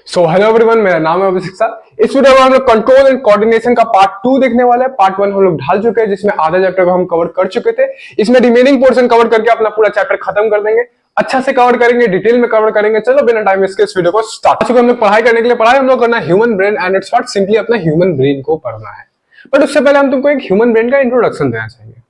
Hello everyone, मेरा नाम है अभिषेक सर। इस वीडियो में हम लोग कंट्रोल एंड कोऑर्डिनेशन का पार्ट 2 देखने वाले हैं। पार्ट 1 हम लोग ढाल चुके हैं, जिसमें आधा चैप्टर को हम कवर कर चुके थे। इसमें रिमेनिंग पोर्शन कवर करके अपना पूरा चैप्टर खत्म कर देंगे। अच्छा से कवर करेंगे, डिटेल में कवर करेंगे। चलो बिना टाइम वेस्ट के इस वीडियो को स्टार्ट। हम लोग पढ़ाई करने के लिए पढ़ाई हम लोग करना human brain and it's what, simply अपना ह्यूमन ब्रेन को पढ़ना है। बट उससे पहले हम तुमको एक ह्यूमन ब्रेन का इंट्रोडक्शन देना चाहेंगे।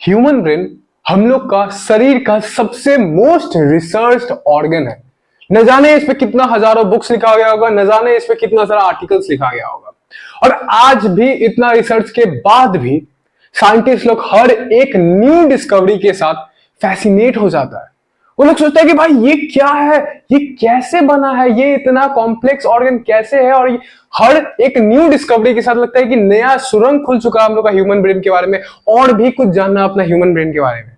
ह्यूमन ब्रेन हम लोग का शरीर का सबसे मोस्ट रिसर्च्ड ऑर्गन है। न जाने इस पे कितना हजारों बुक्स लिखा गया होगा, न जाने इस पे कितना सारा आर्टिकल्स लिखा गया होगा। और आज भी इतना रिसर्च के बाद भी साइंटिस्ट लोग हर एक न्यू डिस्कवरी के साथ फैसिनेट हो जाता है। वो लोग सोचते हैं कि भाई ये क्या है, ये कैसे बना है, ये इतना कॉम्प्लेक्स ऑर्गन कैसे है। और हर एक न्यू डिस्कवरी के साथ लगता है कि नया सुरंग खुल चुका है हम लोग का ह्यूमन ब्रेन के बारे में, और भी कुछ जानना अपना ह्यूमन ब्रेन के बारे में।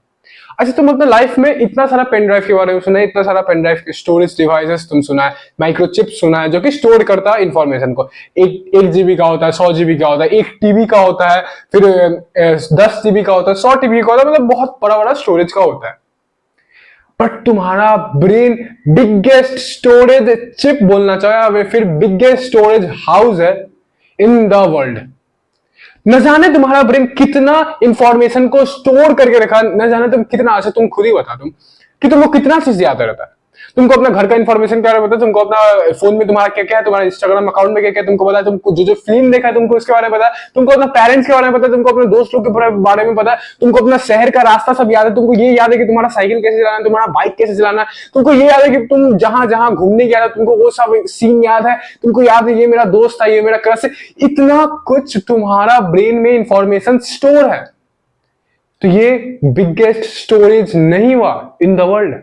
अच्छा, तुम अपने लाइफ में इतना सारा पेन ड्राइव के बारे में सुना है, इतना सारा पेन ड्राइव स्टोरेज डिवाइसेस तुम सुना है, माइक्रोचिप सुना है जो कि स्टोर करता है इंफॉर्मेशन को। एक जीबी का होता है, 100 जीबी का होता है, 1 टीबी का होता है, फिर 10 जीबी का होता है, 100 टीबी का होता है, मतलब बहुत बड़ा बड़ा स्टोरेज का होता है। बट तुम्हारा ब्रेन बिगेस्ट स्टोरेज चिप बोलना चाहे, फिर बिगेस्ट स्टोरेज हाउस है इन द वर्ल्ड। न जाने तुम्हारा ब्रेन कितना इंफॉर्मेशन को स्टोर करके रखा, न जाने तुम कितना। अच्छा, तुम खुद ही बता तुम कि तुमको कितना चीज याद रहता है। तुमको अपना घर का इंफॉर्मेशन क्या पता है, तुमको अपना फोन में तुम्हारा क्या क्या है, तुम्हारा इंस्टाग्राम अकाउंट में क्या क्या तुमको पता है, तुमको जो जो फिल्म देखा है तुमको उसके बारे में पता है, तुमको अपना पेरेंट्स के बारे में पता है, तुमको अपने दोस्त लोग के बारे में पता है, तुमको अपना शहर का रास्ता सब याद है। तुमको ये याद है कि तुम्हारा साइकिल कैसे चलाना है, तुम्हारा बाइक कैसे चलाना है। तुमको ये याद है कि तुम जहां जहां घूमने गया था, तुमको वो सब सीन याद है। तुमको याद है ये मेरा दोस्त था, ये मेरा क्रश है। इतना कुछ तुम्हारा ब्रेन में इंफॉर्मेशन स्टोर है। तो ये बिगेस्ट स्टोरेज नहीं हुआ इन द वर्ल्ड।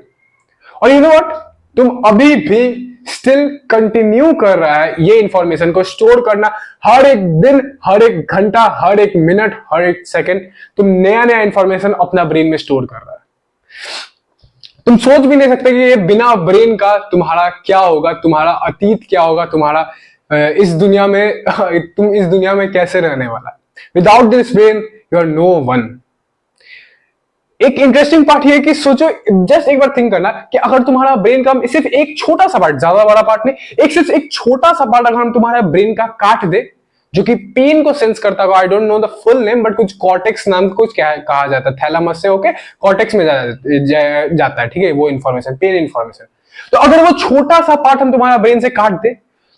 और यू नो व्हाट, तुम अभी भी स्टिल कंटिन्यू कर रहा है ये इंफॉर्मेशन को स्टोर करना। हर एक दिन, हर एक घंटा, हर एक मिनट, हर एक सेकंड तुम नया नया इंफॉर्मेशन अपना ब्रेन में स्टोर कर रहा है। तुम सोच भी नहीं सकते कि ये बिना ब्रेन का तुम्हारा क्या होगा, तुम्हारा अतीत क्या होगा, तुम्हारा इस दुनिया में तुम इस दुनिया में कैसे रहने वाला है। Without this brain you are no one. एक इंटरेस्टिंग पार्ट ये है कि सोचो, जस्ट एक बार थिंक करना कि अगर तुम्हारा ब्रेन का सिर्फ एक छोटा सा पार्ट, ज्यादा बड़ा पार्ट नहीं, सिर्फ एक छोटा सा पार्ट अगर हम तुम्हारे ब्रेन का काट दे, जो कि पेन को सेंस करता है। I don't know the full name, but कुछ कॉर्टेक्स नाम कुछ क्या कहा जाता है, थैलेमस से होके कॉर्टेक्स में जाता है, ठीक है, वो इन्फॉर्मेशन, पेन इन्फॉर्मेशन। तो अगर वो छोटा सा पार्ट हम तुम्हारा ब्रेन से काट दे,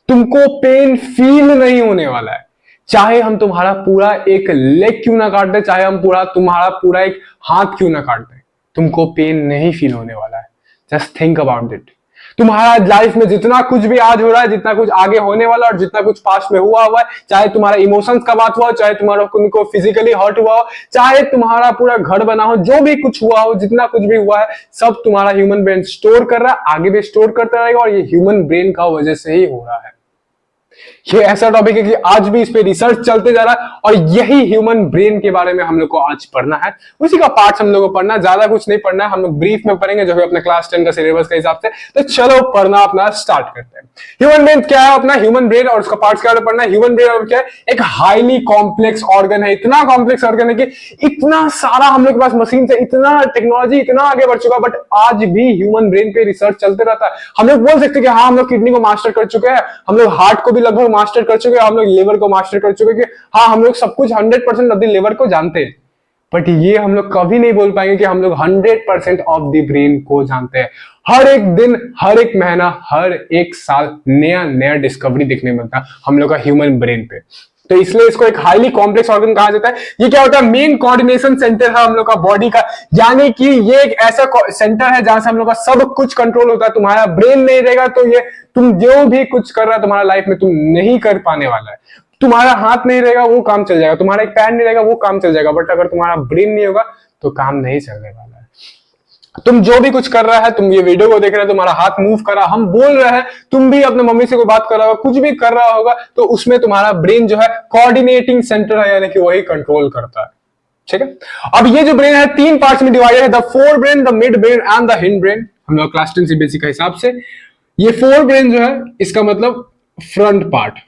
तुमको पेन फील नहीं होने वाला है। चाहे हम तुम्हारा पूरा एक लेग क्यों ना काट दे, चाहे हम तुम्हारा पूरा एक हाथ क्यों ना काट दे, तुमको पेन नहीं फील होने वाला है। Just think about it. तुम्हारा लाइफ में जितना कुछ भी आज हो रहा है, जितना कुछ आगे होने वाला और जितना कुछ पास्ट में हुआ है, चाहे तुम्हारा इमोशंस का बात हुआ, चाहे तुम्हारा को फिजिकली हर्ट हुआ हो, चाहे तुम्हारा पूरा घर बना हो, जो भी कुछ हुआ हो, जितना कुछ भी हुआ है, सब तुम्हारा ह्यूमन ब्रेन स्टोर कर रहा है, आगे भी स्टोर करता रहेगा। और ये ह्यूमन ब्रेन का वजह से ही हो रहा है। ये ऐसा टॉपिक है कि आज भी इस पे रिसर्च चलते जा रहा है, और यही ह्यूमन ब्रेन के बारे में हम लोग को आज पढ़ना है। उसी का पार्ट हम लोग को पढ़ना है, ज्यादा कुछ नहीं पढ़ना है, हम लोग ब्रीफ में पढ़ेंगे जो है अपने क्लास 10 का सिलेबस के हिसाब से। तो चलो पढ़ना अपना स्टार्ट करते हैं। ह्यूमन ब्रेन क्या है, अपना ह्यूमन ब्रेन और उसका पार्ट्स क्या पढ़ना है। ह्यूमन ब्रेन और क्या है, एक हाईली कॉम्प्लेक्स ऑर्गन है। इतना कॉम्प्लेक्स ऑर्गन है कि इतना सारा हम लोग के पास मशीन से, इतना टेक्नोलॉजी इतना आगे बढ़ चुका, बट आज भी ह्यूमन ब्रेन पे रिसर्च चलते रहता है। हम लोग बोल सकते हैं कि हाँ, हम लोग किडनी को मास्टर कर चुके हैं, हम लोग हार्ट को भी लगभग मास्टर कर चुके हैं, हम लोग लिवर को मास्टर कर चुके हैं, कि हाँ हम लोग सब कुछ 100% ऑफ द लिवर को जानते हैं। बट ये हम लोग कभी नहीं बोल पाएंगे कि हम लोग 100% ऑफ द ब्रेन को जानते हैं। हर एक दिन, हर एक महीना, हर एक साल नया नया डिस्कवरी देखने मिलता है हम लोग का ह्यूमन ब्रेन पे। तो इसलिए इसको एक हाईली कॉम्प्लेक्स ऑर्गन कहा जाता है। ये क्या होता है, मेन कोऑर्डिनेशन सेंटर है हम लोग का बॉडी का। यानी कि ये एक ऐसा सेंटर है जहां से हम लोग का सब कुछ कंट्रोल होता है। तुम्हारा ब्रेन नहीं रहेगा तो ये तुम जो भी कुछ कर रहा है तुम्हारा लाइफ में तुम नहीं कर पाने वाला है। तुम्हारा हाथ नहीं रहेगा वो काम चल जाएगा, तुम्हारा एक पैर नहीं रहेगा वो काम चल जाएगा, बट अगर तुम्हारा ब्रेन नहीं होगा तो काम नहीं चलने वाला है। तुम जो भी कुछ कर रहा है, तुम ये वीडियो को देख रहे हो, तुम्हारा हाथ मूव कर रहा, हम बोल रहे हैं, तुम भी अपने मम्मी से कोई बात कर रहा होगा, कुछ भी कर रहा होगा, तो उसमें तुम्हारा ब्रेन जो है कोऑर्डिनेटिंग सेंटर है, यानी कि वही कंट्रोल करता है। ठीक है, अब ये जो ब्रेन है 3 पार्ट्स में डिवाइडेड है, the fore brain, the mid brain and the hind brain. हम लोग क्लास 10 सीबीएसई के हिसाब से ये फोर ब्रेन जो है, इसका मतलब फ्रंट पार्ट।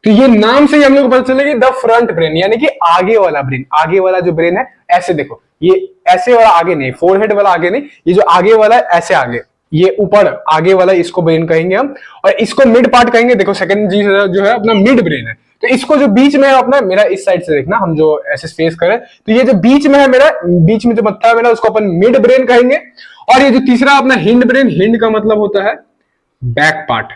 तो ये नाम से ही हम लोग को पता चलेगा द फ्रंट ब्रेन, यानी कि आगे वाला ब्रेन। आगे वाला जो ब्रेन है, ऐसे देखो, ये ऐसे वाला आगे नहीं, फोरहेड वाला आगे नहीं, ये जो आगे वाला है ऐसे आगे, ये ऊपर आगे वाला इसको ब्रेन कहेंगे हम, और इसको मिड पार्ट कहेंगे। देखो सेकंड चीज जो है अपना मिड ब्रेन है, तो इसको जो बीच में है अपना, मेरा इस साइड से देखना, हम जो ऐसे फेस करें, तो ये जो बीच में है मेरा, बीच में जो मत्था है मेरा, उसको अपन मिड ब्रेन कहेंगे। और ये जो तीसरा अपना हिंड ब्रेन, हिंड का मतलब होता है बैक पार्ट,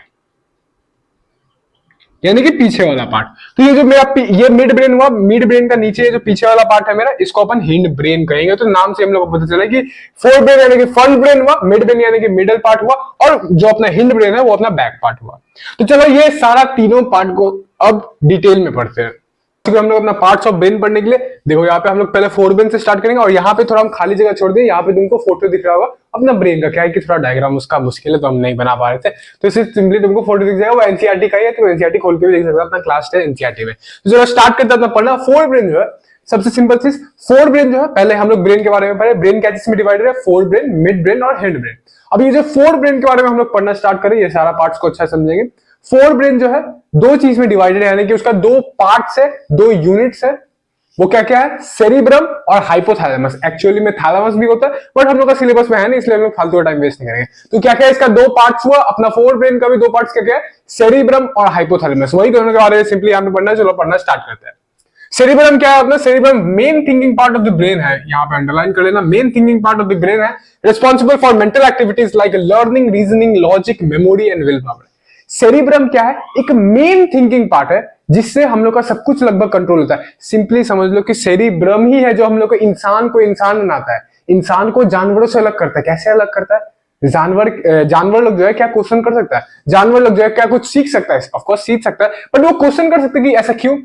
यानी कि पीछे वाला पार्ट। तो ये जो मेरा ये मिड ब्रेन हुआ, मिड ब्रेन का नीचे जो पीछे वाला पार्ट है मेरा, इसको अपन हिंड ब्रेन कहेंगे। तो नाम से हम लोग को पता चला कि फोर ब्रेन यानी कि फ्रंट ब्रेन हुआ, मिड ब्रेन यानी कि मिडल पार्ट हुआ, और जो अपना हिंड ब्रेन है वो अपना बैक पार्ट हुआ। तो चलो ये सारा तीनों पार्ट को अब डिटेल में पढ़ते हैं। हम लोग अपना पार्ट्स ऑफ ब्रेन पढ़ने के लिए, देखो यहाँ पे हम लोग पहले फोर ब्रेन से स्टार्ट करेंगे, और यहाँ पे थोड़ा हम खाली जगह छोड़ दें। यहाँ पे तुमको फोटो दिख रहा होगा अपना ब्रेन का, क्या है कि थोड़ा डायग्राम उसका मुश्किल है तो हम नहीं बना पा रहे थे, तो इससे सिंपली तुमको फोटो दिख जाएगा। वो एनसीईआरटी का ही है, तो एनसीईआरटी खोल के भी देख सकते हो, अपना क्लास 10 एनसीईआरटी में। तो चलो स्टार्ट करते हैं अपना पढ़ना। फोर ब्रेन जो है सबसे सिंपल चीज, फोर ब्रेन जो है, पहले हम लोग ब्रेन के बारे में पढ़े। ब्रेन क्या चीज में डिवाइडेड है? फोर ब्रेन, मिड ब्रेन और हेड ब्रेन। अब ये जो फोर ब्रेन के बारे में हम लोग पढ़ना स्टार्ट करें, ये सारा पार्ट्स को अच्छा समझेंगे। फोर ब्रेन जो है दो चीज में डिवाइडेड है, यानी कि उसका दो पार्ट्स है, दो यूनिट्स है। वो क्या क्या है? सेरिब्रम और हाइपोथैलेमस। एक्चुअली में थैलेमस भी होता है, बट हम लोग का सिलेबस में है नहीं, इसलिए हम लोग फालतू का टाइम वेस्ट नहीं करेंगे। तो क्या क्या है इसका? दो पार्ट्स हुआ अपना फोर ब्रेन का भी, दो पार्ट्स क्या क्या है? सेरिब्रम और हाइपोथैलेमस। वही दोनों के बारे में सिंपली यहाँ पे पढ़ना है। चलो पढ़ना स्टार्ट करते हैं। सेरिब्रम क्या है अपना? Cerebrum main thinking part of the brain है, यहाँ पे अंडरलाइन कर लेना, main thinking part of the brain है, responsible for mental activities like learning, reasoning, logic, memory and will power. Cerebrum क्या है? एक मेन थिंकिंग पार्ट है जिससे हम लोग का सब कुछ लगभग कंट्रोल होता है। सिंपली समझ लो कि सेरिब्रम ही है जो हम लोग को इंसान बनाता है, इंसान को जानवरों से अलग करता है। कैसे अलग करता है? जानवर लोग जो है क्या क्वेश्चन कर सकता है? जानवर लोग जो है क्या कुछ सीख सकता है? ऑफ कोर्स सीख सकता है, बट वो क्वेश्चन कर सकते हैं कि ऐसा क्यों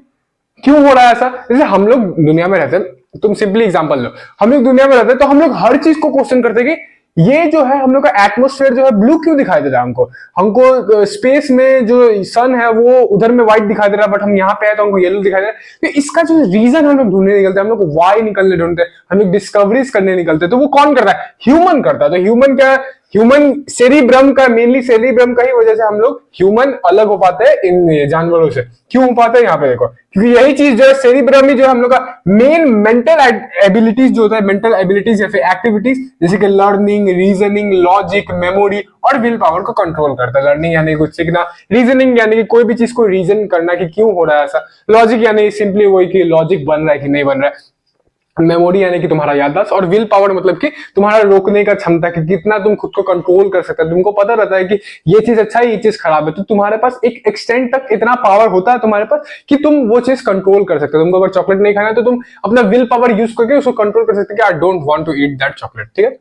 हो रहा है ऐसा। जैसे हम लोग दुनिया में रहते हैं, तुम सिंपली एग्जांपल लो, हम लोग दुनिया में रहते हैं तो हम लोग हर चीज को क्वेश्चन करते हैं कि ये जो है हम लोग का एटमॉस्फेयर जो है ब्लू क्यों दिखाई दे रहा है हमको स्पेस में जो सन है वो उधर में व्हाइट दिखाई दे रहा है, बट हम यहाँ पे है तो हमको येलो दिखाई दे रहा है। तो इसका जो रीजन हम लोग ढूंढने निकलते हैं, हम लोग वाई निकलने ढूंढते हैं, हम लोग डिस्कवरीज करने निकलते हैं। तो वो कौन करता है? ह्यूमन करता है। तो ह्यूमन क्या है? ह्यूमन सेरिब्रम का, मेनली सेरिब्रम का ही वजह से हम लोग ह्यूमन अलग हो पाते हैं इन जानवरों से। क्यों हो पाते हैं? यहाँ पे देखो, क्योंकि यही चीज जो है सेरिब्रम ही जो है हम लोग का मेन मेंटल एबिलिटीज जो होता है, मेंटल एबिलिटीज या फिर एक्टिविटीज जैसे कि लर्निंग, रीजनिंग, लॉजिक, मेमोरी और विल पावर को कंट्रोल करता है। लर्निंग यानी कुछ सीखना, रीजनिंग यानी कि कोई भी चीज को रीजन करना कि क्यों हो रहा है ऐसा, लॉजिक यानी सिंपली वही कि लॉजिक बन रहा है कि नहीं बन रहा है, मेमोरी यानी कि तुम्हारा याददाश्त, और विल पावर मतलब कि तुम्हारा रोकने का क्षमता कि कितना तुम खुद को कंट्रोल कर सकते हो। तुमको पता रहता है कि ये चीज अच्छा है, ये चीज खराब है, तो तुम्हारे पास एक एक्सटेंट तक इतना पावर होता है तुम्हारे पास कि तुम वो चीज कंट्रोल कर सकते हो। तुमको अगर चॉकलेट नहीं खाना है तो तुम अपना विल पावर यूज करके उसको कंट्रोल कर सकते हो कि I don't want to eat that chocolate. ठीक है,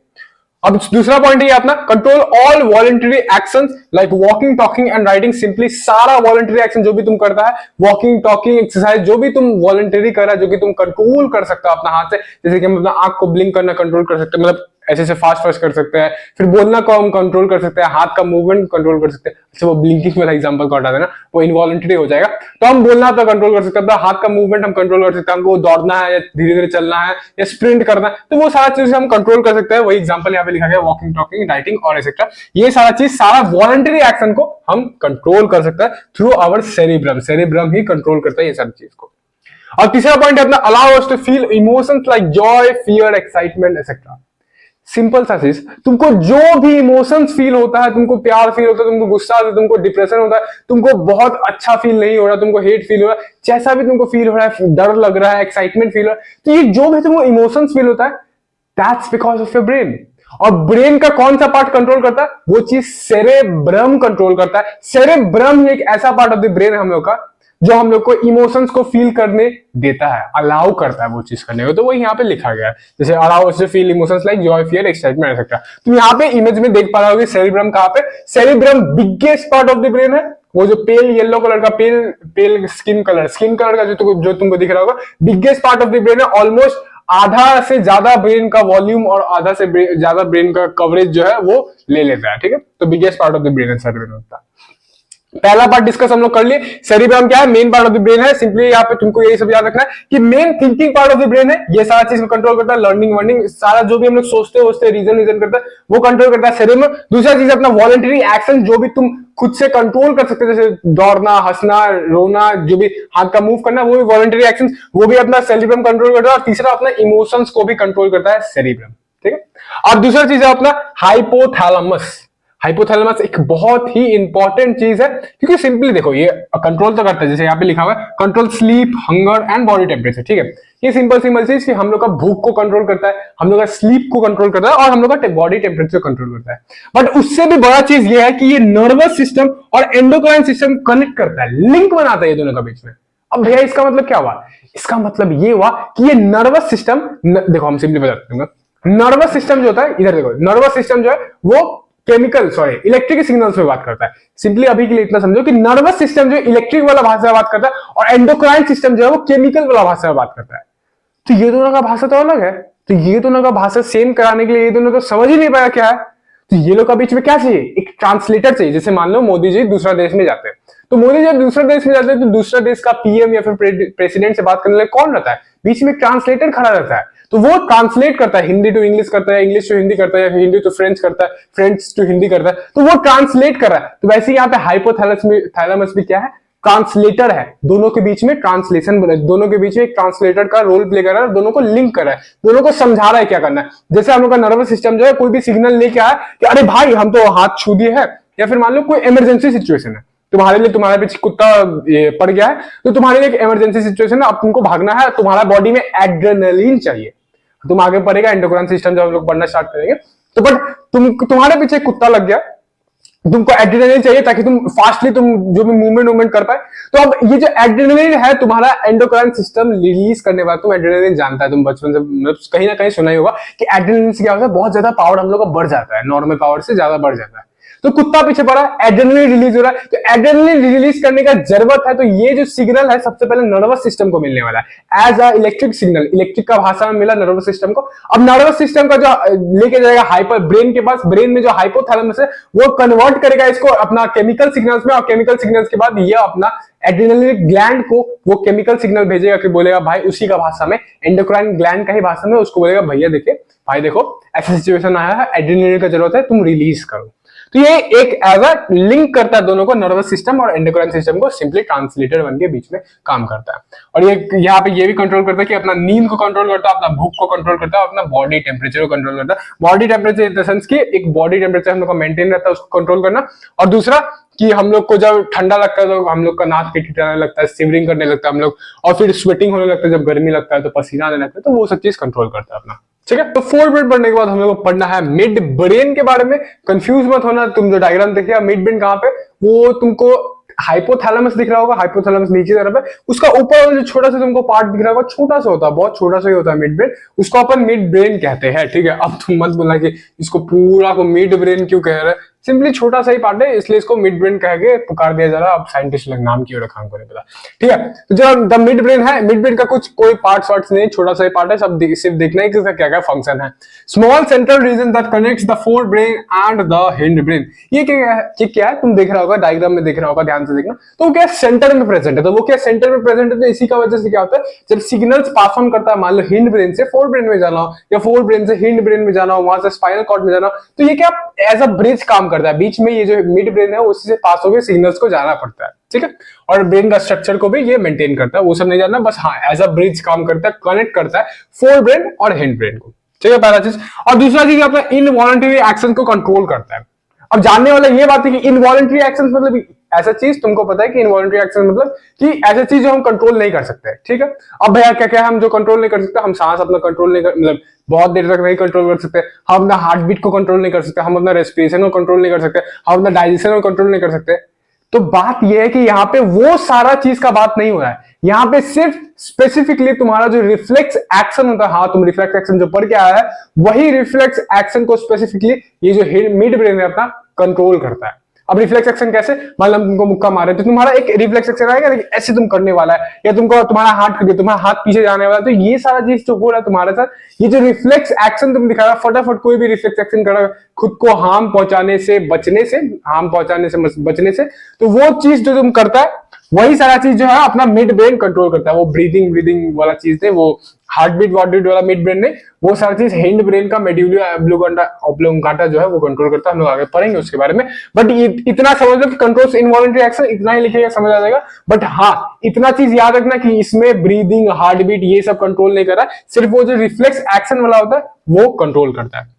अब दूसरा पॉइंट है अपना control all voluntary actions like walking, talking and writing. Simply सारा वॉलंटरी एक्शन जो भी तुम करता है, वॉकिंग, टॉकिंग, एक्सरसाइज, जो भी तुम वॉलंटरी कर रहा है, जो कि तुम कंट्रोल कर सकते हो अपना हाथ से, जैसे कि हम अपना आंख को ब्लिंक करना कंट्रोल कर सकते हैं, मतलब ऐसे फास्ट कर सकते हैं, फिर बोलना को हम कंट्रोल कर सकते हैं, हाथ का मूवमेंट कंट्रोल कर सकते हैं। अच्छा वो ब्लिंकिंग वाला एग्जांपल को हटा देना, वो इनवॉलंटरी हो जाएगा। तो हम बोलना तो कंट्रोल कर सकते हैं, हाथ का मूवमेंट हम कंट्रोल कर सकते हैं, हमको दौड़ना है या धीरे धीरे चलना है या स्प्रिंट करना है, तो वो सारा चीज हम कंट्रोल कर सकते हैं। वही एग्जांपल यहाँ पे लिखा गया, वॉकिंग, टॉकिंग, राइटिंग और एक्सेट्रा। ये सारा चीज, सारा वॉलंटरी एक्शन को हम कंट्रोल कर सकते हैं थ्रू आवर सेरिब्रम। सेरिब्रम ही कंट्रोल करता है ये सारी चीज को। और तीसरा पॉइंट है अपना allow us to feel emotions like joy, fear, excitement etcetera. Simple सा चीज, तुमको जो भी इमोशंस फील होता है, तुमको प्यार फील होता है, तुमको गुस्सा आता है, तुमको डिप्रेशन होता है, तुमको बहुत अच्छा फील नहीं हो रहा, तुमको हेट फील हो रहा है, जैसा भी तुमको फील हो रहा है, डर लग रहा है, एक्साइटमेंट फील हो रहा है, तो ये जो भी तुमको इमोशंस फील होता है, that's because of your brain. और ब्रेन का कौन सा पार्ट कंट्रोल करता है? वो चीज सेरेब्रम कंट्रोल करता है। सेरेब्रम एक ऐसा पार्ट ऑफ द ब्रेन है हम लोग का जो हम लोग को इमोशंस को फील करने देता है, अलाउ करता है वो चीज करने को। तो वो यहाँ पे लिखा गया है, जैसे allow us to feel emotions like joy, fear, excitement etcetera. तुम यहाँ पे इमेज में देख पा रहे होगे सेरिब्रम कहाँ पे? Cerebrum biggest part of the brain है, वो जो पेल येलो कलर का, पेल स्किन कलर का जो तुमको दिख रहा होगा, biggest part of the brain है। ऑलमोस्ट आधा से ज्यादा ब्रेन का वॉल्यूम और आधा से ज्यादा ब्रेन का कवरेज जो है वो ले लेता है। ठीक है, तो biggest part of the brain है सेरिब्रम होता है। पहला पार्ट डिस्कस हम लोग कर लिए। सेरिब्रम क्या है? Main part of the brain है। सिंपली यहाँ पे तुमको यही सब याद रखना है कि main thinking part of the brain है, ये सारा चीज को कंट्रोल करता है। लर्निंग वर्निंग सारा जो भी हम लोग सोचते रीजन करता है वो कंट्रोल करता है सेरिब्रम। दूसरा चीज अपना वॉलंटरी एक्शन, जो भी तुम खुद से कंट्रोल कर सकते हैं, जैसे दौड़ना, हंसना, रोना, जो भी हाथ का मूव करना, वो भी वॉलंटरी एक्शन, वो भी अपना सेरिब्रम कंट्रोल करता है। और तीसरा अपना इमोशंस को भी कंट्रोल करता है सेरिब्रम। ठीक है, अब दूसरा चीज है अपना हाइपोथैलेमस। हाइपोथैलेमस एक बहुत ही इंपॉर्टेंट चीज है, क्योंकि सिंपली देखो ये कंट्रोल तो करता है, जैसे यहाँ पे लिखा हुआ है control sleep, hunger and body temperature, ठीक है। ये सिंपल सिंपल चीज कि हम लोग का भूख को कंट्रोल करता है, हम लोग का स्लीप को कंट्रोल करता है और हम लोग का बॉडी टेम्परेचर कंट्रोल करता है। बट उससे भी बड़ा चीज ये है कि ये नर्वस सिस्टम और एंडोक्राइन सिस्टम कनेक्ट करता है, लिंक बनाता है ये दोनों के बीच में। अब भैया इसका मतलब क्या हुआ? इसका मतलब ये हुआ कि ये नर्वस सिस्टम, देखो हम सिंपली बता दूंगा, नर्वस सिस्टम जो होता है, इधर देखो, नर्वस सिस्टम जो है वो इलेक्ट्रिक सिग्नल्स में बात करता है। सिंपली अभी के लिए इतना समझो कि नर्वस सिस्टम जो इलेक्ट्रिक वाला भाषा में बात करता है और एंडोक्राइन सिस्टम जो है वो केमिकल वाला भाषा में बात करता है। तो ये दोनों का भाषा तो अलग है, तो ये दोनों का भाषा सेम कराने के लिए ये दोनों तो समझ ही नहीं पाया क्या है। तो ये लोग का बीच में क्या चाहिए? एक ट्रांसलेटर चाहिए। जैसे मान लो मोदी जी दूसरा देश में जाते हैं, तो मोदी जब दूसरा देश में जाते हैं तो दूसरा देश का पीएम या फिर प्रेसिडेंट से बात करने के लिए कौन रहता है? बीच में ट्रांसलेटर खड़ा रहता है। तो वो ट्रांसलेट करता है, हिंदी टू इंग्लिश करता है, इंग्लिश टू हिंदी करता है, या हिंदी टू फ्रेंच करता है, फ्रेंच टू हिंदी करता है, तो वो ट्रांसलेट कर रहा है। तो वैसे यहाँ पे हाइपोथैलेमस भी क्या है? ट्रांसलेटर है। दोनों के बीच में ट्रांसलेशन, दोनों के बीच में एक ट्रांसलेटर का रोल प्ले कर रहा है, दोनों को लिंक कर रहा है, दोनों को समझा रहा है क्या करना है। जैसे हम लोग का नर्वस सिस्टम जो है कोई भी सिग्नल लेके आया कि अरे भाई हम तो हाथ छू दिए है, या फिर मान लो कोई इमरजेंसी सिचुएशन है, तुम्हारे लिए, तुम्हारे पीछे कुत्ता पड़ गया है, तो तुम्हारे लिए एक इमरजेंसी सिचुएशन है, अब तुमको भागना है, तुम्हारा बॉडी में एड्रेनलिन चाहिए, तुम आगे पड़ेगा, एंडोक्राइन सिस्टम जब हम लोग पढ़ना स्टार्ट करेंगे तो, बट तुम्हारे पीछे कुत्ता लग गया, तुमको एड्रेनलिन चाहिए ताकि तुम फास्टली तुम जो भी मूवमेंट कर पाए। तो अब ये जो एड्रेनलिन है तुम्हारा एंडोक्राइन सिस्टम रिलीज करने वाला, तुम एड्रेनलिन जानता है, तुम बचपन से मतलब कहीं ना कहीं सुना ही होगा कि एड्रेनलिन से क्या होता है, बहुत ज्यादा पावर हम लोग का बढ़ जाता है, नॉर्मल पावर से ज्यादा बढ़ जाता है। तो कुत्ता पीछे पड़ा, एड्रेनलिन रिलीज हो रहा है, तो एड्रेनलिन रिलीज करने का जरूरत है, तो ये जो सिग्नल है सबसे पहले नर्वस सिस्टम को मिलने वाला है as a electric signal, electric का भाषा में मिला नर्वस सिस्टम को। अब नर्वस सिस्टम का जो लेके जाएगा हाइपर ब्रेन के पास, ब्रेन में जो हाइपोथैलेमस है वो कन्वर्ट करेगा इसको अपना केमिकल सिग्नल्स में, और केमिकल सिग्नल्स के बाद ये अपना एड्रेनलिन ग्लैंड को वो केमिकल सिग्नल भेजेगा कि बोलेगा भाई, उसी का भाषा में, एंडोक्राइन ग्लैंड का ही भाषा में उसको बोलेगा भैया देखिए भाई देखो ऐसा सिचुएशन आया है, एड्रेनलिन का जरूरत है, तुम रिलीज करो। तो ये एक एज अ लिंक करता है दोनों को, नर्वस सिस्टम और एंडोक्राइन सिस्टम को, सिंपली ट्रांसलेटर बन के बीच में काम करता है। और ये यहाँ पे ये भी कंट्रोल करता है कि अपना नींद को कंट्रोल करता है, अपना भूख को कंट्रोल करता है, अपना बॉडी टेम्परेचर को कंट्रोल करता है। Body temperature in the sense की एक बॉडी टेम्परेचर हम लोग का मेंटेन रहता है, उसको कंट्रोल करना। और दूसरा कि हम लोग को जब ठंडा लगता है तो हम लोग का नाक खिठियाने लगता है, सिवरिंग करने लगता है हम लोग, और फिर स्वेटिंग होने लगता है, जब गर्मी लगता है तो पसीना आने लगता है, तो वो सब चीज कंट्रोल करता है अपना। ठीक है, तो 4 ब्रेन पढ़ने के बाद हम लोग को पढ़ना है मिड ब्रेन के बारे में। कंफ्यूज मत होना, तुम जो डायग्राम देखिए मिड ब्रेन कहां पे, वो तुमको हाइपोथैलेमस दिख रहा होगा, हाइपोथैलेमस नीचे तरफ है, उसका ऊपर जो छोटा सा तुमको पार्ट दिख रहा होगा, छोटा सा होता है, बहुत छोटा सा ही होता है मिड ब्रेन, उसको अपन मिड ब्रेन कहते हैं। ठीक है, अब तुम मत बोलना कि इसको पूरा को मिड ब्रेन क्यों कह रहे हैं, सिंपली छोटा सा ही पार्ट है इसलिए इसको मिड ब्रेन कह के पुकार दिया जा रहा है। अब साइंटिस्ट लोग नाम क्यों रखा हमको नहीं पता। ठीक है, तो जो द मिड ब्रेन है, मिड ब्रेन का कुछ कोई पार्ट्स वार्ट्स नहीं, छोटा सा ही पार्ट है, सब सिर्फ देखना है कि इसका क्या क्या फंक्शन है। Small central region that connects the fore brain and the hind brain, ये क्या है तुम देख रहा होगा, डायग्राम में देख रहा होगा, ध्यान से देखना। तो क्या सेंटर में प्रेजेंट है, तो वो क्या सेंटर में प्रेजेंट है, तो इसी का वजह से क्या होता है, जब सिग्नल्स पास ऑन करता है, मान लो हिंड ब्रेन से फोर ब्रेन में जाना हो या फोर ब्रेन से हिंड ब्रेन में जाना हो, वहां से स्पाइनल कॉर्ड में जाना हो, तो ये क्या एज अ ब्रिज काम करता है, बीच में ये जो मिड ब्रेन है उसी से पास होकर सिग्नल्स को जाना पड़ता है। ठीक है, और ब्रेन का स्ट्रक्चर को भी ये मेंटेन करता है, वो सब नहीं जानना, बस हाँ एज अ ब्रिज काम करता है, कनेक्ट करता है फोर ब्रेन और हिंड ब्रेन को। ठीक है, पहला चीज। और दूसरा चीज अपना इनवॉलंटरी एक्शन को कंट्रोल करता है। अब जानने वाला ये बात है कि इनवॉलंटरी एक्शन मतलब ऐसा चीज, तुमको पता है कि इनवॉलंटरी एक्शन मतलब कि ऐसा चीज जो हम कंट्रोल नहीं कर सकते। ठीक है, अब भैया क्या क्या हम जो कंट्रोल नहीं कर सकते, हम सांस अपना कंट्रोल नहीं कर, मतलब बहुत देर तक नहीं कंट्रोल कर सकते, हम अपना हार्ट बीट को कंट्रोल नहीं कर सकते, हम अपना रेस्पिरेशन को कंट्रोल नहीं कर सकते, हम अपना डाइजेशन को कंट्रोल नहीं कर सकते। तो बात यह है कि यहाँ पे वो सारा चीज का बात नहीं हो रहा है, यहाँ पे सिर्फ स्पेसिफिकली तुम्हारा जो रिफ्लेक्स एक्शन होता है, हाँ तुम रिफ्लेक्स एक्शन जो पढ़ के आया है, वही रिफ्लेक्स एक्शन को स्पेसिफिकली ये जो मिड ब्रेन है अपना कंट्रोल करता है। अब रिफ्लेक्स एक्शन कैसे, मान लो तुमको मुक्का मारे तो तुम्हारा एक रिफ्लेक्स एक्शन आएगा ना, ऐसे तुम करने वाला है, या तुमको तुम्हारा हाथ पीछे जाने वाला है, तो ये सारा चीज जो हो रहा है तुम्हारे साथ, ये जो रिफ्लेक्स एक्शन तुम दिखा रहा है, फटाफट कोई भी रिफ्लेक्स एक्शन कर रहा है खुद को हार्म पहुंचाने से बचने से, तो वो चीज जो तुम करता है वही सारा चीज जो है अपना मिड ब्रेन कंट्रोल करता है। वो ब्रीदिंग वाला चीज है, वो हार्ट बीट वाला मिड ब्रेन ने वो सारी चीज हिंड ब्रेन का मेड्यूला ऑब्लोंगाटा जो है वो कंट्रोल करता है। हम लोग आगे पढ़ेंगे उसके बारे में, बट इतना समझ लो कि कंट्रोल्स इनवॉलंटरी एक्शन, इतना ही लिखिएगा समझ आ जाएगा। बट हाँ इतना चीज याद रखना कि इसमें ब्रीदिंग, हार्ट बीट ये सब कंट्रोल नहीं कर रहा है, सिर्फ वो जो रिफ्लेक्स एक्शन वाला होता है वो कंट्रोल करता है।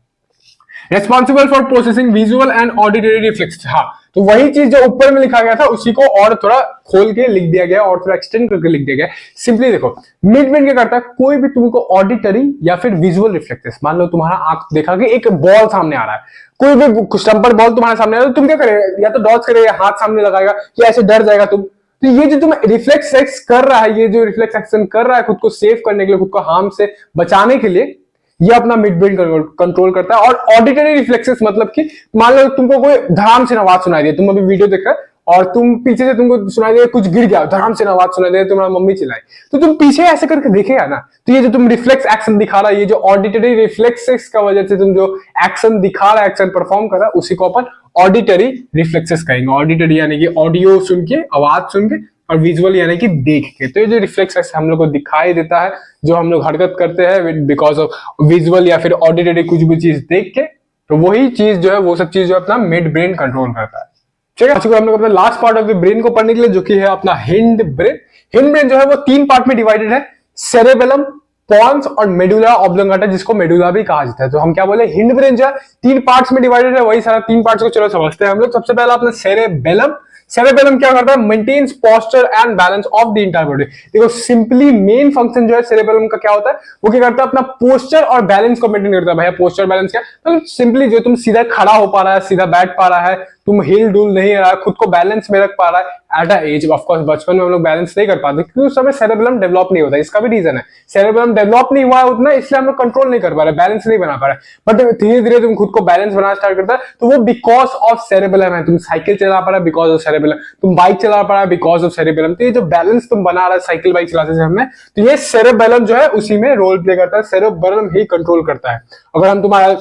Responsible for processing visual and auditory reflex. हाँ, तो वही चीज जो ऊपर में लिखा गया था उसी को और थोड़ा खोल के लिख दिया गया और थोड़ा एक्सटेंड करके लिख दिया गया। सिंपली देखो, मिड ब्रेन क्या करता है, कोई भी तुमको ऑडिटरी या फिर विजुअल रिफ्लेक्सेस, मान लो तुम्हारा आंख देखा कि एक बॉल सामने आ रहा है, कोई भी स्टम्पर बॉल तुम्हारे सामने आ रहा है, तो तुम क्या करेगा, या तो डॉज करेगा, हाथ सामने लगाएगा, या ऐसे डर जाएगा तुम। तो ये जो तुम रिफ्लेक्स एक्स कर रहा है, ये जो रिफ्लेक्स एक्शन कर रहा है खुद को सेव करने के लिए, खुद को हार्म से बचाने के लिए, ये अपना मिड ब्रेन कंट्रोल करता है। और ऑडिटरी रिफ्लेक्सेस मतलब कि मान लो तुमको कोई धड़ाम से आवाज सुनाई दे, तुम अभी वीडियो देख रहे हो और तुम पीछे से तुमको सुनाई दे कुछ गिर गया, धड़ाम से आवाज सुनाई दे, तुम्हारा मम्मी चिल्लाई, तो तुम पीछे ऐसे करके देखेगा ना। तो ये जो तुम रिफ्लेक्स एक्शन दिखा रहा है, ये जो ऑडिटरी रिफ्लेक्सेस का वजह से तुम जो एक्शन दिखा रहा है, एक्शन परफॉर्म कर रहा है, उसी को अपन ऑडिटरी रिफ्लेक्सेस कहेंगे। ऑडिटरी यानी कि ऑडियो सुन के, आवाज सुन के, और विजुअल यानी कि देख के। तो ये जो रिफ्लेक्स हम लोग को दिखाई देता है, जो हम लोग हरकत करते हैं बिकॉज ऑफ विजुअल या फिर ऑडिटरी कुछ भी चीज देख के, तो वही चीज जो है, वो सब चीज जो अपना मिड ब्रेन कंट्रोल करता है। ठीक है, हम लोग अपना last part of the brain को पढ़ने के लिए, जो कि है अपना हिंड ब्रेन। हिंड ब्रेन जो है वो 3 पार्ट में डिवाइडेड है, सेरेबेलम, पॉन्स और मेडुला ऑब्लोंगाटा, जिसको मेडुला भी कहा जाता है। तो हम क्या बोले, हिंड ब्रेन जो है 3 पार्ट्स में डिवाइडेड है, वही सारा 3 पार्ट्स को चलो समझते हैं हम लोग। सबसे पहला अपना सेरेबेलम। सेरेबेलम क्या करता है, maintains posture and balance of the entire body. देखो सिंपली मेन फंक्शन जो है सेरेबेलम का क्या होता है, वो क्या करता है, अपना पोस्चर और बैलेंस को मेंटेन करता है। भैया पोस्चर बैलेंस क्या, मतलब सिंपली जो तुम सीधा खड़ा हो पा रहा है, सीधा बैठ पा रहा है, तुम हिल डुल नहीं रहा है, खुद को बैलेंस में रख पा रहा है at a age. Of course बचपन में हम लोग बैलेंस नहीं कर पाते क्योंकि उस समय सेरेबेलम डेवलप नहीं होता, इसका भी रीजन है, सेरेबेलम डेवलप नहीं हुआ है उतना, इसलिए हम लोग कंट्रोल नहीं कर पा रहे, बैलेंस नहीं बना पा रहे। बट धीरे धीरे तुम खुद को बैलेंस बनाना स्टार्ट करता है, तो वो बिकॉज ऑफ सेरेबेलम है। तुम साइकिल चला पा रहा है बिकॉज ऑफ सेरेबेलम, तुम बाइक चला पा रहा है बिकॉज ऑफ सेरेबेलम। तो ये जो बैलेंस तुम बना रहा है साइकिल बाइक चलाते समय, तो ये सेरेबेलम जो है उसी में रोल प्ले करता है, सेरेबेलम ही कंट्रोल करता है। अगर हम तुम्हारा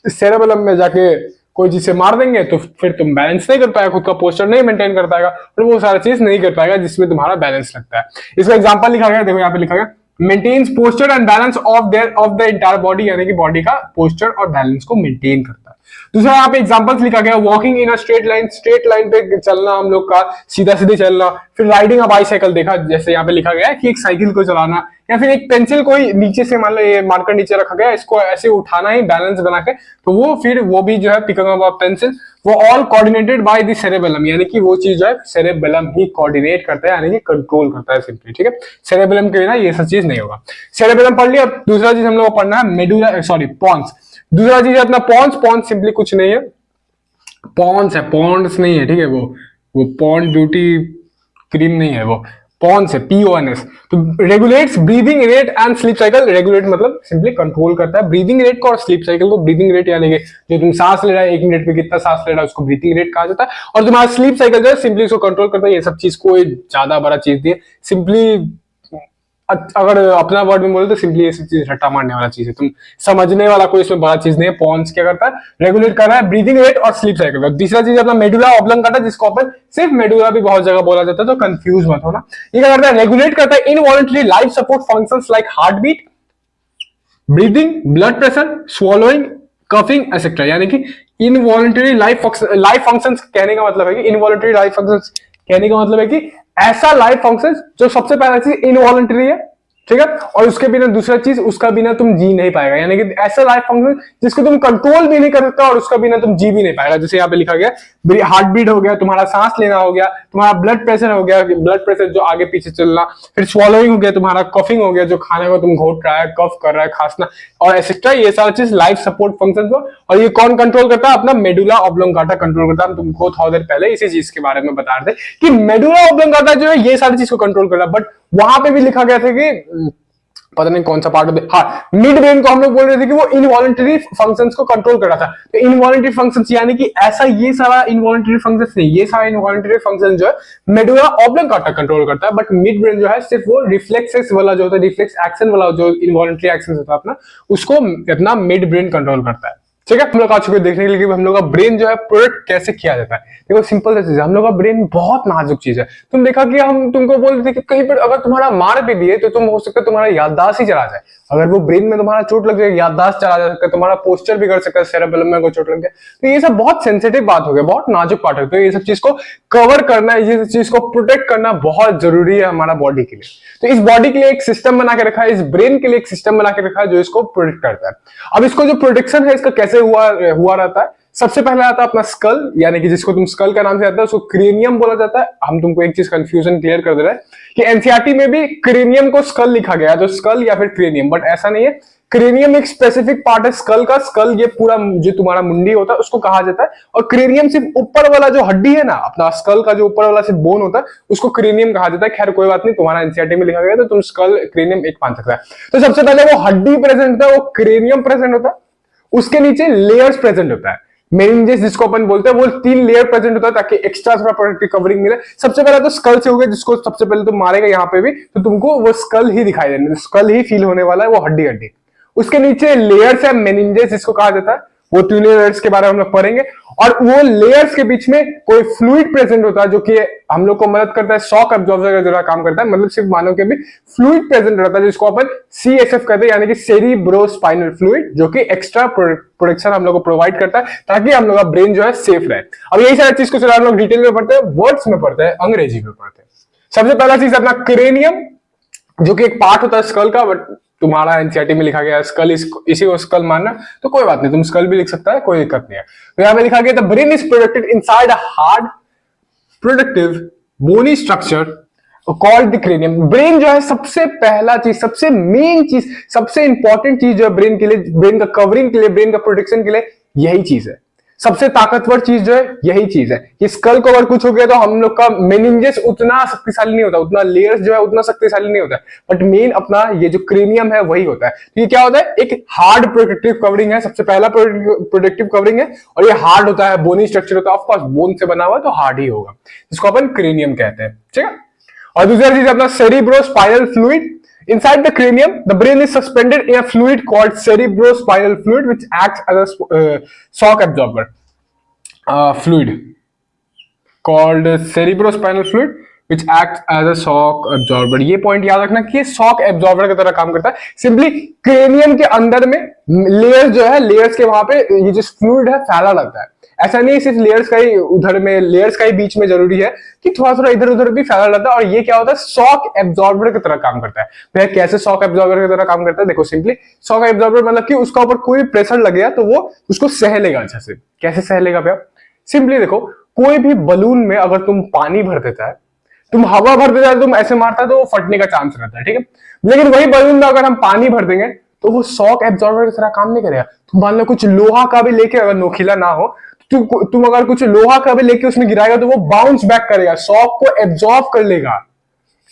सेरेबेलम में जाके कोई चीज से मार देंगे तो फिर तुम बैलेंस नहीं कर पाएगा, खुद का पोस्चर नहीं मेंटेन कर पाएगा, और वो सारा चीज नहीं कर पाएगा जिसमें तुम्हारा बैलेंस लगता है। इसका एग्जांपल लिखा गया, देखो यहाँ पे लिखा गया, maintains posture and balance of the entire body, यानी कि बॉडी का पोस्चर और बैलेंस को मेंटेन करता है। दूसरा यहाँ पे एग्जांपल्स लिखा गया, walking in a straight line, straight line पे चलना हम लोग का, सीधा सीधे चलना। फिर राइडिंग अ बाइसाइकिल, देखा जैसे यहाँ पे लिखा गया है कि एक साइकिल को चलाना, या फिर एक पेंसिल कोई नीचे से, मान लो ये मार्कर नीचे रखा गया, इसको ऐसे उठाना ही बैलेंस बना के, तो वो फिर वो भी जो है पिकिंग अप पेंसिल, वो all coordinated by the cerebellum, यानी कि वो चीज जो है सेरेबेलम ही कोऑर्डिनेट करता है, यानी कि कंट्रोल करता है सिंपली। ठीक है, सेरेबेलम के बिना ये सब चीज नहीं होगा। सेरेबेलम पढ़ लिया। अब दूसरा चीज हम लोग को पढ़ना है मेडुला, सॉरी पॉन्स। दूसरा चीज है अपना पॉन्स। पॉन्स सिंपली कुछ नहीं है, पॉन्स है, पॉन्ड्स नहीं है। ठीक है, वो पॉन्ड ब्यूटी क्रीम नहीं है, वो पॉन्स है, PONS। तो regulates breathing rate and sleep cycle. Regulate मतलब सिंपली कंट्रोल करता है ब्रीदिंग रेट को और स्लीप साइकिल को। ब्रीदिंग रेट यानी कि जो तुम सांस ले रहा है 1 मिनट में कितना सांस ले रहा है, उसको ब्रीदिंग रेट कहा जाता है। और तुम्हारा स्लीप साइकिल जो है सिंपली उसको कंट्रोल करता है। ये सब चीज कोई ज्यादा बड़ा चीज नहीं है, सिंपली अगर अपना वर्ड में बोले तो सिंपली ये सब चीज रट्टा मारने वाला चीज है, तुम समझने वाला कोई इसमें बड़ा चीज नहीं है। पॉन्स क्या करता है, रेगुलेट कर रहा है ब्रीदिंग रेट और स्लीप साइकिल। तीसरा चीज अपना मेडुला ऑब्लोंगाटा, जिसको अपन सिर्फ मेडुला भी बहुत जगह बोला जाता है, तो कंफ्यूज मत होना। ये क्या करता है, रेगुलेट करता है involuntary life support functions like heart beat, breathing, blood pressure, swallowing, coughing etcetera. यानी कि इनवॉलंटरी लाइफ फंक्शंस कहने का मतलब है कि इनवॉलंटरी लाइफ फंक्शंस कहने का मतलब है कि ऐसा लाइफ फंक्शन जो सबसे पहला चीज इनवॉलंटरी है, ठीक है, और उसके बिना दूसरा चीज, उसका बिना तुम जी नहीं पाएगा। यानी कि ऐसा लाइफ फंक्शन जिसको तुम कंट्रोल भी नहीं कर सकता और उसका बिना तुम जी भी नहीं पाएगा। जैसे यहाँ पे लिखा गया, हार्ट बीट हो गया, तुम्हारा सांस लेना हो गया, तुम्हारा ब्लड प्रेशर हो गया, ब्लड प्रेशर जो आगे पीछे चलना, फिर स्वॉलोइंग हो गया, तुम्हारा कफिंग हो गया, जो खाने को तुम घोट रहा है, कफ कर रहा है, खांसना और एक्सेट्रा, ये सारा चीज लाइफ सपोर्ट फंक्शन को। और ये कौन कंट्रोल करता है, अपना मेडुला ऑब्लोंगाटा कंट्रोल करता है। हम तुमको थोड़ी देर पहले इसी चीज के बारे में बता रहे थे कि मेडुला ऑब्लोंगाटा जो है ये सारी चीज को कंट्रोल कर रहा है। बट वहां पे भी लिखा गया था कि पता नहीं कौन सा पार्ट ऑफ हाँ, मिड ब्रेन को हम लोग बोल रहे थे कि वो इनवॉलंटरी फंक्शंस को कंट्रोल कर रहा था। तो इनवॉलंटरी फंक्शंस यानी कि ऐसा ये सारा इनवॉलंटरी फंक्शंस नहीं, ये सारा इनवॉलंटरी फंक्शन जो है मेडुला ऑब्लोंगाटा कंट्रोल करता है। बट मिड ब्रेन जो है सिर्फ वो रिफ्लेक्सेस वाला जो होता है, रिफ्लेक्स एक्शन वाला जो इनवॉलंटरी एक्शन होता है अपना, उसको अपना मिड ब्रेन कंट्रोल करता है। ठीक है, हम लोग आ चुके देखने के लिए हम लोग का ब्रेन जो है प्रोडक्ट कैसे किया जाता है। देखो सिंपल सा चीज है, हम लोग का ब्रेन बहुत नाजुक चीज है। तुम देखा कि हम तुमको बोल रहे थे कि कहीं पर अगर तुम्हारा मार भी दिए तो तुम हो सकता है तुम्हारा याददाश्त ही चला जाए, अगर वो ब्रेन में तुम्हारा चोट लग जाएगी, याददाश्त चला जा सकता है, तुम्हारा पोस्चर बिगड़ सकता है, सेरेबेलम में कोई चोट लग जाए, तो ये सब बहुत सेंसिटिव बात हो गया, बहुत नाजुक पार्ट है। तो ये सब चीज को कवर करना, ये चीज को प्रोटेक्ट करना बहुत जरूरी है हमारा बॉडी के लिए। तो इस बॉडी के लिए एक सिस्टम बना के रखा है, इस ब्रेन के लिए एक सिस्टम बना के रखा है जो इसको प्रोटेक्ट करता है। अब इसको जो प्रोटेक्शन है इसका कैसे हुआ रहता है, सबसे पहले आता है अपना स्कल, यानी कि जिसको तुम स्कल का नाम से आता है उसको क्रेनियम बोला जाता है। हम तुमको एक चीज कंफ्यूजन क्लियर कर दे रहे हैं कि एनसीईआरटी में भी क्रेनियम को स्कल लिखा गया है, तो स्कल या फिर क्रेनियम, बट ऐसा नहीं है। क्रेनियम एक स्पेसिफिक पार्ट है स्कल का। स्कल ये पूरा जो तुम्हारा मुंडी होता है उसको कहा जाता है, और क्रेनियम सिर्फ ऊपर वाला जो हड्डी है ना, अपना स्कल का जो ऊपर वाला सिर्फ बोन होता है उसको क्रेनियम कहा जाता है। खैर कोई बात नहीं, तुम्हारा एनसीईआरटी में लिखा गया तो तुम स्कल क्रेनियम एक मान सकता है। तो सबसे पहले वो हड्डी प्रेजेंट होता है, वो क्रेनियम प्रेजेंट होता है, उसके नीचे लेयर्स प्रेजेंट होता है, मेनिंजेस जिसको अपन बोलते हैं, वो 3 लेयर प्रेजेंट होता है ताकि एक्स्ट्रा थोड़ा प्रोटेक्टिव कवरिंग मिले। सबसे पहले तो स्कल से हो गया, जिसको सबसे पहले तुम मारेगा यहाँ पे भी तो तुमको वो स्कल ही दिखाई देना, स्कल ही फील होने वाला है, वो हड्डी हड्डी। उसके नीचे लेयर्स है, मेनिंजेस जिसको कहा जाता है, वो 2 लेयर्स के बारे में हम लोग पढ़ेंगे। और वो लेयर्स के बीच में कोई फ्लूइड प्रेजेंट होता है जो कि हम लोग को मदद करता है, शॉक एब्जॉर्बर का जरा काम करता है, मतलब सिर्फ मानो के भी फ्लूइड प्रेजेंट रहता है जिसको अपन CSF कहते हैं, यानी कि सेरिब्रोस्पाइनल फ्लूइड, जो कि एक्स्ट्रा प्रोटेक्शन हम लोग को प्रोवाइड करता है ताकि हम लोग का ब्रेन जो है सेफ रहे। अब यही सारी चीज को हम लोग डिटेल में पढ़ते हैं, वर्ड्स में पढ़ते हैं, अंग्रेजी में पढ़ते हैं। सबसे पहला चीज अपना क्रेनियम, जो कि एक पार्ट होता है स्कल का, बट तुम्हारा एनसीईआरटी में लिखा गया है स्कल, इसी को स्कल मानना, तो कोई बात नहीं, तुम स्कल भी लिख सकता है, कोई दिक्कत नहीं है। तो यहां पे लिखा गया the brain is protected inside a hard productive bony structure called the cranium. Brain जो है सबसे पहला चीज, सबसे मेन चीज, सबसे इंपॉर्टेंट चीज जो है ब्रेन के लिए, ब्रेन का कवरिंग के लिए, ब्रेन का प्रोटेक्शन के लिए, यही चीज है। सबसे ताकतवर चीज जो है यही चीज है कि स्कल को अगर कुछ हो गया तो हम लोग का मेनिंजेस उतना शक्तिशाली नहीं होता, उतना लेयर्स जो है उतना शक्तिशाली नहीं होता, बट मेन अपना ये जो क्रेनियम है वही होता है। तो ये क्या होता है, एक हार्ड प्रोटेक्टिव कवरिंग है, सबसे पहला प्रोटेक्टिव कवरिंग है, और ये हार्ड होता है, बोनी स्ट्रक्चर होता है, ऑफकोर्स बोन से बना हुआ है तो हार्ड ही होगा, जिसको अपन क्रेनियम कहते हैं, ठीक है। और दूसरा चीज अपना cerebrospinal fluid. Inside the cranium, the brain is suspended in a fluid called cerebrospinal fluid, which acts as a shock absorber. Fluid called cerebrospinal fluid, which acts as a shock absorber. ये point याद रखना कि ये shock absorber की तरह काम करता है। सिंपली क्रेनियम के अंदर में लेयर्स जो है, लेयर्स के वहां पे ये जो फ्लूइड है फैला रहता है। ऐसा नहीं सिर्फ लेयर्स का ही उधर में, लेयर्स का ही बीच में जरूरी है कि थोड़ा थोड़ा इधर उधर भी फैला रहता है, और ये क्या होता है, शॉक एब्जॉर्बर की तरह काम करता है। तो कैसे शॉक एब्जॉर्बर की तरह काम करता है, देखो सिंपली शॉक एब्जॉर्बर मतलब कि उसका ऊपर कोई प्रेशर लग गया तो वो उसको सह लेगा अच्छे से। कैसे सह लेगा भैया, सिंपली देखो, कोई भी बलून में अगर तुम पानी भर देता है, तुम हवा भर देता है, तुम ऐसे मारता है तो वो फटने का चांस रहता है, ठीक है। लेकिन वही बलून में अगर हम पानी भर देंगे तो वो शॉक एब्जॉर्बर की तरह काम नहीं करेगा। तुम मान लो कुछ लोहा का भी लेके, अगर नोखिला ना हो, तुम अगर कुछ लोहा का भी लेके उसमें गिराएगा तो वो बाउंस बैक करेगा, शॉक को एब्जॉर्ब कर लेगा।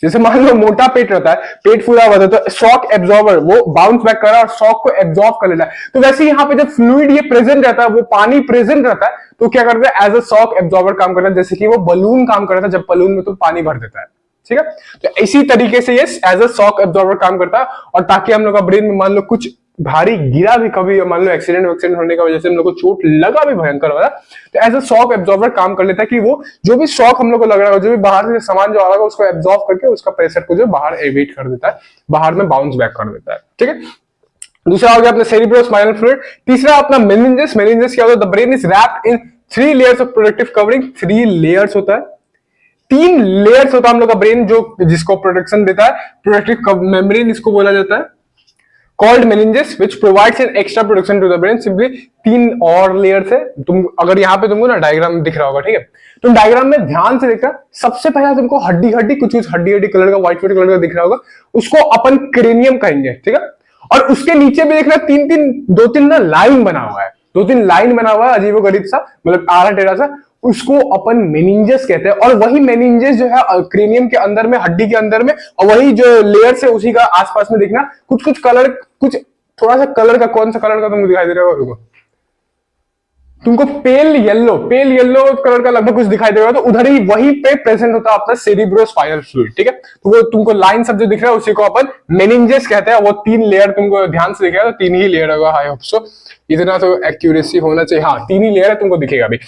जैसे मान लो मोटा पेट रहता है, पेट फूला हुआ था, तो शॉक एब्जॉर्बर वो बाउंस बैक कर रहा है और शॉक को एब्जॉर्ब कर लेता है। तो वैसे यहाँ पे जब फ्लूइड ये प्रेजेंट रहता है, वो पानी प्रेजेंट रहता है, तो क्या करता है, एज अ शॉक एब्जॉर्बर काम करता है, जैसे कि वो बलून काम कर रहा था जब बलून में तुम पानी भर देता है, ठीक है। तो इसी तरीके से ये एज अ शॉक एब्जॉर्बर काम करता है, और ताकि हम लोग का ब्रेन में मान लो कुछ भारी गिरा भी, कभी मान लो एक्सीडेंट होने की वजह से हम लोग को चोट लगा भी भयंकर वाला, तो एज अ शॉक एब्जॉर्बर काम कर लेता है कि वो जो भी शॉक हम लोग को लग रहा है, जो भी बाहर से सामान जो आ रहा है उसको एब्जॉर्ब करके उसका प्रेशर को जो बाहर एविट कर देता है, बाहर में बाउंस बैक कर देता है, ठीक है। दूसरा हो गया अपना सेरिब्रोस्पाइनल फ्लूइड। तीसरा अपना मेनिंजेस। मेनिंजेस क्या होता है, the brain is wrapped in 3 layers of protective covering. 3 layers होता है, 3 लेयर्स होता है हम लोग का ब्रेन जो जिसको प्रोटेक्शन देता है, प्रोटेक्टिव मेम्ब्रेन इसको बोला जाता है, called meninges which provides an extra protection to the brain। Simply 3 और लेयर्स है। तुम अगर यहाँ पे तुमको ना डायग्राम दिख रहा होगा, ठीक है, तुम डायग्राम में ध्यान से देखना, सबसे पहला तुमको हड्डी हड्डी कुछ हड्डी हड्डी कलर का, व्हाइट कलर का दिख रहा होगा, उसको अपन क्रेनियम कहेंगे, ठीक है। और उसके नीचे भी देखना 2-3 ना लाइन बना हुआ है, 2-3 लाइन बना हुआ है अजीबोगरीब सा, मतलब आड़ा टेढ़ा सा, उसको अपन मेनिंजेस कहते हैं। और वही मेनिंजेस जो है क्रेनियम के अंदर में, हड्डी के अंदर में, और वही जो लेयर्स है उसी का आसपास में देखना कुछ कलर, कुछ थोड़ा सा कलर का, कौन सा कलर का तुमको दिखाई दे रहा होगा, तुमको पेल येलो कलर का लगभग कुछ दिखाई देगा, तो उधर ही वहीं पे प्रेजेंट होता है अपना सेरिब्रोस्पाइनल फ्लूइड, ठीक है। तो वो तुमको लाइन सब जो दिख रहा है उसी को अपन मेनिंजेस कहते हैं। वो 3 लेयर तुमको ध्यान से दिखेगा, तो 3 ही लेयर होगा, आई होप सो, इतना तो एक्यूरेसी होना चाहिए। हाँ, 3 ही लेयर है, तुमको दिखेगा अभी,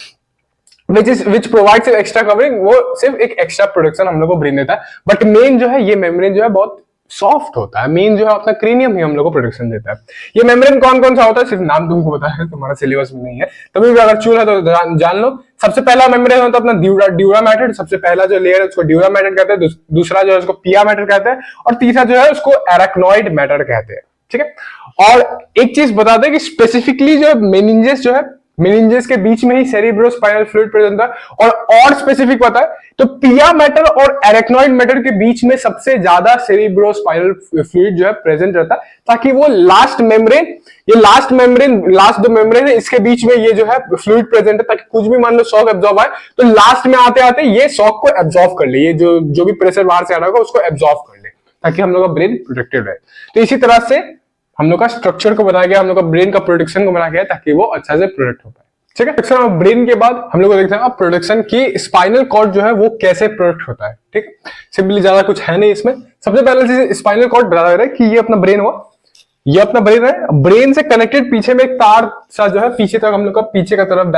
which provides extra covering। वो सिर्फ एक एक्स्ट्रा प्रोटेक्शन हम लोग को ब्रेन देता है, बट मेन जो है ये मेम्ब्रेन जो है बहुत सॉफ्ट होता है। मेन जो है अपना क्रेनियम ही हम लोग को प्रोटेक्शन देता है। ये मेम्ब्रेन कौन कौन सा होता है सिर्फ नाम तुमको पता है, तुम्हारा सिलेबस में नहीं है, तभी भी अगर चूल है तो जान लो। सबसे पहला मेम्ब्रेन होता है अपना ड्यूरा मैटर, सबसे पहला जो लेयर है उसको ड्यूरा मैटर कहते हैं, दूसरा जो है उसको पिया मैटर कहते हैं, और तीसरा जो है उसको एराक्नोइड मैटर कहते हैं। ठीक है। और एक चीज बता दें कि स्पेसिफिकली जो मेनिंजेस जो है, मेनिंजेस के बीच में ही सेरिब्रोस्पाइनल फ्लूइड प्रेजेंट होता है। और स्पेसिफिक पता है तो पिया मैटर और एराक्नोइड मैटर के बीच में सबसे ज्यादा सेरिब्रोस्पाइनल फ्लूइड जो है प्रेजेंट रहता है, ताकि वो लास्ट दो मेम्ब्रेन है, इसके बीच में ये जो है फ्लूइड प्रेजेंट है, ताकि कुछ भी मान लो शॉक एब्जॉर्ब आए तो लास्ट में आते आते ये शॉक को एब्जॉर्ब कर ले, ये जो भी प्रेशर बाहर से आ रहा होगा उसको एब्जॉर्ब कर ले, ताकि हम लोग का ब्रेन प्रोटेक्टेड रहे। तो इसी तरह से हम लोग का स्ट्रक्चर को बनाया गया, हम लोग का ब्रेन का प्रोटेक्शन को बनाया गया, ताकि वो अच्छा से प्रोटेक्ट हो पाए। ठीक है। प्रोटेक्शन ऑफ ब्रेन के बाद हम लोग को देखते हैं प्रोटेक्शन की स्पाइनल कॉर्ड जो है वो कैसे प्रोटेक्ट होता है। ठीक है। सिंपली ज्यादा कुछ है नहीं इसमें। सबसे पहले चीज स्पाइनल कॉर्ड बता रहा है कि ये अपना ब्रेन हुआ, ये अपना ब्रेन है, ब्रेन से कनेक्टेड पीछे में एक तार सा जो है पीछे तक हम लोग का पीछे का तरफ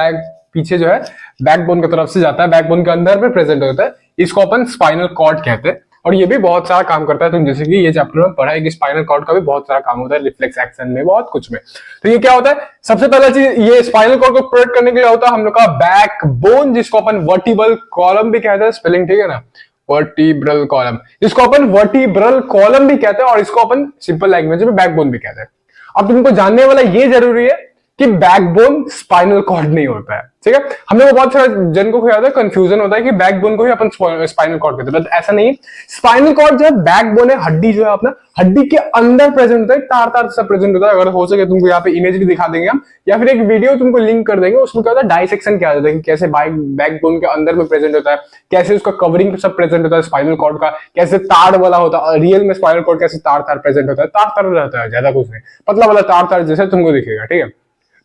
पीछे जो है बैकबोन की तरफ से जाता है, बैकबोन के अंदर में प्रेजेंट होता है, इसको अपन स्पाइनल कॉर्ड कहते हैं। और ये भी बहुत सारा काम करता है, तुम जैसे कि ये चैप्टर में पढ़ा है कि स्पाइनल कॉर्ड का भी बहुत सारा काम होता है, रिफ्लेक्स एक्शन में, बहुत कुछ में। तो ये क्या होता है, सबसे पहला चीज ये स्पाइनल कॉर्ड को प्रोटेक्ट करने के लिए होता है हम लोग का बैकबोन, जिसको अपन वर्टिब्रल कॉलम भी कहते हैं, स्पेलिंग ठीक है ना, वर्टिब्रल कॉलम, इसको अपन वर्टिब्रल कॉलम भी कहते हैं, और इसको अपन सिंपल लैंग्वेज में बैकबोन भी कहते हैं। अब तुमको जानने वाला ये जरूरी है कि बैकबोन स्पाइनल कॉर्ड नहीं होता है। ठीक है। हम लोग को बहुत सारे जन को याद है, कंफ्यूजन होता है कि बैकबोन को ही अपन स्पाइनल कॉर्ड कहते हैं, बट ऐसा नहीं है। स्पाइनल कॉर्ड जो है बैकबोन है, हड्डी जो है अपना हड्डी के अंदर प्रेजेंट होता है, तार तार सा प्रेजेंट होता है। अगर हो सके तुमको यहाँ पे इमेज भी दिखा देंगे हम, या फिर एक वीडियो तुमको लिंक कर देंगे, उसमें क्या होता है डाइसेक्शन क्या होता है, कैसे बैकबोन के अंदर में प्रेजेंट होता है, कैसे उसका कवरिंग सब प्रेजेंट होता है स्पाइनल कॉर्ड का, कैसे तार वाला होता है, रियल में स्पाइनल कॉर्ड कैसे तार तार प्रेजेंट होता है, तार तार रहता है, ज्यादा कुछ नहीं, पतला वाला तार तार जैसे तुमको दिखेगा। ठीक है।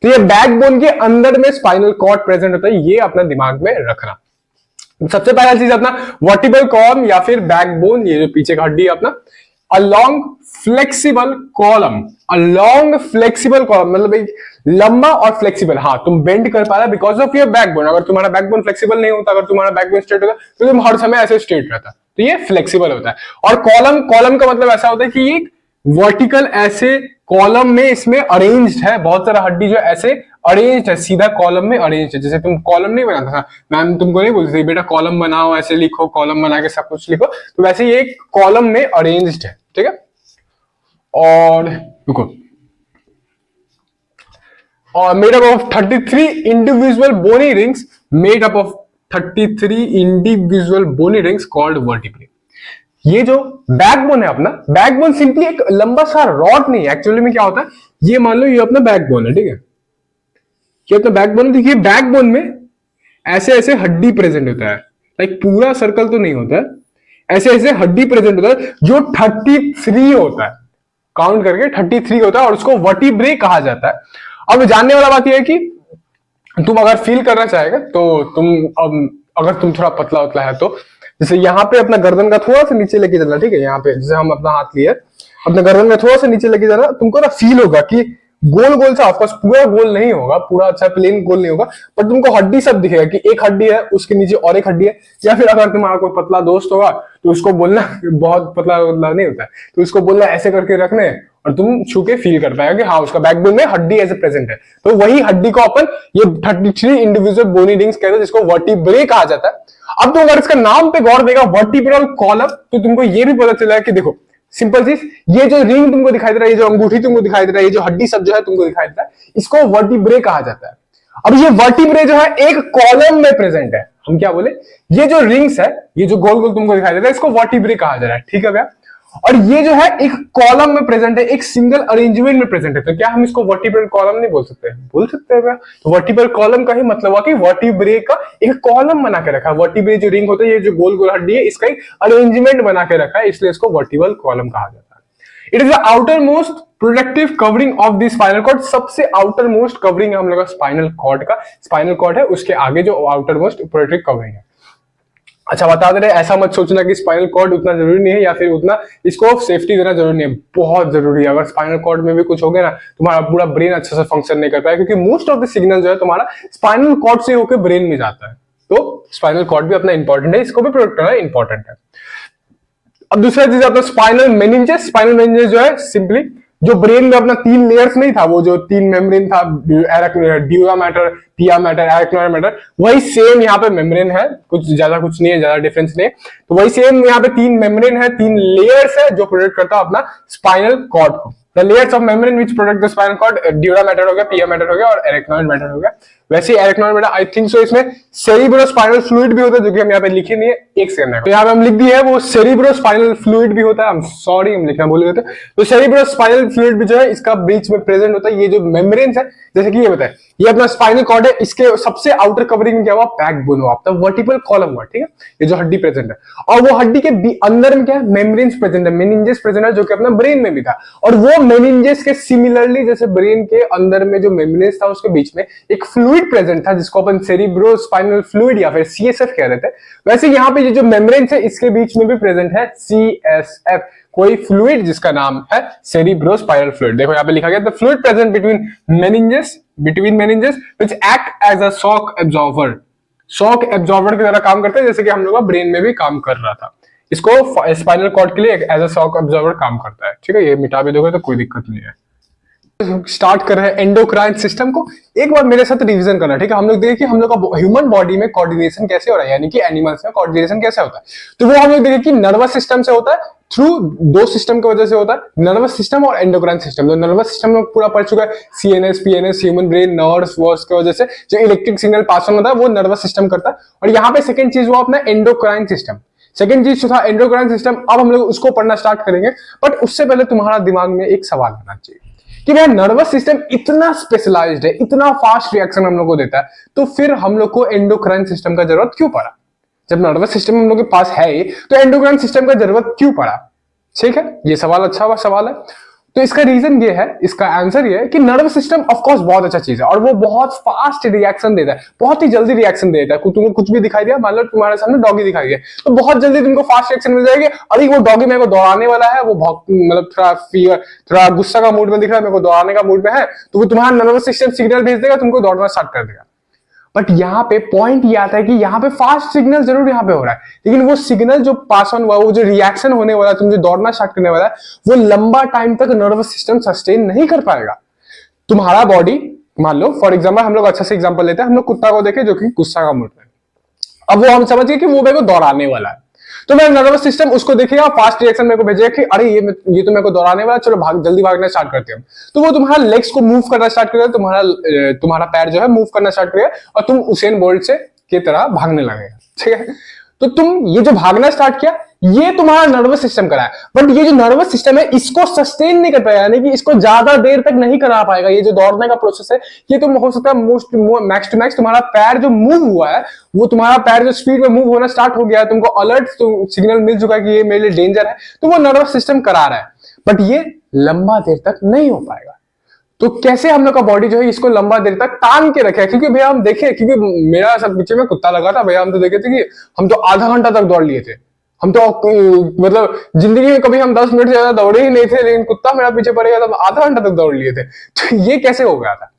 तो ये बैकबोन के अंदर में स्पाइनल कॉर्ड प्रेजेंट होता है, ये अपना दिमाग में रखना। सबसे पहला चीज अपना वर्टिब्रल कॉलम या फिर बैकबोन, ये जो पीछे का हड्डी है अपना, along flexible column, along flexible column मतलब एक लंबा और फ्लेक्सिबल। हाँ, तुम बेंड कर पा रहा है बिकॉज ऑफ योर बैकबोन। अगर तुम्हारा बैकबोन फ्लेक्सिबल नहीं होता, अगर तुम्हारा बैकबोन स्ट्रेट होता तो तुम हर समय ऐसे स्ट्रेट रहता, तो ये फ्लेक्सिबल होता है। और कॉलम का मतलब ऐसा होता है कि ये वर्टिकल ऐसे कॉलम में इसमें अरेंज्ड है, बहुत सारा हड्डी जो ऐसे अरेंज्ड है, सीधा कॉलम में अरेंज्ड है। जैसे तुम कॉलम नहीं बनाता था, मैम तुमको नहीं बोलती थी बेटा कॉलम बनाओ, ऐसे लिखो, कॉलम बना के सब कुछ लिखो, तो वैसे ये कॉलम में अरेंज्ड है। ठीक है। और रुको, और made up of 33 individual bony rings, made up of 33 individual bony rings called vertebrae. ये जो बैकबोन है अपना, बैकबोन सिंपली एक लंबा सा रॉड नहीं है, एक्चुअली में क्या होता है, ये मान लो ये अपना बैकबोन है। ठीक है। ये अपना बैकबोन है, देखिए बैकबोन में ऐसे ऐसे हड्डी प्रेजेंट होता है, लाइक पूरा सर्कल तो नहीं होता है, ऐसे ऐसे हड्डी प्रेजेंट होता है जो 33 होता है, काउंट करके 33 होता है, और उसको वर्टिब्रे कहा जाता है। अब जानने वाला बात यह है कि तुम अगर फील करना चाहेगा तो अगर तुम थोड़ा पतला उतला है तो जैसे यहाँ पे अपना गर्दन का थोड़ा सा नीचे लेके चलना। ठीक है। यहाँ पे जैसे हम अपना हाथ लिए अपने गर्दन में थोड़ा सा नीचे लेके जाना, तुमको ना फील होगा कि गोल गोल सा, ऑफकोर्स पूरा गोल नहीं होगा, पूरा अच्छा प्लेन गोल नहीं होगा, पर तुमको हड्डी सब दिखेगा कि एक हड्डी है, उसके नीचे और एक हड्डी है। या फिर अगर तुम्हारा कोई पतला दोस्त होगा तो उसको बोलना, बहुत पतला नहीं होता है तो उसको बोलना ऐसे करके रखने, और तुम छू के फील कर पाएगा कि हाँ उसका बैकबोन में हड्डी ऐसे प्रेजेंट है। तो वही हड्डी को अपन ये 33 इंडिविजुअल बोनी रिंग्स कहते हैं, जिसको वर्टिब्रे कहा जाता है। अब तुम अगर इसका नाम पे गौर देगा वर्टिब्रल कॉलम, तो तुमको ये भी पता चला है कि देखो सिंपल चीज, ये जो रिंग तुमको दिखाई दे रहा है, ये जो अंगूठी तुमको दिखाई दे रहा है, ये जो हड्डी सब जो है तुमको दिखाई दे रहा है, इसको वर्टिब्रे कहा जाता है। अब ये वर्टिब्रे जो है एक कॉलम में प्रेजेंट है। हम क्या बोले, ये जो रिंग्स है, ये जो गोल गोल तुमको दिखाई दे रहा है, इसको वर्टिब्रे कहा जा रहा है। ठीक है भैया। और ये जो है एक कॉलम में प्रेजेंट है, एक सिंगल अरेंजमेंट में प्रेजेंट है, तो क्या हम इसको वर्टिब्रल कॉलम नहीं बोल सकते? बोल सकते हैं भैया। तो वर्टिब्रल कॉलम का ही मतलब हुआ कि वर्टिब्रे का एक कॉलम बना के रखा है। वर्टिब्रे जो रिंग होता है, ये जो गोल गोल हड्डी है, इसका एक अरेंजमेंट बना के रखा है, इसलिए इसको वर्टिब्रल कॉलम कहा जाता है। It is the outer most protective covering of the spinal cord. सबसे आउटर मोस्ट कवरिंग है हम लोग का स्पाइनल कॉर्ड का, स्पाइनल कॉर्ड है उसके आगे जो आउटर मोस्ट प्रोटेक्टिव कवरिंग है। अच्छा बता दे रहे, ऐसा मत सोचना कि स्पाइनल कॉर्ड उतना जरूरी नहीं है या फिर उतना इसको सेफ्टी देना जरूरी नहीं है, बहुत जरूरी है। अगर स्पाइनल कॉर्ड में भी कुछ हो गया ना, तुम्हारा पूरा ब्रेन अच्छे से फंक्शन नहीं कर पाएगा, क्योंकि मोस्ट ऑफ द सिग्नल जो है तुम्हारा स्पाइनल कॉर्ड से होकर ब्रेन में जाता है। तो स्पाइनल कॉर्ड भी अपना इंपॉर्टेंट है, इसको भी प्रोटेक्ट करना इंपॉर्टेंट है। अब दूसरा चीज अपना स्पाइनल मेनिंजेस। स्पाइनल मेनिंजेस जो है सिंपली जो ब्रेन में अपना 3 लेयर्स नहीं था, वो जो 3 मेम्ब्रेन था, ड्यूरा मैटर, पिया मैटर, एरेक्नोइड मैटर, वही सेम यहाँ पे मेम्ब्रेन है, कुछ कुछ नहीं है, ज्यादा डिफरेंस नहीं है। तो वही सेम यहाँ पे 3 मेम्ब्रेन है, 3 लेयर्स है जो प्रोटेक्ट करता है अपना स्पाइनल कॉर्ड को। The layers of membrane which protect the spinal cord, dura mater हो गया, पिया मैटर हो गया और एरेक्नोइड मैटर हो गया। वैसे arachnoid matter I think so इसमें सेरिब्रोस्पाइनल फ्लूइड भी होता है, जो कि हम यहाँ पे लिखे नहीं है, एक सेकंड है, तो यहाँ पे हम लिख दिए है वो सेरिब्रोस्पाइनल फ्लूइड भी होता है। हम सॉरी, हम लिखना भूल गए थे। तो सेरिब्रोस्पाइनल फ्लूइड भी जो है इसका बीच में प्रेजेंट होता है। ये जो मेम्ब्रेन्स है, जैसे कि ये बताए, ये अपना स्पाइनल कॉर्ड है, इसके सबसे आउटर कवरिंग में क्या हुआ, बैकबोन हुआ, आपका वर्टिकल कॉलम हुआ, ठीक है, ये जो हड्डी प्रेजेंट है। और वो हड्डी के अंदर में क्या है, मेम्ब्रेन्स प्रेजेंट है, मेनिंजेस प्रेजेंट है, जो कि अपना ब्रेन में भी था। और वो मेनिंजेस के सिमिलरली जैसे ब्रेन के अंदर में जो मेम्ब्रेन्स था, उसके बीच में एक फ्लूइड प्रेजेंट था, जिसको अपन सेरिब्रोस्पाइनल फ्लूइड या फिर सीएसएफ कह रहे थे। वैसे यहाँ पे ये जो मेम्ब्रेन्स है, इसके बीच में भी प्रेजेंट है सीएसएफ, कोई फ्लूइड जिसका नाम है सेरिब्रोस्पाइनल फ्लूइड। देखो यहाँ पे लिखा गया, the fluid present between meninges which act as a shock absorber. Shock absorber की तरह काम करते हैं, जैसे कि हम लोग का ब्रेन में भी काम कर रहा था। इसको स्पाइनल कॉर्ड के लिए एज अ शॉक एब्जॉर्बर काम करता है, ठीक है। ये मिटा भी दोगे तो कोई दिक्कत नहीं है। स्टार्ट कर रहे हैं एंडोक्राइन सिस्टम को। एक बार मेरे साथ रिवीजन करना, ठीक है। हम लोग देखें कि हम लोग का ह्यूमन बॉडी में कोऑर्डिनेशन कैसे हो रहा है, यानी कि एनिमल्स में कोऑर्डिनेशन कैसे होता है। तो वो हम लोग देखें कि नर्वस सिस्टम से होता है, थ्रू 2 सिस्टम की वजह से होता है, नर्वस सिस्टम और एंडोक्राइन सिस्टम। तो नर्वस सिस्टम में पूरा पढ़ चुका है, CNS, PNS, human brain, nerves, वर्स की वजह से जो इलेक्ट्रिक सिग्नल पास ऑन होता है वो नर्वस सिस्टम करता है। और यहाँ पे सेकंड चीज वो अपना एंडोक्राइन सिस्टम। सेकंड चीज जो था एंडोक्राइन सिस्टम, अब हम लोग उसको पढ़ना स्टार्ट करेंगे। बट उससे पहले तुम्हारा दिमाग में एक सवाल आना चाहिए कि भाई नर्वस सिस्टम इतना स्पेशलाइज्ड है, इतना फास्ट रिएक्शन हम लोग को देता है, तो फिर हम लोग को एंडोक्राइन सिस्टम का जरूरत क्यों पड़ा? जब नर्वस सिस्टम हम लोग के पास है ही, तो एंडोक्राइन सिस्टम का जरूरत क्यों पड़ा? ठीक है, ये सवाल अच्छा हुआ सवाल है। तो इसका रीजन ये है, इसका आंसर ये है कि नर्वस सिस्टम ऑफ कोर्स बहुत अच्छा चीज है और वो बहुत फास्ट रिएक्शन देता है, बहुत ही जल्दी रिएक्शन देता है। तुमको कुछ भी दिखाई दिया, मान लो तुम्हारे सामने डॉगी दिखाई दिया, तो बहुत जल्दी तुमको फास्ट रिएक्शन मिल जाएगी। अभी वो डॉगी मेरे को दौड़ाने वाला है, वो मतलब थोड़ा फीवर, थोड़ा गुस्सा का मूड में दिख रहा है, मेरे को दौड़ाने का मूड में है, तो वो तुम्हारा नर्वस सिस्टम सिग्नल भेज देगा, तुमको दौड़ना स्टार्ट कर देगा। बट यहाँ पे पॉइंट ये आता है कि यहाँ पे फास्ट सिग्नल जरूर यहाँ पे हो रहा है, लेकिन वो सिग्नल जो पास ऑन हुआ, वो जो रिएक्शन होने वाला है, तुम जो दौड़ना स्टार्ट करने वाला है, वो लंबा टाइम तक नर्वस सिस्टम सस्टेन नहीं कर पाएगा। तुम्हारा बॉडी, मान लो फॉर एग्जाम्पल, हम लोग अच्छा से एग्जाम्पल लेते हैं, हम लोग कुत्ता को देखे जो कि गुस्सा का मूड में, अब वो हम समझ गए कि वो मेरे को दौड़ाने वाला है, तो मेरा नर्वस सिस्टम उसको देखेगा, फास्ट रिएक्शन मेरे को भेजेगा कि अरे ये तो मेरे को दौड़ाने वाला, चलो जल्दी भागना स्टार्ट करते हैं। तो वो तुम्हारा लेग्स को मूव करना स्टार्ट करेगा, तुम्हारा पैर जो है मूव करना स्टार्ट करेगा और तुम उसेन बोल्ट से की तरह भागने लगेगा, ठीक है। तो तुम ये जो भागना स्टार्ट किया, ये तुम्हारा नर्वस सिस्टम करा है, बट ये जो नर्वस सिस्टम है इसको सस्टेन नहीं कर पाएगा, यानी कि इसको ज्यादा देर तक नहीं करा पाएगा। ये जो दौड़ने का प्रोसेस है, ये तुम हो सकता है मैक्स टू मैक्स तुम्हारा पैर जो मूव हुआ है, वो तुम्हारा पैर जो स्पीड में मूव होना स्टार्ट हो गया है, तुमको अलर्ट सिग्नल मिल चुका है कि ये मेरे लिए डेंजर है, तो वो नर्वस सिस्टम करा रहा है, बट ये लंबा देर तक नहीं हो पाएगा। तो कैसे हम लोग का बॉडी जो है इसको लंबा देर तक तान के रखे? क्योंकि भैया हम देखे, क्योंकि मेरा सब पीछे में कुत्ता लगा था भैया, हम तो देखे थे कि हम तो आधा घंटा तक दौड़ लिए थे। हम तो मतलब जिंदगी में कभी हम 10 मिनट से ज्यादा दौड़े ही नहीं थे, लेकिन कुत्ता मेरा पीछे पड़ेगा तो आधा घंटा तक दौड़ लिए थे। तो ये कैसे हो गया था?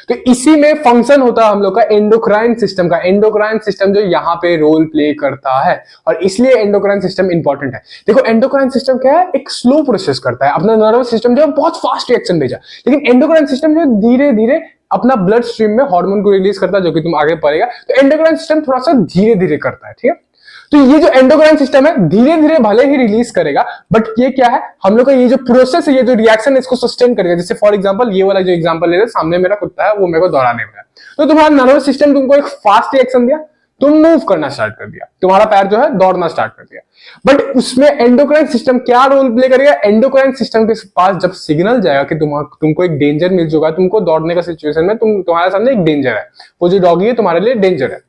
तो इसी में फंक्शन होता है हम लोग का एंडोक्राइन सिस्टम का। एंडोक्राइन सिस्टम जो यहाँ पे रोल प्ले करता है, और इसलिए एंडोक्राइन सिस्टम इंपॉर्टेंट है। देखो एंडोक्राइन सिस्टम क्या है, एक स्लो प्रोसेस करता है। अपना नर्वस सिस्टम जो है बहुत फास्ट रिएक्शन भेजा, लेकिन एंडोक्राइन सिस्टम जो धीरे धीरे अपना ब्लड स्ट्रीम में हार्मोन को रिलीज करता है, जो कि तुम आगे पढ़ेगा। तो एंडोक्राइन सिस्टम थोड़ा सा धीरे धीरे करता है, ठीक है। तो ये जो एंडोक्राइन सिस्टम है धीरे धीरे भले ही रिलीज करेगा, बट ये क्या है, हम लोग का ये जो प्रोसेस है, ये जो रिएक्शन है, इसको सस्टेन करेगा। जैसे फॉर एग्जांपल ये वाला जो एग्जांपल ले रहे, सामने मेरा कुत्ता है, वो मेरे को दौड़ाने वाला है, तो तुम्हारा नर्वस सिस्टम तुमको एक फास्ट रिएक्शन दिया, तुम मूव करना स्टार्ट कर दिया, तुम्हारा पैर जो है दौड़ना स्टार्ट कर दिया। बट उसमें एंडोक्राइन सिस्टम क्या रोल प्ले करेगा? एंडोक्राइन सिस्टम के पास जब सिग्नल जाएगा कि तुमको एक डेंजर मिल चुका है, तुमको दौड़ने का सिचुएशन में तुम्हारे सामने एक डेंजर है, वो जो डॉगी है तुम्हारे लिए डेंजर है,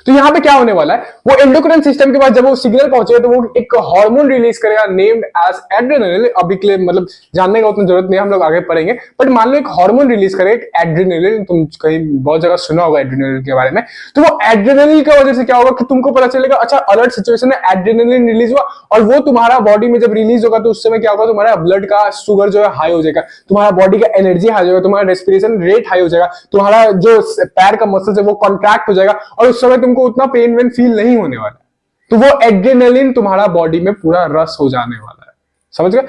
तो यहां पे क्या होने वाला है, वो एंडोक्राइन सिस्टम के पास जब वो सिग्नल पहुंचेगा तो वो एक हार्मोन रिलीज करेगा नेम्ड एज एड्रेनालिन। अभी के लिए मतलब जानने का उतना जरूरत नहीं, हम लोग आगे पढ़ेंगे। बट मान लो एक हार्मोन रिलीज करेगा एड्रेनालिन, तुम कहीं बहुत जगह सुना होगा एड्रेनालिन के बारे में। तो वो एड्रेनालिन की वजह से क्या होगा कि तुमको पता चलेगा अच्छा अलर्ट सिचुएशन में एड्रेनालिन रिलीज हुआ, और वो तुम्हारा बॉडी में जब रिलीज होगा तो उस समय क्या होगा, तुम्हारा ब्लड का शुगर जो है हाई हो जाएगा, तुम्हारा बॉडी का एनर्जी हाई हो जाएगा, तुम्हारा रेस्पिरेशन रेट हाई हो जाएगा, तुम्हारा जो पैर का मसल है वो कॉन्ट्रैक्ट हो जाएगा, और उस समय तुमको उतना पेन वेन फील नहीं होने वाला। तो वो एड्रेनलिन तुम्हारा बॉडी में पूरा रस हो जाने वाला है। समझ गए?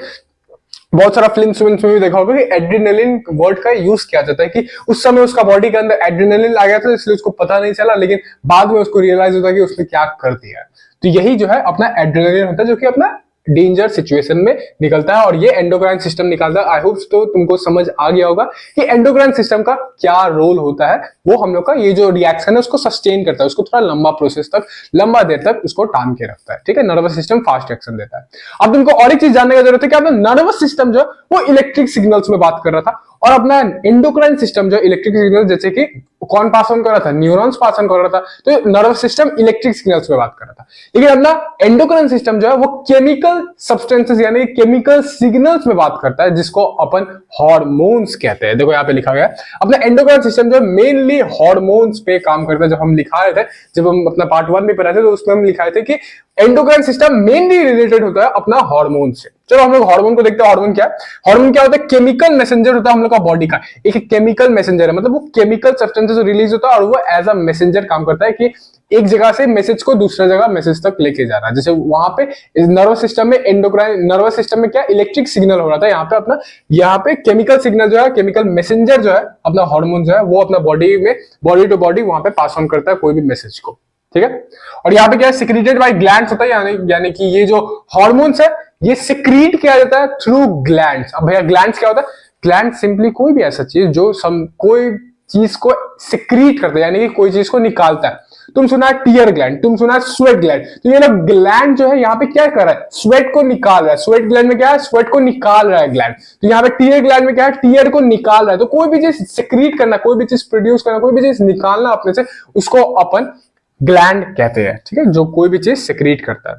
बहुत सारा फिल्म में भी देखा होगा कि एड्रेनलिन वर्ड का यूज किया जाता है कि उस समय उसका बॉडी के अंदर एड्रेनलिन आ गया था इसलिए उसको पता नहीं चला, लेकिन बाद में उसको रियलाइज होता है कि उसने क्या कर दिया। तो यही जो है अपना एड्रेनलिन होता है जो कि अपना डेंजर सिचुएशन में निकलता है और ये एंडोक्राइन सिस्टम निकालता है। आई होप तो तुमको समझ आ गया होगा कि एंडोक्राइन सिस्टम का क्या रोल होता है। वो हम लोग का ये जो रिएक्शन है उसको सस्टेन करता है, उसको थोड़ा लंबा प्रोसेस तक, लंबा देर तक उसको टान के रखता है। ठीक है, नर्वस सिस्टम फास्ट एक्शन देता है। अब तुमको और एक चीज जानने की जरूरत है कि अपना नर्वस सिस्टम जो वो इलेक्ट्रिक सिग्नल्स में बात कर रहा था और अपना एंडोक्राइन सिस्टम जो इलेक्ट्रिक सिग्नल जैसे कि कौन पास ऑन कर रहा था, न्यूरॉन्स पास ऑन कर रहा था, तो नर्वस सिस्टम इलेक्ट्रिक सिग्नल्स में बात कर रहा था। लेकिन अपना एंडोक्राइन सिस्टम जो है वो केमिकल सब्सटेंसेस यानी केमिकल सिग्नल्स में बात करता है जिसको अपन हार्मोन्स कहते हैं। देखो यहाँ पे लिखा गया है अपना एंडोक्राइन सिस्टम जो मेनली हार्मोन्स पे काम करता है। जब हम लिखा रहे थे, जब हम अपना पार्ट 1 में पढ़ा थे तो उसमें हम लिखाए थे कि एंडोक्राइन सिस्टम मेनली रिलेटेड होता है अपना हार्मोन से। चलो हम लोग हार्मोन को देखते हैं। हार्मोन क्या है? हार्मोन क्या होता है? केमिकल मैसेंजर होता है हम लोग का बॉडी का, एक केमिकल मैसेंजर है, मतलब वो केमिकल सब्सटेंसेस रिलीज होता है और वो एज अ मैसेंजर काम करता है कि एक जगह से मैसेज को दूसरा जगह मैसेज तक लेके जा रहा है। जैसे वहां पे नर्वस सिस्टम में, एंडोक्राइन नर्वस सिस्टम में क्या इलेक्ट्रिक सिग्नल हो रहा था, यहाँ पे अपना यहाँ पे केमिकल सिग्नल जो है, केमिकल मैसेंजर जो है अपना हार्मोन जो है वो अपना बॉडी में, बॉडी टू बॉडी वहां पे पास ऑन करता है कोई भी मैसेज को। ठीक है, और यहाँ पे क्या है? सिक्रीटेड बाय ग्लैंड्स होता है, यानी कि ये जो हार्मोन्स है ये सिक्रीट किया जाता है थ्रू ग्लैंड्स। अब भैया ग्लैंड्स क्या होता है? ग्लैंड सिंपली कोई भी ऐसा चीज जो कोई चीज को सिक्रीट करता है यानी कि कोई चीज को निकालता है। तुम सुना है टीयर ग्लैंड, तुम सुना है स्वेट ग्लैंड, तो ये लोग ग्लैंड जो है यहाँ पे क्या कर रहा है? स्वेट को निकाल रहा है। स्वेट ग्लैंड में क्या है? स्वेट को निकाल रहा है ग्लैंड। तो यहाँ पे टीयर ग्लैंड में क्या है? टीयर को निकाल रहा है। तो कोई भी चीज सिक्रीट करना, कोई भी चीज प्रोड्यूस करना, कोई भी चीज निकालना अपने से, उसको अपन ग्लैंड कहते हैं। ठीक है, जो कोई भी चीज सिक्रीट करता है।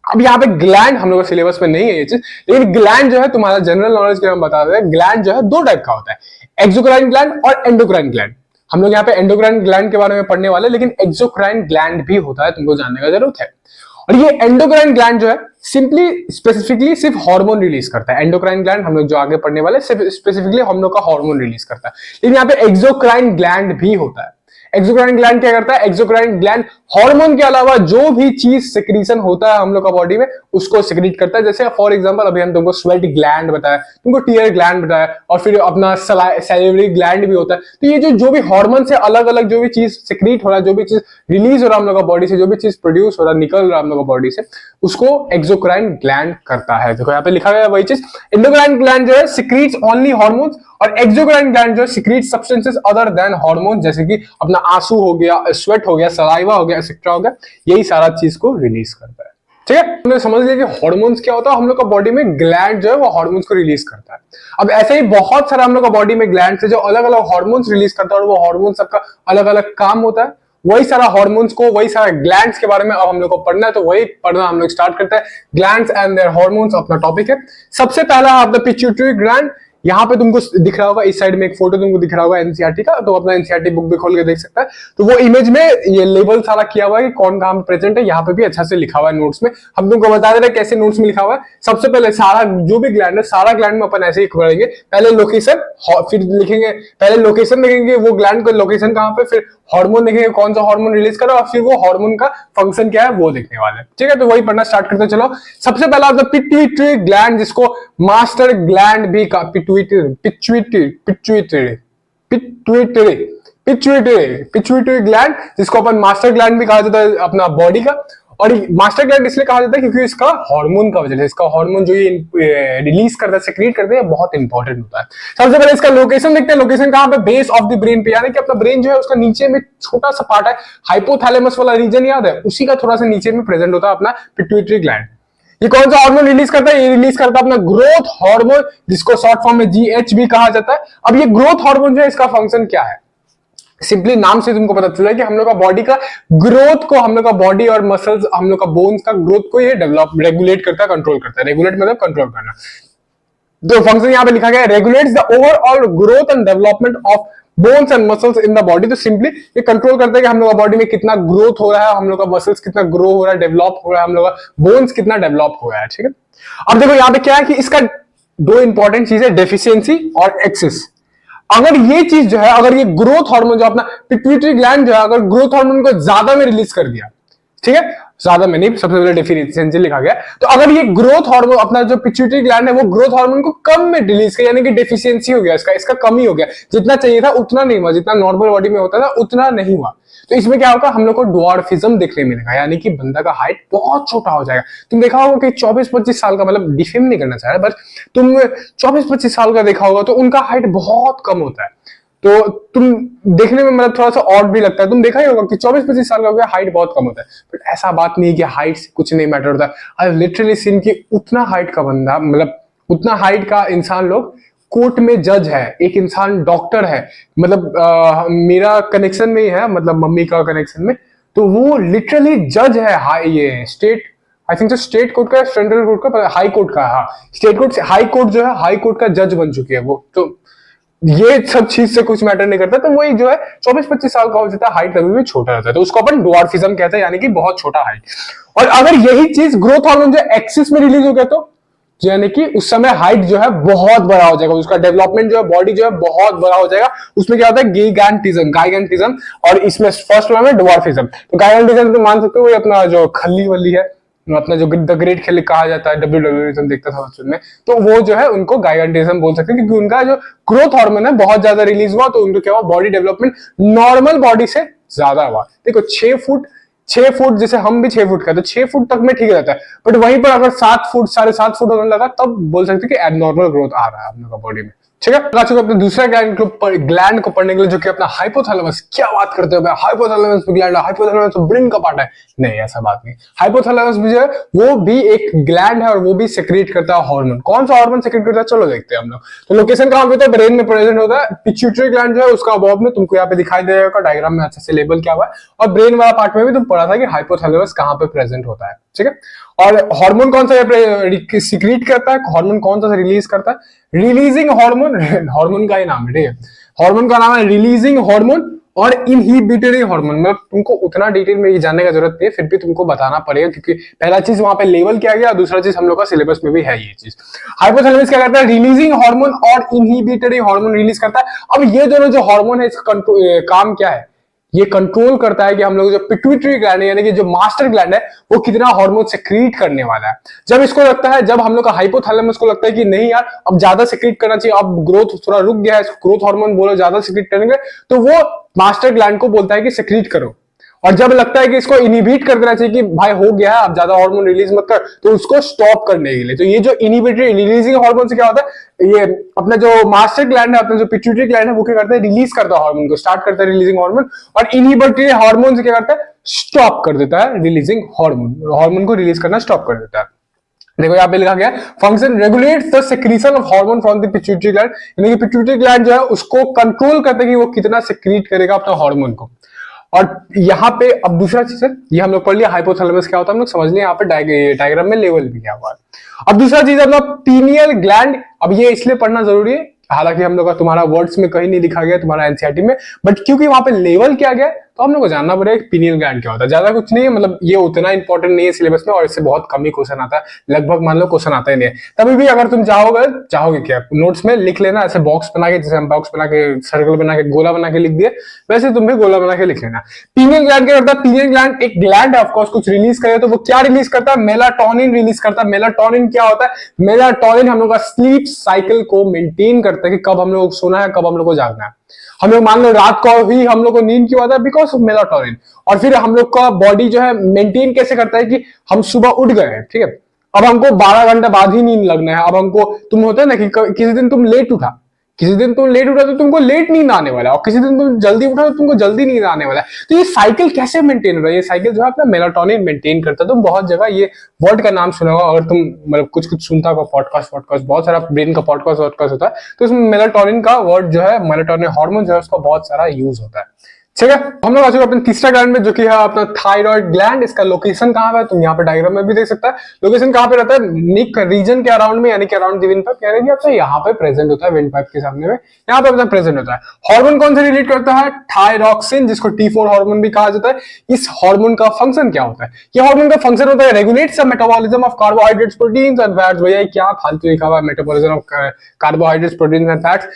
अब यहाँ पे ग्लैंड हम लोग सिलेबस में नहीं है ये चीज, लेकिन ग्लैंड जो है तुम्हारा जनरल नॉलेज के हम बता दें, ग्लैंड जो है दो टाइप का होता है, एक्सोक्राइन ग्लैंड और एंडोक्राइन ग्लैंड। हम लोग यहाँ पे एंडोक्राइन ग्लैंड के बारे में पढ़ने वाले, लेकिन एक्सोक्राइन ग्लैंड भी होता है, तुमको जानने का जरूरत है। और ये एंडोक्राइन ग्लैंड जो है सिंपली स्पेसिफिकली सिर्फ हार्मोन रिलीज करता है। एंडोक्राइन ग्लैंड हम लोग जो आगे पढ़ने वाले स्पेसिफिकली हम लोग का हार्मोन रिलीज करता है, लेकिन यहाँ पे एक्सोक्राइन ग्लैंड भी होता है। एक्सोक्राइन ग्लैंड क्या करता है? एक्सोक्राइन ग्लैंड हार्मोन के अलावा जो भी चीज सिक्रीशन होता है हम लोग का बॉडी में उसको सिक्रीट करता है। जैसे फॉर एग्जांपल अभी हम तुमको स्वेट ग्लैंड बताया, तुमको टीयर ग्लैंड बताया, और फिर अपना सैलिवरी ग्लैंड भी होता है। तो ये जो भी हार्मोन से अलग अलग जो भी चीज सिक्रीट हो रहा है, जो भी चीज रिलीज हो रहा है हम लोग का बॉडी से, जो भी चीज प्रोड्यूस हो रहा है, निकल रहा है हम लोग का बॉडी से, उसको एक्सोक्राइन ग्लैंड करता है। देखो यहाँ पे लिखा गया वही चीज, एंडोक्राइन ग्लैंड जो है सिक्रीट्स ओनली हार्मोन्स, और एक्सोक्राइन ग्लैंड जो है secrete substances other than hormone, जैसे कि अपना आंसू हो गया, स्वेट हो गया, सलाइवा हो गया, एक्सेट्रा हो गया, यही सारा चीज को रिलीज करता है। ठीक है, हमने समझ लिया कि हार्मोन्स क्या होता है। हम लोग का बॉडी में ग्लैंड जो है वो हार्मोन्स को रिलीज करता है। अब ऐसे ही बहुत सारा हम लोग का बॉडी में ग्लैंड से जो अलग अलग हार्मोन्स रिलीज करता है और वो हार्मोन सबका अलग अलग काम होता है। वही सारा हार्मोन्स को, वही सारा ग्लैंड्स के बारे में अब हम लोग को पढ़ना है, तो वही पढ़ना हम लोग स्टार्ट करते हैं। ग्लैंड्स एंड देयर हार्मोन्स अपना टॉपिक है। सबसे पहला आपका पिट्यूटरी ग्लैंड, यहाँ पे तुमको दिख रहा होगा, इस साइड में एक फोटो तुमको दिख रहा होगा एनसीईआरटी का, तो अपना एनसीईआरटी बुक भी खोल के देख सकता है। तो वो इमेज में ये लेबल सारा किया हुआ है कि कौन कहां प्रेजेंट है, यहाँ पे भी अच्छा से लिखा हुआ है नोट्स में। हम तुमको बता दे रहे हैं कैसे नोट्स में लिखा हुआ है। सबसे पहले सारा जो भी ग्लैंड है, सारा ग्लैंड में अपन ऐसे ही पढ़ेंगे। पहले लोकेशन, फिर लिखेंगे, पहले लोकेशन देखेंगे वो ग्लैंड का लोकेशन कहां पे, फिर हार्मोन देखेंगे कौन सा हार्मोन रिलीज कर रहा है, और फिर वो हार्मोन का फंक्शन क्या है वो देखने वाले हैं। ठीक है, तो वही पढ़ना स्टार्ट करते चलो। सबसे पहला आता है पिट्यूटरी ग्लैंड, जिसको मास्टर ग्लैंड भी का, पिट्यूटरी ग्लैंड, जिसको अपन मास्टर ग्लैंड भी कहा जाता है अपना बॉडी का। और मास्टर ग्लैंड इसलिए कहा जाता है क्योंकि इसका हार्मोन का वजह से, इसका हार्मोन जो ये रिलीज करता है, सिक्रीट करते हैं, बहुत इंपॉर्टेंट होता है। सबसे पहले इसका लोकेशन देखते हैं। लोकेशन कहां पे? बेस ऑफ द ब्रेन पे, यानी कि अपना ब्रेन जो है उसका नीचे में छोटा सा पार्ट है, हाइपोथैलेमस वाला रीजन याद है, उसी का थोड़ा सा नीचे में प्रेजेंट होता है अपना पिट्यूटरी ग्लैंड। ये कौन सा हार्मोन रिलीज करता है? ये रिलीज करता है अपना ग्रोथ हार्मोन, जिसको शॉर्ट फॉर्म में GH भी कहा जाता है। अब ये ग्रोथ हार्मोन जो है इसका फंक्शन क्या है? सिंपली नाम से तुमको पता चल रहा है कि हम लोग का बॉडी का ग्रोथ को, हम लोग का बॉडी और मसल्स, हम लोग का बोन्स का ग्रोथ को ये डेवलप, रेगुलेट करता है, कंट्रोल करता है। रेगुलेट मतलब कंट्रोल करना। तो फंक्शन यहाँ पे लिखा गया है, regulates the overall growth and development of bones and muscles in the body. तो सिंपली ये कंट्रोल करता है कि हम लोग का बॉडी में कितना ग्रोथ हो रहा है, हम लोग का मसल्स कितना ग्रो हो रहा है, डेवलप हो रहा है, हम लोग का बोन्स कितना डेवलप हो रहा है। ठीक है, अब देखो यहाँ पे क्या है कि इसका दो इंपॉर्टेंट चीज है, डेफिशिएंसी और एक्सेस। अगर ये चीज जो है, अगर ये ग्रोथ हार्मोन जो अपना पिट्यूटरी ग्लैंड जो है, अगर ग्रोथ हार्मोन को ज्यादा में रिलीज कर दिया, ठीक है, ज्यादा में नहीं, सबसे पहले डेफिशिएंसी लिखा गया। तो अगर ये ग्रोथ हार्मोन, अपना जो पिट्यूटरी ग्लैंड है वो ग्रोथ हार्मोन को कम में रिलीज किया, यानी कि डेफिशिएंसी हो गया इसका कमी हो गया, जितना चाहिए था उतना नहीं हुआ, जितना नॉर्मल बॉडी में होता था उतना नहीं हुआ। तो इसमें क्या होगा, हम लोग को ड्वार्फिज्म देखने मिलेगा, यानी कि बंदा का हाइट बहुत छोटा हो जाएगा। तुम देखा होगा कि 24-25 साल का, मतलब डिफेम नहीं करना चाह रहा, बस तुम 24-25 साल का देखा होगा तो उनका हाइट बहुत कम होता है। तो तुम देखने में मतलब थोड़ा सा ऑड भी लगता है, तुम देखा ही होगा कि 24-25 साल का हो गया, हाइट बहुत कम होता है। बट ऐसा बात नहीं है कि हाइट से कुछ नहीं मैटर होता। आई लिटरली सीन कि उतना हाइट का बंदा, मतलब उतना हाइट का इंसान लोग कोर्ट में जज है, एक इंसान डॉक्टर है, मतलब मेरा कनेक्शन में ही है, मतलब मम्मी का कनेक्शन में, तो वो लिटरली जज है। ये state, I think state court का, सेंट्रल कोर्ट का, हाई कोर्ट का, हाँ स्टेट कोर्ट से हाई कोर्ट जो है, हाई कोर्ट का जज बन चुकी है वो। तो ये सब चीज से कुछ मैटर नहीं करता। तो वही जो है 24-25 साल का हो जाता है, हाइट कभी भी छोटा रहता है, तो उसको अपन ड्वार्फिज्म कहते हैं, यानी कि बहुत छोटा हाइट। और अगर यही चीज ग्रोथ हार्मोन जो एक्सिस में रिलीज हो गया तो यानी कि उस समय हाइट जो है बहुत बड़ा हो जाएगा, उसका डेवलपमेंट जो है, बॉडी जो है बहुत बड़ा हो जाएगा। उसमें क्या होता है, गाइगेंटिज्म, और इसमें फर्स्ट वन है ड्वार्फिज्म। तो गाइगेंटिज्म तो मान सकते हो, अपना जो खली वली है, अपना जो द ग्रेट खिल्ली कहा जाता है, WWE देखता था बचपन में, तो वो जो है उनको गाइगेंटिज्म बोल सकते हैं, क्योंकि उनका जो ग्रोथ हार्मोन है बहुत ज्यादा रिलीज हुआ, तो उनको क्या हुआ, बॉडी डेवलपमेंट नॉर्मल बॉडी से ज्यादा हुआ। देखो 6 फुट जैसे हम भी 6 फुट का, तो 6 फुट तक में ठीक रहता है, बट वहीं पर अगर 7 फुट 7.5 फुट होने लगा तब बोल सकते हैं कि एबनॉर्मल ग्रोथ आ रहा है आप लोग का बॉडी में। ठीक है, आ चुके अपने दूसरा ग्लैंड को पढ़ने के लिए, जो कि अपना हाइपोथैलेमस। क्या बात करते हो भाई, हाइपोथैलेमस ग्लैंड, हाइपोथैलेमस तो ब्रेन का पार्ट है? नहीं, ऐसा बात नहीं। हाइपोथैलेमस भी जो है वो भी एक ग्लैंड है, और वो भी सेक्रेट करता है हार्मोन। कौन सा हार्मोन सेक्रेट करता है, चलो देखते हैं हम लोग। तो लोकेशन कहां पे होता है, ब्रेन में प्रेजेंट होता है। पिट्यूटरी ग्लैंड जो है उसका अबव में तुमको यहाँ पे दिखाई दे जाएगा, डायग्राम में अच्छे से लेबल किया हुआ है। और ब्रेन वाला पार्ट में भी तुम पढ़ा था कि हाइपोथैलेमस कहां पे प्रेजेंट होता है। ठीक है, और हार्मोन कौन सा सीक्रेट करता है, हार्मोन कौन सा रिलीज करता है, रिलीजिंग हार्मोन। हार्मोन का ही नाम है, ठीक है, हार्मोन का नाम है रिलीजिंग हार्मोन और इनहिबिटरी हार्मोन। मतलब तुमको उतना डिटेल में ये जानने का जरूरत नहीं है, फिर भी तुमको बताना पड़ेगा, क्योंकि पहला चीज वहां पे लेवल किया गया, दूसरा चीज हम लोग का सिलेबस में भी है ये चीज। हाइपोथैलेमस क्या करता है, रिलीजिंग हार्मोन और इनहिबिटरी हार्मोन रिलीज करता है। अब ये दोनों जो हार्मोन है, इसका काम क्या है, ये कंट्रोल करता है कि हम लोग जो पिट्यूटरी ग्लैंड है, यानी कि जो मास्टर ग्लैंड है, वो कितना हार्मोन सेक्रीट करने वाला है। जब इसको लगता है, जब हम लोग का हाइपोथैलेमस को लगता है कि नहीं यार अब ज्यादा सेक्रीट करना चाहिए, अब ग्रोथ थोड़ा रुक गया है, ग्रोथ हार्मोन बोलो ज्यादा सेक्रीट करेंगे, तो वो मास्टर ग्लैंड को बोलता है कि सेक्रीट करो। और जब लगता है कि इसको इनहिबिट कर देना चाहिए कि भाई हो गया है अब ज्यादा हार्मोन रिलीज मत कर, तो उसको स्टॉप करने के लिए, तो ये जो इनहिबिटरी रिलीजिंग हार्मोन से क्या होता है, ये अपना जो मास्टर ग्लैंड है, अपना जो पिट्यूटरी ग्लैंड है, वो क्या करता है, रिलीज करता है हार्मोन को, स्टार्ट करता है रिलीजिंग हार्मोन। और इनहिबिटरी हार्मोन से क्या करता है, स्टॉप कर देता है रिलीजिंग हार्मोन, हार्मोन को रिलीज करना स्टॉप कर देता है। देखो यहाँ पे लिखा गया, function regulates the secretion of hormone from the pituitary gland, यानी कि पिट्यूटरी ग्लैंड जो है उसको कंट्रोल करता है कि वो कितना सेक्रीट करेगा अपना हार्मोन को। और यहाँ पे अब दूसरा चीज है, ये हम लोग पढ़ लिया हाइपोथैलेमस क्या होता है, हम लोग समझ लिया, यहाँ पे डायग्राम में लेवल भी क्या हुआ है। अब दूसरा चीज अपना पीनियल ग्लैंड। अब ये इसलिए पढ़ना जरूरी है, हालांकि हम लोग का तुम्हारा वर्ड्स में कहीं नहीं लिखा गया तुम्हारा एनसीईआरटी में, बट क्योंकि वहां पे लेवल किया गया तो हम लोग को जानना पड़ेगा पीनियल ग्लैंड क्या होता है। ज्यादा कुछ नहीं है, मतलब ये उतना इंपॉर्टेंट नहीं है सिलेबस में, और इससे बहुत कम ही क्वेश्चन आता है, लगभग मान लो क्वेश्चन आता ही नहीं है। तभी भी अगर तुम चाहोगे क्या नोट्स में लिख लेना, ऐसे बॉक्स बना के, जैसे हम बॉक्स बना के, सर्कल बना के, गोला बना के लिख दिए, वैसे तुम भी गोला बना के लिख लेना। पीनियल ग्लैंड क्या करता है, पीनियल ग्लैंड एक ग्लैंड है ऑफकोर्स, कुछ रिलीज करे तो वो क्या रिलीज करता है, मेलाटोनिन रिलीज करता है। मेलाटोनिन क्या होता है, मेलाटोनिन हम लोग का स्लीप साइकिल को मेंटेन करता है कि कब हम लोग सोना है, कब हम लोग को जागना है। हम लोग मान लो रात को ही हम लोग को नींद क्यों आता है, बिकॉज ऑफ मेलाटोनिन। और फिर हम लोग का बॉडी जो है मेंटेन कैसे करता है कि हम सुबह उठ गए हैं, ठीक है, अब हमको 12 घंटे बाद ही नींद लगना है। अब हमको तुम होता है ना कि किसी दिन तुम लेट उठा, तो तुमको लेट नींद आने वाला है, और किसी दिन तुम जल्दी उठा तो तुमको जल्दी नींद आने वाला है। तो ये साइकिल कैसे मेंटेन हो रहा है, ये साइकिल जो है अपना मेलाटोनिन मेंटेन करता है। तुम बहुत जगह ये वर्ड का नाम सुना होगा, अगर तुम मतलब कुछ सुनता होगा, पॉडकास्ट बहुत सारा ब्रेन का पॉडकास्ट होता है, तो उसमें मेलाटोनिन का वर्ड जो है, मेलाटोनिन हार्मोन जो है, उसका बहुत सारा यूज होता है। ठीक है, हम लोग आ चुके अपने तीसरा ग्लैंड में, जो कि है अपना थायराइड ग्लैंड। इसका लोकेशन कहां है, तुम यहाँ पे डायग्राम में भी देख सकता है। लोकेशन कहां पे रहता है, निक रीजन के अराउंड में, यानी कि अराउंड द विंड पाइप, कह रहे हैं आपसे यहाँ पे प्रेजेंट होता है, विंड पाइप के सामने में यहाँ पे अपना प्रेजेंट होता है। हार्मोन कौन से रिलेट करता है, थायरॉक्सिन, जिसको T4 हार्मोन भी कहा जाता है। इस हार्मोन का फंक्शन क्या होता है, ये हार्मोन का फंक्शन होता है regulates the metabolism of carbohydrates, proteins and fats. भैया क्या फालतू लिखा हुआ है, metabolism of carbohydrates, proteins and fats.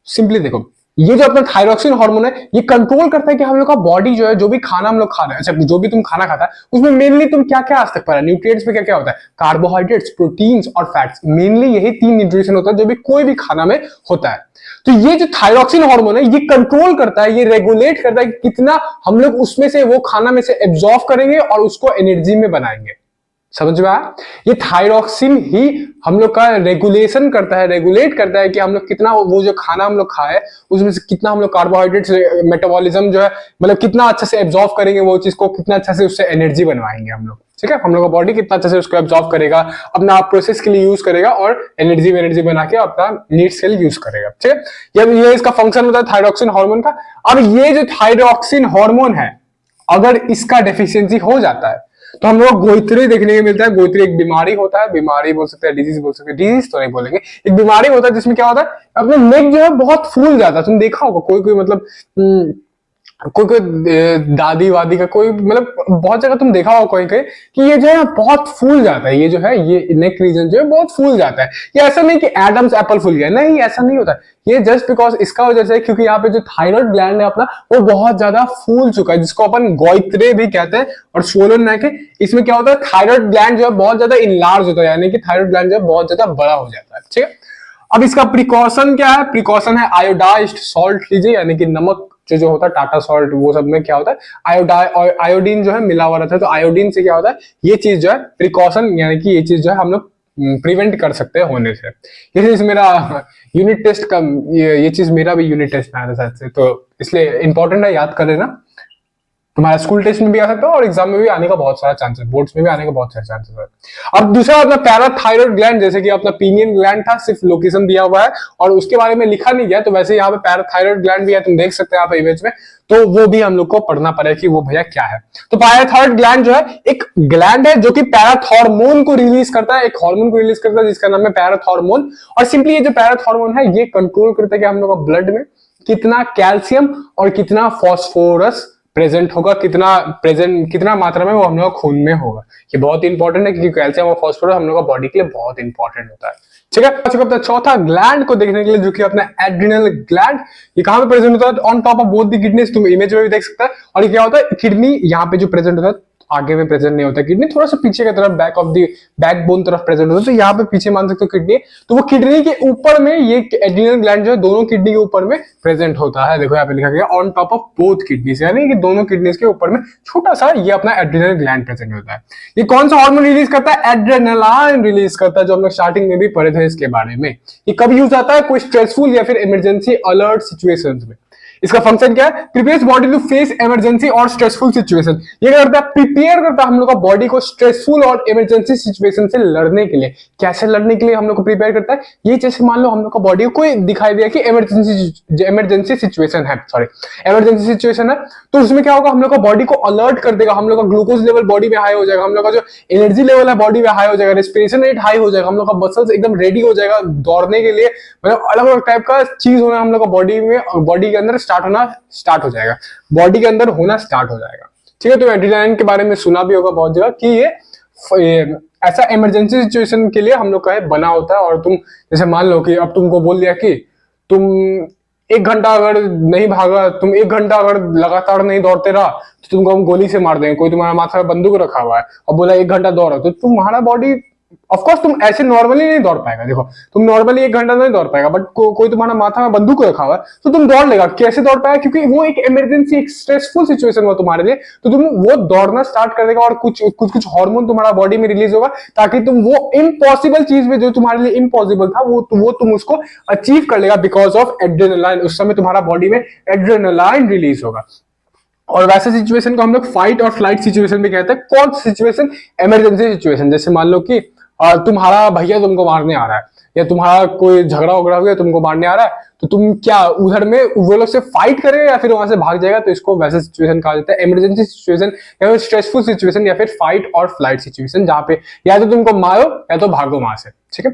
Simply देखो, ये जो अपना थायरॉक्सिन हार्मोन है ये कंट्रोल करता है कि हम लोग का बॉडी जो है, जो भी खाना हम लोग खा रहे हैं, अच्छा जो भी तुम खाना खाता है उसमें मेनली तुम क्या क्या आज तक पा रहे, न्यूट्रिएंट्स में क्या क्या होता है, कार्बोहाइड्रेट्स, प्रोटीन्स और फैट्स, मेनली यही 3 न्यूट्रिशन होता है जो भी कोई भी खाना में होता है। तो ये जो थायरॉक्सिन हार्मोन है ये कंट्रोल करता है, ये रेगुलेट करता है कि कितना हम लोग उसमें से वो खाना में से एब्जॉर्ब करेंगे और उसको एनर्जी में बनाएंगे। समझ में आया? ये थायरॉक्सिन ही हम लोग का रेगुलेशन करता है, रेगुलेट करता है कि हम लोग कितना वो जो खाना हम लोग खाए उसमें से कितना हम लोग कार्बोहाइड्रेट्स मेटाबॉलिज्म जो है मतलब कितना अच्छे से एब्जॉर्ब करेंगे वो चीज को, कितना अच्छे से उससे एनर्जी बनवाएंगे हम लोग। ठीक है, हम लोग का बॉडी कितना अच्छे से उसको एब्जॉर्ब करेगा, अपना प्रोसेस के लिए यूज करेगा और एनर्जी बना के अपना नीड्स के लिए यूज करेगा। ठीक है, ये इसका फंक्शन होता है थायरॉक्सिन हार्मोन का। अब ये जो थायरॉक्सिन हार्मोन है अगर इसका डेफिशिएंसी हो जाता है तो हम लोग गोइत्रे देखने को मिलता है। गोइत्रे एक बीमारी होता है, बीमारी बोल सकते हैं, डिजीज बोल सकते हैं, डिजीज तो नहीं बोलेंगे, एक बीमारी होता है जिसमें क्या होता है अपना नेक जो है बहुत फूल जाता है। तुम देखा होगा कोई कोई मतलब कोई कोई दादी वादी का कोई मतलब बहुत जगह तुम देखा होगा कोई कोई कि ये जो है बहुत फूल जाता है, ये जो है ये नेक रीजन जो है बहुत फूल जाता है। ये ऐसा नहीं कि एडम्स एप्पल फूल गया, नहीं ऐसा नहीं होता, ये जस्ट बिकॉज इसका वजह से क्योंकि यहाँ पे जो थायराइड ग्लैंड है अपना वो बहुत ज्यादा फूल चुका है, जिसको अपन गोइत्रे भी कहते हैं और स्वोलन नेक है। इसमें क्या होता है थायराइड ग्लैंड जो है बहुत ज्यादा इनलार्ज होता है, यानी कि थायराइड ग्लैंड जो है बहुत ज्यादा बड़ा हो जाता है। ठीक है, अब इसका प्रिकॉशन क्या है? प्रिकॉशन है आयोडाइज्ड सॉल्ट लीजिए, यानी कि नमक जो होता है टाटा सॉल्ट, वो सब में क्या होता है आयोडीन जो है मिला हुआ रहता है। तो आयोडीन से क्या होता है ये चीज जो है प्रिकॉशन, यानी कि ये चीज जो है हम लोग प्रिवेंट कर सकते हैं होने से। ये चीज मेरा यूनिट टेस्ट का ये चीज मेरा भी यूनिट टेस्ट में आया था शायद से, तो इसलिए इंपॉर्टेंट है, याद कर लेना। तुम्हारा स्कूल टेस्ट में भी आ सकता है और एग्जाम में भी आने का बहुत सारा चांसेस, बोर्ड्स में भी आने का बहुत सारे चांसेस है। अब दूसरा अपना पैराथायरॉइड ग्लैंड, जैसे कि अपना पीनियन ग्लैंड था, सिर्फ लोकेशन दिया हुआ है और उसके बारे में लिखा नहीं गया, तो वैसे यहाँ पे पैराथायरॉइड ग्लैंड भी है, तुम देख सकते हैं यहाँ पे इमेज में, तो वो भी हम लोग को पढ़ना पड़ेगा कि वो भैया क्या है। तो पैराथायरॉइड ग्लैंड जो है एक ग्लैंड है जो कि पैराथॉर्मोन को रिलीज करता है, एक हार्मोन को रिलीज करता है जिसका नाम है पैराथॉर्मोन। और सिंपली ये जो पैराथॉर्मोन है ये कंट्रोल करता है कि हम लोग का ब्लड में कितना कैल्शियम और कितना फॉस्फोरस प्रेजेंट होगा, कितना मात्रा में वो हम लोग खून में होगा। ये बहुत इंपॉर्टेंट है क्योंकि कैल्शियम और फॉस्फोरस हम लोग का बॉडी के लिए बहुत इंपॉर्टेंट होता है। ठीक है, अपना चौथा ग्लैंड को देखने के लिए जो कि अपना एड्रिनल ग्लैंड, ये कहां पे प्रेजेंट होता है? On top of both the kidneys, तुम इमेज में भी देख सकते हैं। और ये क्या होता है किडनी यहाँ पे जो प्रेजेंट होता है, आगे में प्रेजेंट नहीं होता किडनी, थोड़ा सा पीछे की तरफ बैक ऑफ द बैकबोन तरफ प्रेजेंट होता है, तो यहाँ पे पीछे मान सकते हो किडनी। तो वो किडनी के ऊपर में ये एड्रिनल ग्लैंड जो है दोनों किडनी के ऊपर में प्रेजेंट होता है। देखो यहाँ पे लिखा गया on top of both kidneys, यानी कि दोनों किडनीज के ऊपर में छोटा सा ये अपना एड्रिनल ग्लैंड प्रेजेंट होता है। ये कौन सा हार्मोन रिलीज करता है? एड्रेनालाइन रिलीज करता है, जो हम लोग स्टार्टिंग में भी पढ़े थे इसके बारे में। ये कब यूज आता है? कोई स्ट्रेसफुल या फिर इमरजेंसी अलर्ट सिचुएशंस में। इसका फंक्शन क्या है? Prepares body to face emergency और स्ट्रेसफुल सिचुएशन। ये क्या करता है? प्रिपेयर करता है हम लोग का बॉडी को स्ट्रेसफुल और इमरजेंसी सिचुएशन से लड़ने के लिए। कैसे लड़ने के लिए हम लोग को प्रिपेयर करता है? ये जैसे मान लो हम लोग का बॉडी को कोई दिखाई दिया कि इमरजेंसी सिचुएशन है, इमरजेंसी सिचुएशन है, तो उसमें क्या होगा? हम लोग का बॉडी को अलर्ट कर देगा, हम लोग का ग्लूकोज लेवल बॉडी में हाई हो जाएगा, हम लोग का जो एनर्जी लेवल है बॉडी में हाई हो जाएगा, रेस्पिरेशन रेट हाई हो जाएगा, हम लोग का मसल्स एकदम रेडी हो जाएगा दौड़ने के लिए। मतलब अलग अलग टाइप का चीज होना हम लोग का बॉडी में, बॉडी के अंदर स्टार्ट हो जाएगा, बॉडी के अंदर होना स्टार्ट हो जाएगा। ठीक है, तो एड्रेनालाइन के बारे में सुना भी होगा बहुत जगह कि ये ऐसा इमरजेंसी सिचुएशन के लिए हम लोग का बना होता है। और तुम जैसे मान लो कि अब तुमको बोल दिया कि तुम 1 घंटा अगर नहीं भागा, तुम 1 घंटा अगर लगातार नहीं दौड़ते रहा तो तुमको हम गोली से मार देंगे। कोई तुम्हारा माथा में बंदूक रखा हुआ है और बोला 1 घंटा दौड़ो, तो तुम्हारा बॉडी ऑफकोर्स तुम ऐसे नॉर्मली नहीं दौड़ पाएगा। देखो तुम नॉर्मली 1 घंटा नहीं दौड़ पाएगा, बट कोई तुम्हारा माथा में बंदूक रखा हुआ है तो तुम दौड़ लेगा। कैसे दौड़ पाएगा? क्योंकि वो एक इमरजेंसी, एक स्ट्रेसफुल सिचुएशन हुआ तुम्हारे लिए, तो तुम वो दौड़ना स्टार्ट कर देगा और कुछ हार्मोन तुम्हारा बॉडी में रिलीज होगा ताकि तुम वो इम्पॉसिबल चीज में जो तुम्हारे लिए इम्पॉसिबल था वो तुम उसको अचीव कर लेगा बिकॉज ऑफ एड्रेनालाइन। उस समय तुम्हारा बॉडी में एड्रेनालाइन रिलीज होगा। और वैसे सिचुएशन को हम लोग फाइट और फ्लाइट सिचुएशन भी कहते हैं। कौन सी सिचुएशन? Emergency situation. जैसे मान लो कि तुम्हारा भैया तुमको मारने आ रहा है या तुम्हारा कोई झगड़ा वगड़ा हो गया तुमको मारने आ रहा है, तो तुम क्या उधर में वो लोग से फाइट करेगा या फिर वहां से भाग जाएगा? तो इसको वैसे सिचुएशन कहा जाता है, इमरजेंसी सिचुएशन या फिर स्ट्रेसफुल सिचुएशन या फिर फाइट और फ्लाइट सिचुएशन, जहां पे या तो तुमको मारो या तो भागो वहां से। ठीक है,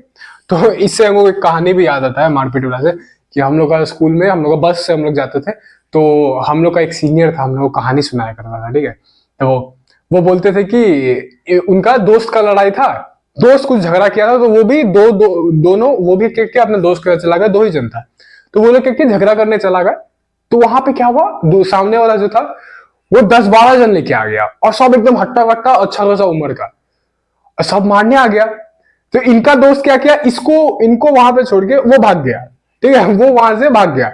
तो इससे हमको एक कहानी भी याद आता है मारपीट वाला से, कि हम लोग का स्कूल में हम लोग बस से हम लोग जाते थे, तो हम लोग का एक सीनियर था, हम लोग को कहानी सुनाया करता था। ठीक है, तो वो बोलते थे कि उनका दोस्त का लड़ाई था, दोस्त कुछ झगड़ा किया था, तो वो भी दोनों वो भी क्या अपने दोस्त के घर चला गया, 2 ही जन था। तो वो लोग क्या किया, झगड़ा करने चला गया। तो वहां पे क्या हुआ, सामने वाला जो था वो 10-12 जन लेके आ गया और सब एकदम हट्टा कट्टा अच्छा खासा उम्र का, और सब मारने आ गया। तो इनका दोस्त क्या किया, इसको इनको वहां पे छोड़ के वो भाग गया, ठीक है, वो वहां से भाग गया।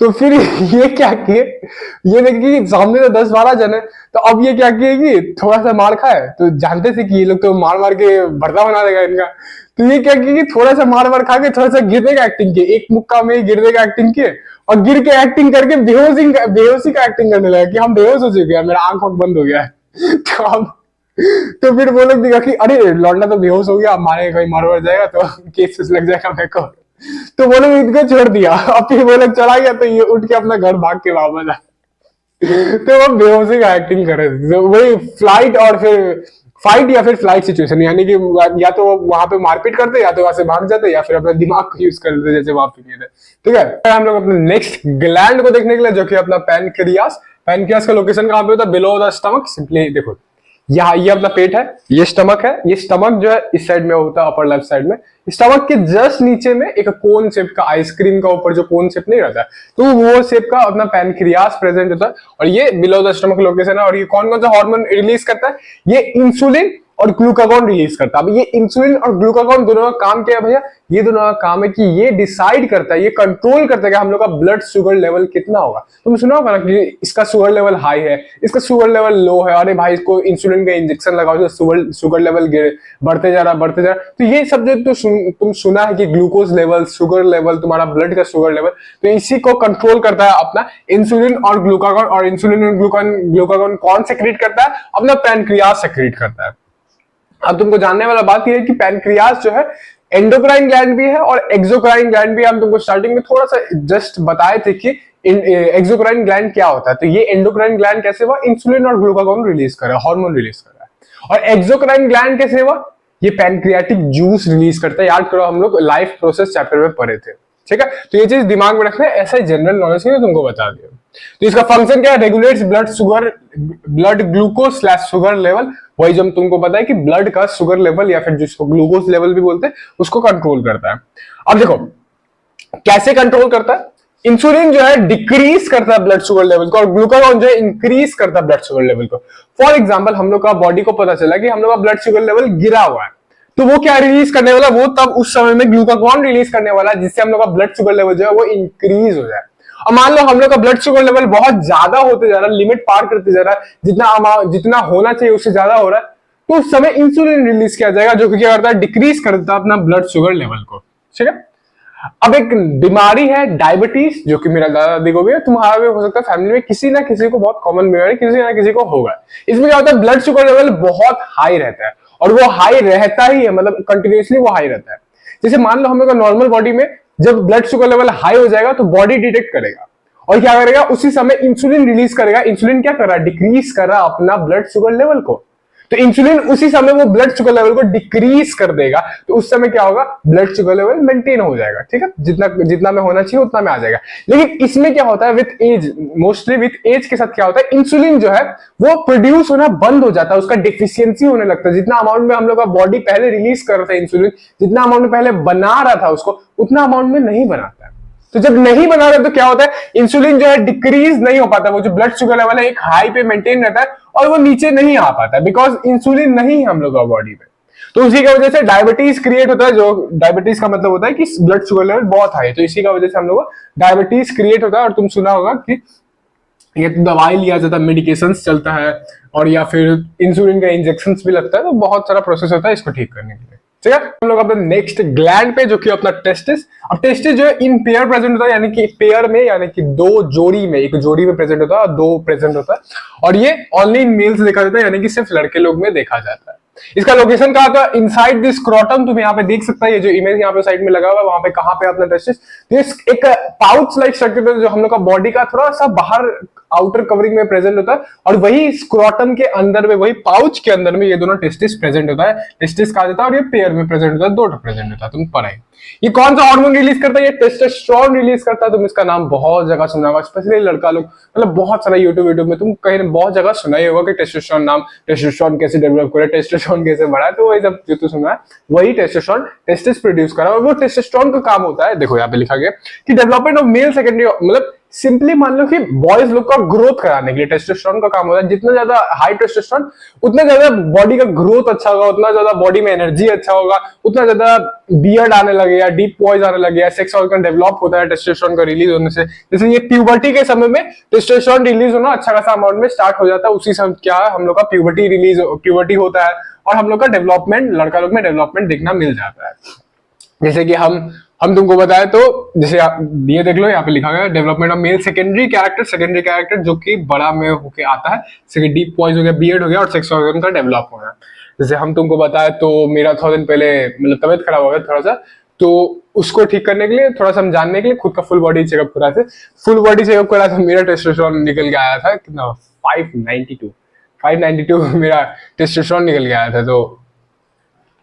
तो फिर ये क्या किए, ये देखे कि सामने तो 10-12 जन है, तो अब ये क्या किए कि थोड़ा सा मार खाए, तो जानते थे कि ये लोग तो मार मार के भरता बना देगा इनका। तो ये क्या किए कि थोड़ा सा मार मार खा के थोड़ा सा गिरने का एक्टिंग किए, एक मुक्का में गिरने का एक्टिंग किए, और गिर के एक्टिंग करके बेहोशी का एक्टिंग करने लगा कि हम बेहोश हो चुके हैं, मेरा आंख बंद हो गया है। तो अब तो फिर वो लोग देखा कि अरे लौंडा तो बेहोश हो गया, अब मारे कहीं मार मार जाएगा तो केस लग जाएगा मेरे को। तो वो लोग इनको छोड़ दिया, अब फिर वो लोग चला गया, तो ये उठ के अपना घर भाग के वापस आया। तो वो बेहोशी का एक्टिंग कर रहे थे। तो वही फ्लाइट और फिर फाइट या फिर फ्लाइट सिचुएशन, यानी कि या तो वहां पे मारपीट करते, या तो वहां से भाग जाते, या फिर अपना दिमाग को यूज कर लेते, जैसे वहां पे किए थे। ठीक है, हम लोग अपने नेक्स्ट ग्लैंड को देखने के लिए, जो कि अपना पैनक्रियास। पैनक्रियास का लोकेशन कहां पे होता है, बिलो द स्टमक। सिंपली देखो, यहाँ ये अपना पेट है, ये स्टमक है, ये स्टमक जो है इस साइड में होता है, अपर लेफ्ट साइड में। स्टमक के जस्ट नीचे में एक कोन शेप का, आइसक्रीम का ऊपर जो कोन शेप नहीं रहता है, तो वो शेप का अपना पैनक्रियास प्रेजेंट होता है, और ये बिलो द स्टमक लोकेशन है। और ये कौन कौन सा हार्मोन रिलीज करता है, ये इंसुलिन और ग्लूकागॉन रिलीज करता है। अब ये इंसुलिन और ग्लूकागॉन दोनों का काम क्या है भैया, ये दोनों का काम है कि ये डिसाइड करता है, ये कंट्रोल करता है कि हम लोग का ब्लड शुगर लेवल कितना होगा। तुम सुना होगा ना कि इसका शुगर लेवल हाई है, इसका शुगर लेवल लो है, अरे भाई इसको इंसुलिन का इंजेक्शन लगाओ जो शुगर लेवल बढ़ते जा रहा बढ़ते जा रहा। तो ये सब जो तुम सुना है कि ग्लूकोज लेवल, शुगर लेवल, तुम्हारा ब्लड का शुगर लेवल, तो इसी को कंट्रोल करता है अपना इंसुलिन और ग्लूकागॉन। और इंसुलिन और ग्लूकागॉन कौन सेक्रेट करता है, अपना पैनक्रियास सेक्रेट करता है। अब तुमको जानने वाला बात यह है कि पैनक्रियास जो है एंडोक्राइन ग्लैंड भी है और एक्सोक्राइन ग्लैंड भी। हम तुमको स्टार्टिंग में थोड़ा सा जस्ट बताए थे कि एक्सोक्राइन ग्लैंड क्या होता है। तो ये एंडोक्राइन ग्लैंड कैसे हुआ, इंसुलिन और ग्लूकागॉन रिलीज कर रहा है, हार्मोन रिलीज कर रहा है। और एक्सोक्राइन ग्लैंड कैसे हुआ, ये पैनक्रियाटिक जूस रिलीज करता है। याद करो, हम लोग लाइफ प्रोसेस चैप्टर में पढ़े थे, ठीक है। तो ये चीज दिमाग में रखना है, ऐसा जनरल नॉलेज के लिए तुमको बता दिया। तो इसका फंक्शन क्या है, regulates blood glucose slash sugar level. वही जो तुमको पता है कि ब्लड का शुगर लेवल या फिर जिसको ग्लूकोज लेवल भी बोलते हैं, उसको कंट्रोल करता है। अब देखो कैसे कंट्रोल करता है, इंसुलिन जो है डिक्रीज करता है ब्लड शुगर लेवल को, और ग्लूकागॉन जो है इंक्रीज करता है ब्लड शुगर लेवल को। फॉर एग्जांपल, हम लोग का बॉडी को पता चला कि हम लोग का ब्लड शुगर लेवल गिरा हुआ है, तो वो क्या रिलीज करने वाला, वो तब उस समय में ग्लूकागॉन रिलीज करने वाला, जिससे हम लोग का ब्लड शुगर लेवल जो है वो इंक्रीज हो जाए। और मान लो हम लोग का ब्लड शुगर लेवल बहुत ज्यादा होते जा रहा है, लिमिट पार करते जा रहा है, जितना होना चाहिए उससे ज्यादा हो रहा है, तो उस समय इंसुलिन रिलीज किया जाएगा, जो कि क्या करता है, डिक्रीज कर देता है अपना ब्लड शुगर लेवल को, ठीक है। अब एक बीमारी है डायबिटीज, जो कि मेरा दादा दादी को भी है, तुम्हारा भी हो सकता है, फैमिली में किसी ना किसी को बहुत कॉमन बीमारी किसी ना किसी को होगा। इसमें क्या होता है, ब्लड शुगर लेवल बहुत हाई रहता है, और वो हाई रहता ही है, मतलब कंटिन्यूअसली वो हाई रहता है। जैसे मान लो हम लोग का नॉर्मल बॉडी में जब ब्लड शुगर लेवल हाई हो जाएगा तो बॉडी डिटेक्ट करेगा और क्या करेगा, उसी समय इंसुलिन रिलीज करेगा। इंसुलिन क्या कर रहा है, डिक्रीज कर रहा है अपना ब्लड शुगर लेवल को। तो इंसुलिन उसी समय वो ब्लड शुगर लेवल को डिक्रीज कर देगा, तो उस समय क्या होगा, ब्लड शुगर लेवल मेंटेन हो जाएगा, ठीक है, जितना में होना चाहिए उतना में आ जाएगा। लेकिन इसमें क्या होता है, with age, mostly with age के साथ क्या होता है, इंसुलिन जो है वो प्रोड्यूस होना बंद हो जाता है, उसका डिफिशियंसी होने लगता है। जितना अमाउंट में हम लोग का बॉडी पहले रिलीज कर रहा था इंसुलिन, जितना अमाउंट में पहले बना रहा था उसको, उतना अमाउंट में नहीं बनाता है। तो जब नहीं बना रहे तो क्या होता है, इंसुलिन जो है डिक्रीज नहीं हो पाता, वो जो ब्लड शुगर लेवल है एक हाई पे मेंटेन रहता है और वो नीचे नहीं आ पाता, बिकॉज इंसुलिन नहीं है हम लोग का बॉडी में। तो उसी की वजह से डायबिटीज क्रिएट होता है, जो डायबिटीज का मतलब होता है कि ब्लड शुगर लेवल बहुत हाई है, तो इसी का वजह से हम लोग को डायबिटीज क्रिएट होता है। और तुम सुना होगा कि ये दवाई लिया जाता है, मेडिकेशन चलता है, और या फिर इंसुलिन का इंजेक्शन भी लगता है, तो बहुत सारा प्रोसेस होता है इसको ठीक करने के लिए, ठीक है। हम लोग अपने नेक्स्ट ग्लैंड पे, जो कि अपना टेस्टिस। अब टेस्टिस जो है इन पेयर प्रेजेंट होता है, यानी कि पेयर में, यानी कि दो जोड़ी में, एक जोड़ी में प्रेजेंट होता है और दो प्रेजेंट होता है, और ये ओनली इन मेल्स देखा जाता है, यानी कि सिर्फ लड़के लोग में देखा जाता है। इसका लोकेशन कहाँ था, इनसाइड दिस स्क्रोटम। तुम यहाँ पे देख सकता है, ये जो इमेज यहाँ पे साइड में लगा हुआ है, वहां पे कहाँ पे अपना टेस्टिस, तो एक पाउच लाइक स्ट्रक्चर जो हम लोग का बॉडी का थोड़ा सा बाहर आउटर कवरिंग में प्रेजेंट होता है, और वही स्क्रोटम के अंदर में, वही पाउच के अंदर में ये दोनों टेस्टिस प्रेजेंट होता है। टेस्टिस कहा जाता है, और ये पेयर में प्रेजेंट होता है, दो प्रेजेंट होता है। तुम पढ़ाई, ये कौन सा हार्मोन रिलीज करता है, ये टेस्टोस्टेरोन रिलीज करता है। तुम इसका नाम बहुत जगह सुना होगा, स्पेशली लड़का लोग, मतलब बहुत सारा यूट्यूब में तुम कहीं बहुत जगह सुना ही होगा कि टेस्टोस्टेरोन नाम, टेस्टोस्टेरोन कैसे डेवलप करे, टेस्टोस्टेरोन कैसे बढ़ा है, तो वही सब जो तू सुना है वही टेस्टोस्टेरोन टेस्टिस प्रोड्यूस कर रहा है। और वो टेस्टोस्टेरोन का काम होता है, देखो यहाँ पे लिखा गया कि डेवलपमेंट ऑफ मेल सेकेंडरी, मतलब सिंपली मान लो कि बॉयज लोग का ग्रोथ कराने के लिए टेस्टोस्टेरोन का काम होता है। जितना ज्यादा हाई टेस्टोस्टेरोन उतना ज्यादा बॉडी का ग्रोथ अच्छा होगा, उतना ज्यादा बॉडी में एनर्जी अच्छा होगा, उतना ज्यादा बियर्ड आने लगेगा, डीप वॉइस आने लगेगा, सेक्स ऑर्गन डेवलप होता है टेस्टोस्टेरोन का रिलीज होने से। जैसे ये प्यूबर्टी के समय में टेस्टोस्टेरोन रिलीज होना अच्छा खासा अमाउंट में स्टार्ट हो जाता है, उसी समय क्या है हम लोग का प्यूबर्टी होता है और हम लोग का डेवलपमेंट, लड़का लोग में डेवलपमेंट देखना मिल जाता है। जैसे कि हम तुमको बताए तो जैसे ये देख लो यहाँ पे लिखा गया development of male secondary character जो कि बड़ा में होके आता है, डीप वॉइस हो गया, बियर्ड हो गया और सेक्स ऑर्गन का डेवलप हो गया। जैसे हम तुमको बताए तो मेरा थोड़ा दिन पहले मतलब तबियत खराब हो गया थोड़ा सा, तो उसको ठीक करने के लिए, थोड़ा सा हम जानने के लिए खुद का फुल बॉडी चेकअप करा थे। फुल बॉडी चेकअप करा तो मेरा टेस्टोस्टेरोन निकल के आया था कितना, 592 मेरा टेस्टोस्टेरोन निकल के आया था। तो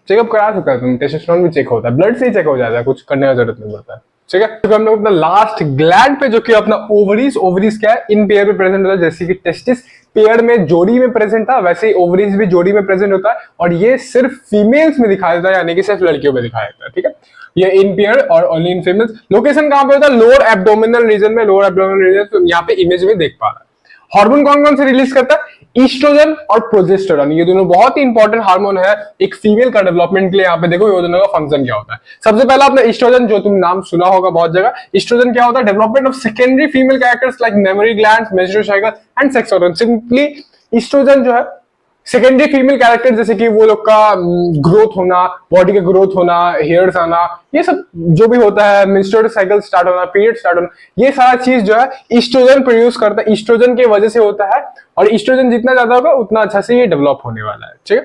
चेकअप करा सकता है तुम, टेस्टोस्टेरोन भी चेक होता है, ब्लड से ही चेक हो जाता है, कुछ करने का जरूरत नहीं पड़ता है। ठीक है, तो हम लोग अपना लास्ट ग्लैंड पे जो कि अपना ओवरीज क्या है, इन पेयर में प्रेजेंट होता है। जैसे कि टेस्टिस पेयर में जोड़ी में प्रेजेंट था, वैसे ही ओवरीज भी जोड़ी में प्रेजेंट होता है और ये सिर्फ फीमेल्स में दिखाया जाता है, यानी कि सिर्फ लड़कियों में दिखाया जाता है। ठीक है, ये इन पेयर और ओनली इन फीमेल्स। लोकेशन कहां पे होता है, लोअर एब्डोमिनल रीजन में, लोअर एब्डोमिनल रीजन, तो यहाँ पे इमेज में देख पा रहा है। हार्मोन कौन कौन से रिलीज करता है, ईस्ट्रोजन और प्रोजेस्टेरोन, ये दोनों बहुत ही इंपॉर्टेंट हार्मोन है एक फीमेल का डेवलपमेंट के लिए। यहाँ पे देखो ये दोनों का फंक्शन क्या होता है। सबसे पहला अपना ईस्ट्रोजन, जो तुम नाम सुना होगा बहुत जगह। ईस्ट्रोजन क्या होता है, development of secondary female characters like memory glands, menstrual cycle and sex organ. Simply oestrogen जो है सेकेंडरी फीमेल कैरेक्टर, जैसे कि वो लोग का ग्रोथ होना, बॉडी का ग्रोथ होना, हेयर्स आना, ये सब जो भी होता है, मेंस्ट्रुअल साइकिल स्टार्ट होना, पीरियड स्टार्ट होना, ये सारा चीज जो है ईस्ट्रोजन प्रोड्यूस करता है, ईस्ट्रोजन की वजह से होता है। और ईस्ट्रोजन जितना ज्यादा होगा उतना अच्छा से ये डेवलप होने वाला है। ठीक है,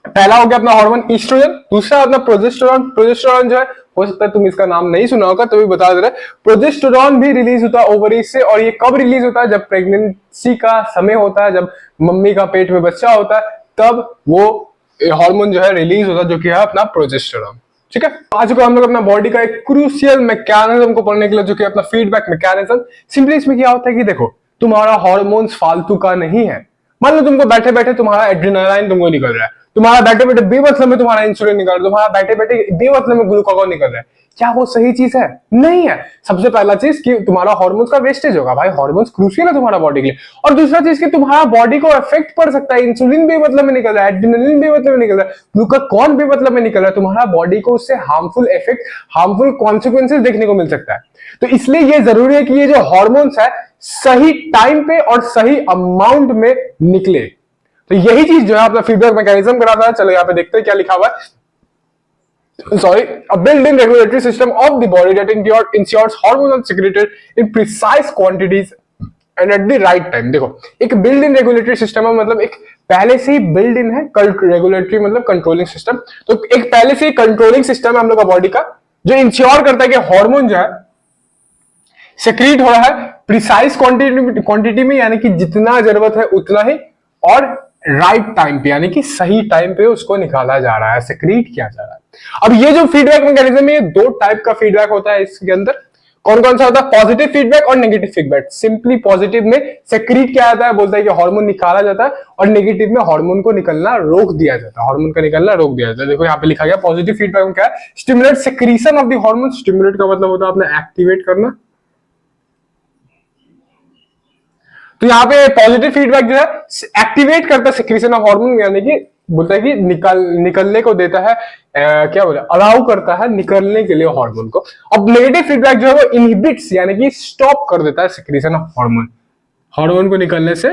पहला हो गया अपना हार्मोन ईस्ट्रोजन। दूसरा अपना प्रोजेस्टेरोन। प्रोजेस्टेरोन जो है, हो सकता है तुम इसका नाम नहीं सुना होगा तो भी बता दे रहे, प्रोजेस्टेरोन भी रिलीज होता है ओवरीज से। और ये कब रिलीज होता है, जब प्रेगनेंसी का समय होता है, जब मम्मी का पेट में बच्चा होता है, तब वो हार्मोन जो है रिलीज होता है, जो कि है अपना प्रोजेस्टेरोन। ठीक है, आज को हम लोग अपना बॉडी का एक क्रूशियल मैकेनिज्म को पढ़ने के लिए, जो कि अपना फीडबैक मैकेनिज्म। सिंपली इसमें क्या होता है कि देखो, तुम्हारा हार्मोन्स फालतू का नहीं है। मान लो तुमको बैठे बैठे तुम्हारा एड्रेनालाइन तुमको निकल रहा है, तुम्हारा बैठे बैठे बेमतलब में तुम्हारा इंसुलिन निकल रहा है, तुम्हारा बैठे बैठे बेमतलब में ग्लूकागॉन निकल रहा है, क्या वो सही चीज है? नहीं है। सबसे पहला चीज कि तुम्हारा हार्मोन्स का वेस्टेज होगा। भाई हार्मोन्स क्रूशियल है तुम्हारा बॉडी के लिए। और दूसरा चीज कि तुम्हारा बॉडी को इफेक्ट पड़ सकता है, इंसुलिन भी मतलब में निकल रहा है, एड्रेनालिन भी मतलब में निकल रहा है, ग्लूकागॉन भी मतलब में निकल रहा है, तुम्हारा बॉडी को उससे हार्मफुल इफेक्ट, हार्मफुल कॉन्सिक्वेंसेज देखने को मिल सकता है। तो इसलिए ये जरूरी है कि ये जो हार्मोन्स है सही टाइम पे और सही अमाउंट में निकले। तो यही चीज जो है अपना फीडबैक मैकेनिज्म कराता है। चलो यहाँ पे देखते हैं क्या लिखा हुआ है। Sorry, a built-in regulatory system of the body that ensures hormones are secreted in precise quantities and at the right time। देखो, एक बिल्ड इन रेगुलेटरी सिस्टम है, मतलब एक पहले से ही बिल्ड इन है रेगुलेटरी, मतलब कंट्रोलिंग सिस्टम। तो एक पहले से ही कंट्रोलिंग सिस्टम है हम लोग का बॉडी का, जो इंश्योर करता है कि हार्मोन जो है सेक्रीट हो रहा है प्रिसाइज क्वांटिटी में, यानी कि जितना जरूरत है उतना ही, और राइट टाइम पे, यानी कि सही टाइम पे उसको निकाला जा रहा है, सेक्रीट किया जा रहा है। अब ये जो फीडबैक मैकेनिज्म है, ये दो टाइप का फीडबैक होता है इसके अंदर। कौन कौन सा होता है, पॉजिटिव फीडबैक और नेगेटिव फीडबैक। सिंपली पॉजिटिव में सेक्रीट किया जाता है, बोलता है कि हार्मोन निकाला जाता है, और नेगेटिव में हार्मोन को निकलना रोक दिया जाता है, हार्मोन का निकलना रोक दिया जाता है। देखो यहाँ पे लिखा गया पॉजिटिव फीडबैक में क्या है, stimulate secretion of the hormone. Stimulate का मतलब होता है अपने एक्टिवेट करना। तो यहाँ पे पॉजिटिव फीडबैक जो है एक्टिवेट करता है सेक्रीशन ऑफ हार्मोन, यानी कि बोलता है कि निकलने को देता है, क्या बोले, अलाउ करता है निकलने के लिए हार्मोन को। अब नेगेटिव फीडबैक जो है वो इनहिबिट्स, यानी कि स्टॉप कर देता है सेक्रीशन ऑफ हार्मोन, हार्मोन को निकलने से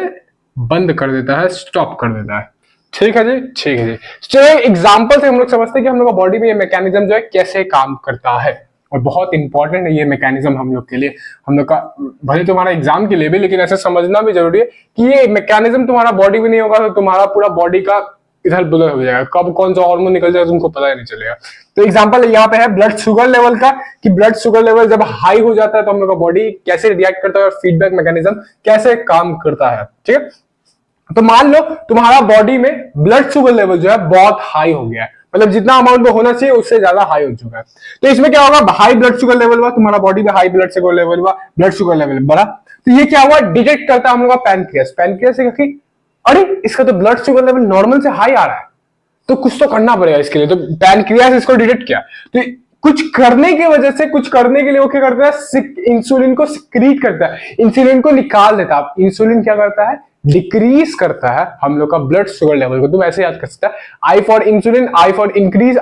बंद कर देता है, स्टॉप कर देता है। ठीक है जी, ठीक है जी। चलो एग्जांपल से हम लोग समझते हैं कि हम लोग का बॉडी में ये मैकेनिज्म जो है कैसे काम करता है, और बहुत इंपॉर्टेंट है ये मैकेनिज्म हम लोग के लिए, हम लोग का भले तुम्हारा एग्जाम के लिए भी, लेकिन ऐसे समझना भी जरूरी है कि ये मैकेनिज्म तुम्हारा बॉडी में नहीं होगा तो तुम्हारा पूरा बॉडी का इधर उधर हो जाएगा, कब कौन सा हार्मोन निकल जाएगा तुमको पता ही नहीं चलेगा। तो एग्जांपल यहाँ पे है ब्लड शुगर लेवल का, कि ब्लड शुगर लेवल जब हाई हो जाता है तो हम लोग का बॉडी कैसे रिएक्ट करता है और फीडबैक मैकेनिज्म कैसे काम करता है। ठीक है, तो मान लो तुम्हारा बॉडी में ब्लड शुगर लेवल जो है बहुत हाई हो गया है, मतलब जितना अमाउंट में होना चाहिए उससे ज्यादा हाई हो चुका है। तो इसमें क्या होगा, हाई ब्लड शुगर लेवल हुआ, तुम्हारा बॉडी में हाई ब्लड शुगर लेवल हुआ, ब्लड शुगर लेवल बढ़ा, तो ये क्या हुआ, डिटेक्ट करता है हम लोग का पैनक्रियास। पैनक्रियास से कि अरे इसका तो ब्लड शुगर लेवल नॉर्मल से हाई आ रहा है, तो कुछ तो करना पड़ेगा इसके लिए। तो पैनक्रियास इसको डिटेक्ट किया, तो कुछ करने की वजह से, कुछ करने के लिए वो क्या करता है, इंसुलिन को सिक्रीट करता है, इंसुलिन को निकाल देता है। इंसुलिन क्या करता है, डिक्रीज करता है हम लोग का ब्लड शुगर लेवल को। तुम ऐसे याद कर सकते हैं, I for insulin, I for increase,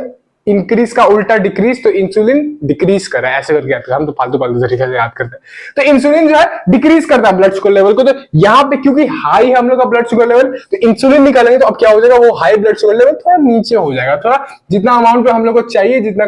increase का उल्टा डिक्रीज, तो इंसुलिन डिक्रीज कर रहा है, ऐसे करके याद कर, हम तो फालतू फालतू तरीके से याद करते हैं। तो इंसुलिन जो है डिक्रीज करता है ब्लड शुगर लेवल को, तो यहाँ पे क्योंकि हाई है हम लोग का ब्लड शुगर लेवल, तो इंसुलिन निकालेंगे तो अब क्या हो जाएगा, वो हाई ब्लड शुगर लेवल थोड़ा नीचे हो जाएगा, थोड़ा जितना अमाउंट हम लोग को चाहिए, जितना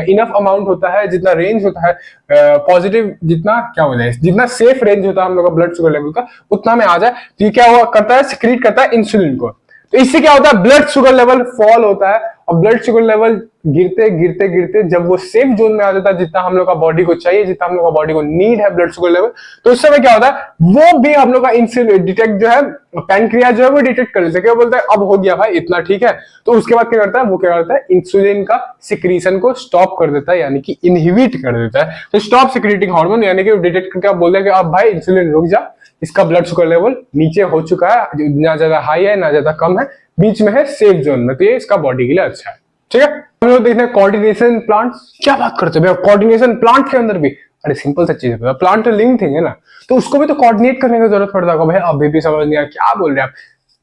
इनफ अमाउंट होता है, जितना रेंज होता है पॉजिटिव, जितना क्या हो जाए, जितना सेफ रेंज होता है हम लोग का ब्लड शुगर लेवल का, उतना में आ जाए। तो ये क्या हुआ करता है, सिक्रीट करता है इंसुलिन को। तो इससे क्या होता है, ब्लड शुगर लेवल फॉल होता है, और ब्लड शुगर लेवल गिरते गिरते गिरते जब वो सेफ जोन में आ जाता है, जितना हम लोग का बॉडी को चाहिए, जितना हम लोग का बॉडी को नीड है ब्लड शुगर लेवल, तो उस समय क्या होता है, वो भी हम लोग का इंसुलिन डिटेक्ट जो है, पैनक्रियास जो है वो डिटेक्ट कर लेते हैं, क्या बोलता है अब हो गया भाई इतना ठीक है। तो उसके बाद क्या करता है, वो क्या करता है, इंसुलिन का सिक्रीशन को स्टॉप कर देता है, यानी कि इनहिबिट कर देता है। तो स्टॉप सिक्रीटिंग हार्मोन, यानी कि डिटेक्ट करके आप बोल रहे हैं कि अब भाई इंसुलिन रुक जा, इसका ब्लड शुगर लेवल नीचे हो चुका है, ना ज्यादा हाई है ना ज्यादा कम है, बीच में है, सेफ जोन में, तो ये इसका बॉडी के लिए अच्छा है। ठीक है, हम लोग देखते हैं कोऑर्डिनेशन प्लांट्स। क्या बात करते हैं कोऑर्डिनेशन प्लांट के अंदर भी, अरे सिंपल सा चीज है, प्लांट तो लिंक थिंग है ना, तो उसको भी तो कोऑर्डिनेट करने की जरूरत पड़ता है। भाई अभी भी समझ नहीं आया क्या बोल रहे हैं आप।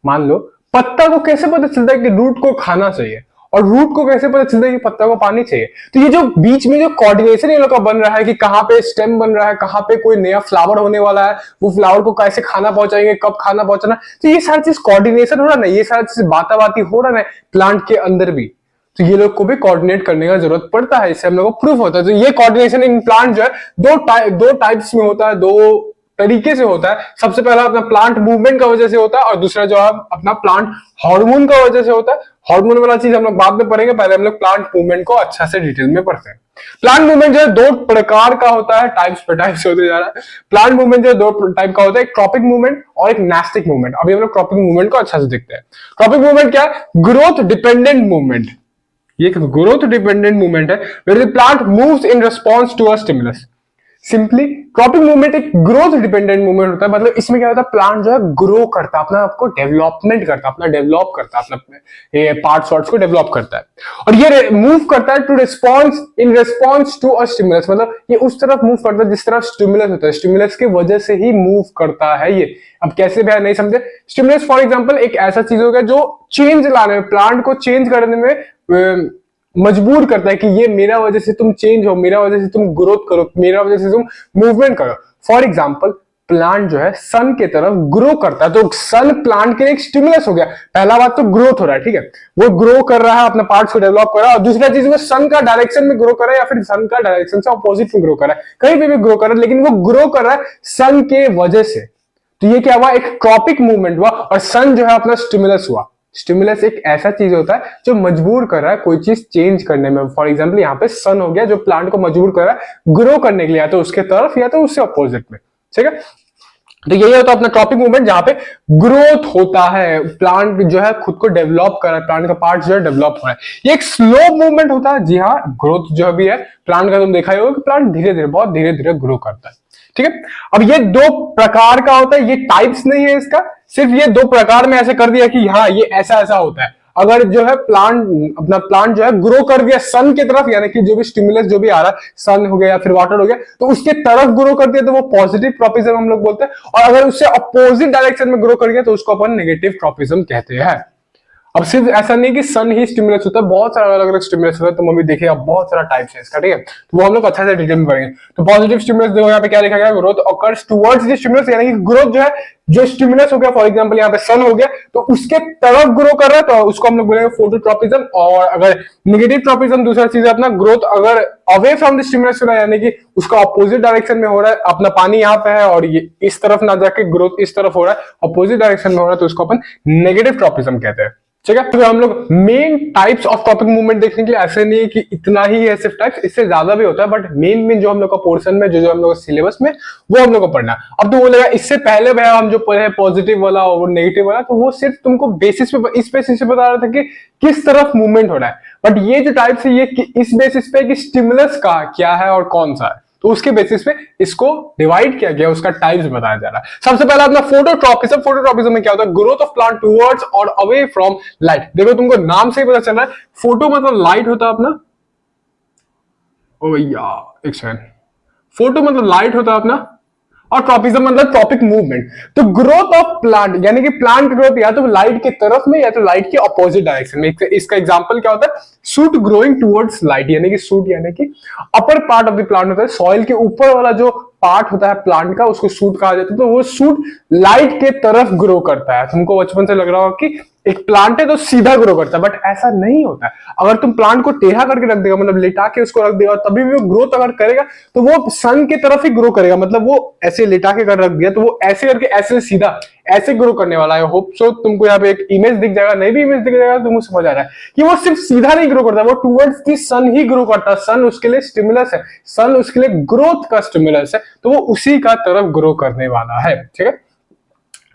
मान लो पत्ता को कैसे पता चलता है कि रूट को खाना चाहिए, और रूट को कैसे पता चलता है कि पत्ता को पानी चाहिए। तो ये जो बीच में जो कोऑर्डिनेशन ये लोग का बन रहा है कि कहाँ पे स्टेम बन रहा है, कहाँ पे कोई नया फ्लावर होने वाला है, वो फ्लावर को कैसे खाना पहुंचाएंगे, कब खाना पहुंचाना, तो ये सारी चीज कोऑर्डिनेशन हो रहा है, ये सारी चीज बाताबाती हो रहा है प्लांट के अंदर भी। तो ये लोग को भी कोऑर्डिनेट करने का जरूरत पड़ता है, इससे हम लोग को प्रूफ होता है। तो ये कोऑर्डिनेशन इन प्लांट जो है दो टाइप्स में होता है, दो तरीके से होता है। सबसे पहला अपना प्लांट मूवमेंट का वजह से होता है, और दूसरा जो है अपना प्लांट हार्मोन का वजह से होता है। हार्मोन वाला चीज हम लोग बाद में पढ़ेंगे, पहले हम लोग प्लांट मूवमेंट को अच्छा से डिटेल में पढ़ते हैं। प्लांट मूवमेंट जो है दो प्रकार का होता है, टाइप्स पे टाइप्स होते जा रहा है। प्लांट मूवमेंट जो है दो टाइप का होता है, एक ट्रॉपिक मूवमेंट और एक नेस्टिक मूवमेंट। अभी हम लोग ट्रॉपिक मूवमेंट को अच्छा से देखते हैं। ट्रॉपिक मूवमेंट क्या है, ग्रोथ डिपेंडेंट मूवमेंट। ये ग्रोथ डिपेंडेंट मूवमेंट है, where the plant moves in response to a stimulus. Simply tropic movement एक ग्रोथ डिपेंडेंट मूवमेंट होता है, मतलब इसमें क्या होता है, प्लांट जो है ग्रो करता है, अपना आपको डेवलपमेंट करता है, अपना डेवलप करता है, अपना पार्ट्स वार्ट्स को डेवलप करता है, और ये मूव करता है to response in response to a stimulus. मतलब ये उस तरफ मूव करता है जिस तरफ स्टिमुलस होता है, स्टिमुलस की वजह से ही मूव करता है ये। अब कैसे भी नहीं समझे, स्टिमुलस फॉर एग्जांपल एक ऐसा चीज होगा जो चेंज लाने में, प्लांट को चेंज करने में मजबूर करता है कि ये मेरा वजह से तुम चेंज हो, मेरा वजह से तुम ग्रोथ करो, मेरा वजह से तुम मूवमेंट करो। फॉर एग्जांपल प्लांट जो है सन के तरफ ग्रो करता है, तो सन प्लांट के लिए एक स्टिमुलस हो गया। पहला बात तो ग्रोथ हो रहा है, ठीक है, वो ग्रो कर रहा है, अपने पार्ट्स को डेवलप कर रहा है, और दूसरा चीज वो सन का डायरेक्शन में ग्रो कर रहा है, या फिर सन का डायरेक्शन से अपोजिट में ग्रो कर रहा है, कहीं पे भी ग्रो कर रहा है, लेकिन वो ग्रो कर रहा है सन के वजह से। तो ये क्या हुआ, एक ट्रॉपिक मूवमेंट हुआ, और सन जो है अपना स्टिमुलस हुआ। स्टिमुलस एक ऐसा चीज होता है जो मजबूर कर रहा है कोई चीज चेंज करने में। फॉर एग्जांपल यहाँ पे सन हो गया, जो प्लांट को मजबूर कर रहा है ग्रो करने के लिए, या तो उसके तरफ या तो उससे अपोजिट में। ठीक है, तो यही होता है अपना ट्रॉपिक मूवमेंट, जहां पे ग्रोथ होता है, प्लांट जो है खुद को डेवलप कर रहा है, प्लांट का पार्ट जो है डेवलप हो रहा है। ये एक स्लो मूवमेंट होता है। जी हाँ, ग्रोथ जो भी है प्लांट का, तुम देखा ही होगा कि प्लांट धीरे धीरे, बहुत धीरे धीरे ग्रो करता है। ठीक है, अब ये दो प्रकार का होता है, ये टाइप्स नहीं है इसका, सिर्फ ये दो प्रकार में ऐसे कर दिया कि हाँ ये ऐसा ऐसा होता है। अगर जो है प्लांट जो है ग्रो कर दिया सन की तरफ, यानी कि जो भी स्टिमुलस जो भी आ रहा है, सन हो गया या फिर वाटर हो गया, तो उसके तरफ ग्रो कर दिया तो वो पॉजिटिव ट्रॉपिज्म हम लोग बोलते हैं, और अगर उससे अपोजिट डायरेक्शन में ग्रो कर गया तो उसको अपन नेगेटिव ट्रॉपिज्म कहते हैं। अब सिर्फ ऐसा नहीं कि सन ही स्टिमुलस होता है, बहुत सारा अलग अलग स्टिमुलस होता है, तो अभी देखिएगा बहुत सारा टाइप्स है इसका। ठीक है, तो वो हम लोग अच्छा से डिटेल में पढ़ेंगे। तो पॉजिटिव स्टिमुलस देखो यहाँ पे क्या लिखा गया, growth occurs towards the stimulus, यानी कि ग्रोथ जो है, जो स्टिमुलस हो गया, फॉर एग्जांपल यहाँ पे सन हो गया, तो उसके तरफ ग्रो कर रहा है, तो उसको हम लोग बोलेंगे फोटोट्रॉपिज्म। और अगर नेगेटिव ट्रॉपिज्म दूसरा चीज है अपना, ग्रोथ अगर अवे फ्रॉम द स्टिमुलस हो रहा है, यानी कि उसका अपोजिट डायरेक्शन में हो रहा है, अपना पानी यहाँ पे है और ये इस तरफ ना जाके ग्रोथ इस तरफ हो रहा है, अपोजिट डायरेक्शन में हो रहा है, तो उसको अपन नेगेटिव ट्रॉपिज्म कहते हैं। ठीक है, तो हम लोग main types of topic movement देखने के लिए, ऐसे नहीं है कि इतना ही है सिर्फ टाइप्स, इससे ज्यादा भी होता है, बट मेन जो हम लोग का पोर्शन में, जो हम लोग का सिलेबस में, वो हम लोग को पढ़ना है। अब तो बोलेगा इससे पहले भैया हम जो पढ़े पॉजिटिव वाला और नेगेटिव वाला, तो वो सिर्फ तुमको बेसिस पे, इस बेसिस पे बता रहा था कि किस तरफ मूवमेंट हो रहा है। बट ये जो टाइप्स है ये इस बेसिस पे कि स्टिमुलस का क्या है और कौन सा है। तो उसके बेसिस पे इसको डिवाइड किया गया, उसका टाइप्स बताया जा रहा है। सबसे पहला अपना फोटोट्रॉपिज्म। फोटोट्रॉपिज्म में क्या होता है? ग्रोथ ऑफ प्लांट टुवर्ड्स और अवे फ्रॉम लाइट। देखो तुमको नाम से ही पता चल रहा है, फोटो मतलब लाइट होता है अपना, ओ भैया एक सेकंड, फोटो मतलब लाइट होता है अपना, और ट्रॉपिज्म मतलब ट्रॉपिक मूवमेंट। तो ग्रोथ ऑफ प्लांट यानी कि प्लांट ग्रोथ या तो लाइट की तरफ में या तो लाइट के अपोजिट डायरेक्शन में। इसका एग्जांपल क्या होता है? सूट ग्रोइंग टुवर्ड्स लाइट, यानी कि सूट यानी कि upper part of the plant होता है, सॉइल के ऊपर वाला जो पार्ट होता है प्लांट का, उसको सूट कहा जाता है। तो वो सूट लाइट के तरफ ग्रो करता है। तुमको बचपन से लग रहा होगा कि एक प्लांट है तो सीधा ग्रो करता है, बट ऐसा नहीं होता है। अगर तुम प्लांट को टेढ़ा करके रख देगा, मतलब लिटा के उसको रख देगा, तभी भी वो ग्रोथ अगर करेगा तो वो सन की तरफ ही ग्रो करेगा। मतलब वो ऐसे लिटा के कर रख दिया तो वो ऐसे करके ऐसे सीधा ऐसे ग्रो करने वाला है। होप सो तुमको यहाँ पे एक इमेज दिख जाएगा, नहीं भी इमेज दिख जाएगा तुमको समझ आ रहा है कि वो सिर्फ सीधा नहीं ग्रो करता, वो towards the sun he grow करता है। सन उसके लिए स्टिमुलस है, सन उसके लिए ग्रोथ का स्टिमुलस है, तो वो उसी का तरफ ग्रो करने वाला है। ठीक है,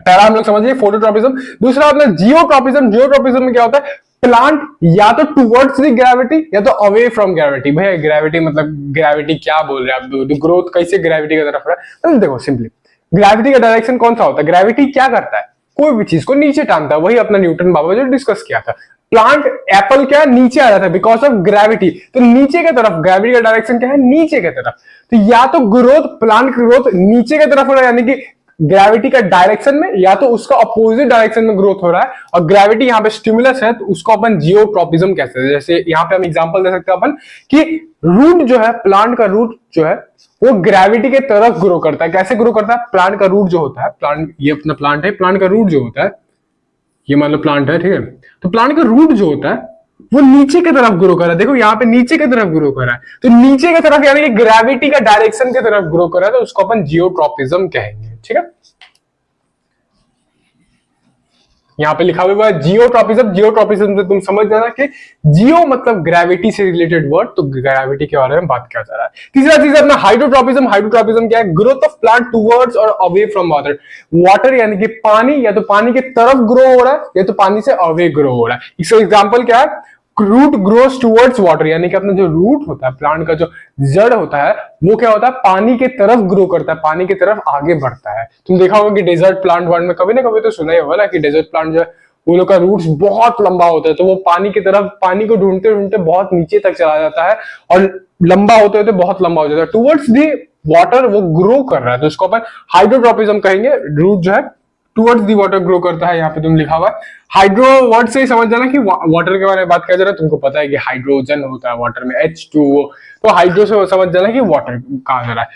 पहला हम लोग समझिए फोटोट्रॉपिज्म। दूसरा अपना जियोट्रॉपिज्म। जियोट्रॉपिज्म में क्या होता है? प्लांट या तो टुवर्ड्स द ग्रेविटी या तो अवे फ्रॉम ग्रेविटी। भैया ग्रेविटी मतलब ग्रेविटी क्या बोल रहे हैं आप? ग्रोथ कैसे ग्रेविटी की तरफ रहा है? देखो सिंपली ग्रेविटी का डायरेक्शन कौन सा होता है? ग्रेविटी क्या करता है? कोई भी चीज को नीचे टानता है। वही अपना न्यूटन बाबा जो डिस्कस किया था। प्लांट एप्पल क्या नीचे आ रहा था बिकॉज ऑफ ग्रेविटी, तो नीचे की तरफ ग्रेविटी का डायरेक्शन क्या है? नीचे की तरफ। तो या तो ग्रोथ, प्लांट ग्रोथ नीचे की तरफ हो रहा है यानी कि ग्रेविटी का डायरेक्शन में, या तो उसका अपोजिट डायरेक्शन में ग्रोथ हो रहा है। और ग्रेविटी यहाँ पे स्टिमुलस है तो उसको अपन जियोट्रॉपिज्म कहते हैं। जैसे यहाँ पे हम एग्जांपल दे सकते हैं अपन कि रूट जो है, प्लांट का रूट जो है वो ग्रेविटी के तरफ ग्रो करता है। कैसे ग्रो करता है? प्लांट का रूट जो होता है, प्लांट ये अपना प्लांट है, प्लांट का रूट जो होता है, ये मान लो प्लांट है, ठीक है, तो प्लांट का रूट जो होता है वो नीचे की तरफ ग्रो कर रहा है। देखो यहाँ पे नीचे की तरफ ग्रो कर रहा है, तो नीचे की तरफ यानी कि ग्रेविटी का डायरेक्शन की तरफ ग्रो कर रहा है, तो उसको अपन जियोट्रॉपिज्म कहेंगे। ठीक है, यहाँ पे लिखा हुआ है जियोट्रॉपिज्म। जियोट्रॉपिज्म से तुम समझ जाना कि जियो मतलब ग्रेविटी से रिलेटेड वर्ड, तो ग्रेविटी के बारे में बात किया जा रहा है। तीसरा चीज अपना हाइड्रोट्रॉपिज्म। हाइड्रोट्रॉपिज्म क्या है? ग्रोथ ऑफ प्लांट टुवर्ड्स और अवे फ्रॉम वाटर। वाटर यानी कि पानी, या तो पानी की तरफ ग्रो हो रहा है या तो पानी से अवे ग्रो हो रहा है। इसका एग्जाम्पल क्या है? रूट ग्रोस टुवर्ड्स वाटर, यानी कि अपना जो रूट होता है, प्लांट का जो जड़ होता है, वो क्या होता है? पानी की तरफ ग्रो करता है, पानी की तरफ आगे बढ़ता है। तुम देखा होगा कि डेजर्ट प्लांट वर्ड में कभी ना कभी तो सुना ही होगा ना कि डेजर्ट प्लांट जो है वो लोग का रूट्स बहुत लंबा होता है, तो वो पानी की तरफ, पानी को ढूंढते ढूंढते बहुत नीचे तक चला जाता है और लंबा होते होते बहुत लंबा हो जाता है। टुवर्ड्स दी वाटर वो ग्रो कर रहा है, तो इसको अपन हाइड्रोट्रॉपिज्म कहेंगे। रूट जो है टुवर्ड्स दी वाटर ग्रो करता है। यहाँ पे तुम लिखा हुआ है हाइड्रो वर्ड से ही समझ जाना कि वाटर के बारे में बात किया जा रहा है। तुमको पता है कि हाइड्रोजन होता है वाटर में, H2O, तो हाइड्रो से समझ जाना कि वाटर कहा जा रहा है।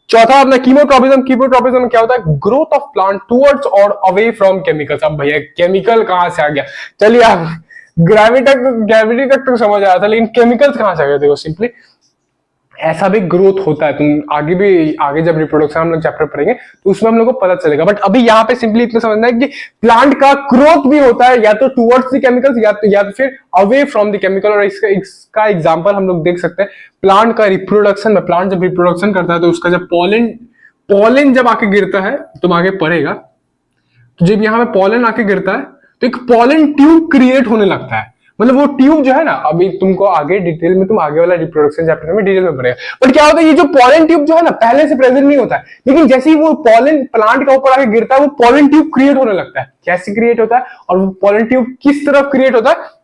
चौथा अपना कीमोट्रॉपिज्म। कीमोट्रॉपिज्म में क्या होता है? ग्रोथ ऑफ प्लांट टुवर्ड्स और अवे फ्रॉम केमिकल्स। अब भैया केमिकल कहां से आ गया? चलिए आप ग्रेविटी तक तो समझ आया था, लेकिन केमिकल्स कहां से आ गए? देखो सिंपली ऐसा भी ग्रोथ होता है। तुम आगे जब रिप्रोडक्शन हम लोग चैप्टर पढ़ेंगे तो उसमें हम लोग को पता चलेगा, बट अभी यहाँ पे सिंपली इतना समझना है कि प्लांट का ग्रोथ भी होता है या तो टुवर्ड्स द केमिकल्स या तो फिर अवे फ्रॉम द केमिकल। और इसका एग्जांपल हम लोग देख सकते हैं प्लांट का रिप्रोडक्शन में। प्लांट जब रिप्रोडक्शन करता है तो उसका जब पॉलन जब आके गिरता है, तुम आगे पढ़ेगा, तो जब यहाँ पे पॉलन आके गिरता है तो एक पॉलन ट्यूब क्रिएट होने लगता है। मतलब वो ट्यूब जो है ना, अभी तुमको आगे डिटेल में, तुम आगे वाला रिप्रोडक्शन चैप्टर में डिटेल में पढ़ेगा, बट क्या होता है ये जो पॉलन ट्यूब जो है ना पहले से प्रेजेंट नहीं होता है, लेकिन जैसे ही वो पॉलन प्लांट के ऊपर आके गिरता है वो पॉलन ट्यूब क्रिएट होने लगता है। कैसे क्रिएट होता है और वो पॉलन ट्यूब किस तरफ क्रिएट होता है?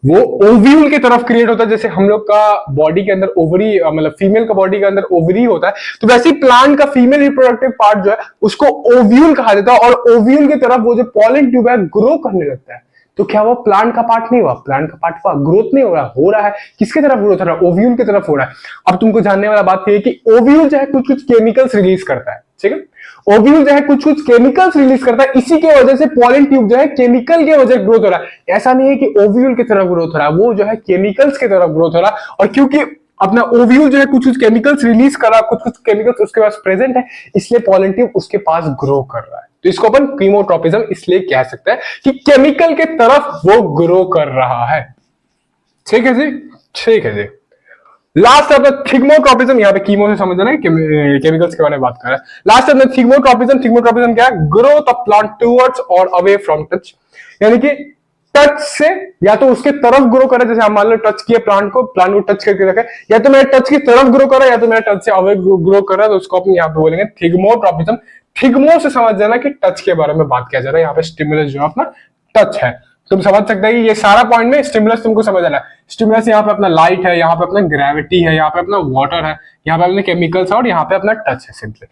वो ओव्यूल की तरफ क्रिएट होता है। जैसे हम लोग का बॉडी के अंदर ओवरी, मतलब फीमेल का बॉडी के अंदर ओवरी होता है, तो वैसे ही प्लांट का फीमेल रिप्रोडक्टिव पार्ट जो है उसको ओव्यूल कहा जाता है, और ओव्यूल की तरफ वो जो पॉलन ट्यूब है ग्रो करने लगता है। तो क्या वो प्लांट का पार्ट नहीं हुआ? प्लांट का पार्ट हुआ, ग्रोथ नहीं हो रहा है। किसकी तरफ ग्रोथ हो रहा है? ओव्यूल की तरफ हो रहा है। अब तुमको जानने वाला बात है कि ओव्यूल जो है कुछ कुछ केमिकल्स रिलीज करता है। ठीक है, ओव्यूल जो है कुछ कुछ केमिकल्स रिलीज करता है, इसी की वजह से पॉलन ट्यूब जो है केमिकल की वजह से ग्रोथ हो रहा है। ऐसा नहीं है कि ओव्यूल की तरफ ग्रोथ हो रहा है, वो जो है केमिकल्स की तरफ ग्रोथ हो रहा है। और क्योंकि अपना ओव्यूल जो है कुछ कुछ केमिकल्स रिलीज कर रहा है, कुछ कुछ केमिकल्स उसके पास प्रेजेंट है, इसलिए पॉलन ट्यूब उसके पास ग्रो कर रहा है। तो इसको अपन कीमोट्रॉपिज्म इसलिए कह सकते हैं कि केमिकल के तरफ वो ग्रो कर रहा है। ठीक है जी, ठीक है जी। लास्ट अपना थिग्मोट्रॉपिज्म। यहाँ पे कीमो से समझना है, केमिकल्स के बारे में बात कर रहा है। लास्ट अपना थिग्मोट्रॉपिज्म। थिग्मोट्रॉपिज्म क्या है? ग्रोथ ऑफ प्लांट टुवर्ड्स और अवे फ्रॉम टच, यानी कि टच से या तो उसके तरफ ग्रो करे, जैसे हम मान लो टच किए प्लांट को टच करके रखे, या तो मेरे टच की तरफ ग्रो करा या तो मेरे टच से अवे ग्रो करा, तो उसको अपन यहाँ पे बोलेंगे थिगमोट्रॉपिज्म। थिगमो से समझ जाना कि टच के बारे में बात किया जा रहा है, यहाँ पे स्टिमुलस जो अपना टच है। तुम समझ सकते हैं कि ये सारा पॉइंट में स्टिमुलस तुमको समझ आ रहा है। स्टिमुलस यहाँ पे अपना लाइट है, यहाँ पे अपना ग्रेविटी है, यहाँ पे अपना वाटर है, यहाँ पे अपने केमिकल्स है और यहाँ पे अपना टच है सिंपली।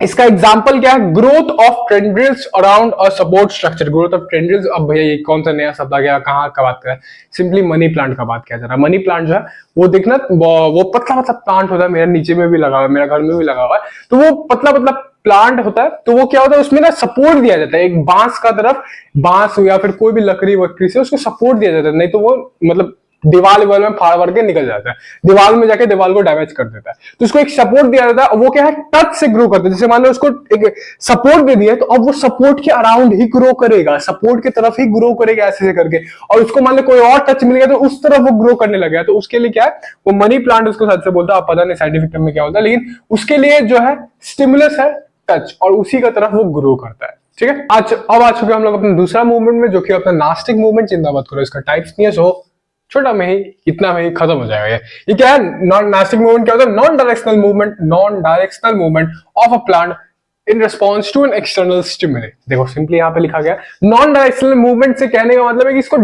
इसका एग्जांपल क्या है? Growth of tendrils around a support structure. Growth of tendrils, अब भैया ये कौन सा नया शब्द आ गया, कहाँ का बात कर रहा है? सिंपली मनी प्लांट का बात किया जा रहा है। मनी प्लांट जो है वो देखना, वो पतला पतला प्लांट होता है, मेरे नीचे में भी लगा हुआ है, मेरे घर में भी लगा हुआ है, तो वो पतला पतला प्लांट होता है। तो वो क्या होता है, उसमें ना सपोर्ट दिया जाता है, एक बांस का तरफ, बांस या फिर कोई भी लकड़ी वकड़ी से उसको सपोर्ट दिया जाता है, नहीं तो वो मतलब दीवार में फाड़ फाड़ के निकल जाता है, दीवार में जाके दीवार को डैमेज कर देता है। तो उसको एक सपोर्ट दिया जाता है, वो क्या है, टच से ग्रो करता है। जैसे मान लो उसको एक सपोर्ट दे दिया, तो अब वो सपोर्ट के अराउंड ही ग्रो करेगा, सपोर्ट की तरफ ही ग्रो करेगा ऐसे करके। और उसको मान लो कोई और टच मिल गया तो उस तरफ वो ग्रो करने लग गया, तो उसके लिए क्या है, वो मनी प्लांट उसको सच से बोलता है, पता नहीं साइंटिफिक टर्म में क्या होता है, लेकिन उसके लिए जो है स्टिमुलस है टच, और उसी का तरफ वो ग्रो करता है। ठीक है, आज अब आ चुके हम लोग अपने दूसरा मूवमेंट में, जो कि अपना नास्टिक मूवमेंट। चिंता मत करो, इसका टाइप्स नहीं है, सो छोटा में ही इतना में ही खत्म हो जाएगा। ये क्या है, नॉन नास्टिक मूवमेंट क्या होता है? Non directional movement of a plant in response to an external stimuli. देखो सिंपली यहाँ पे लिखा गया नॉन डायरेक्शनल मूवमेंट से कहने का मतलब है कि इसको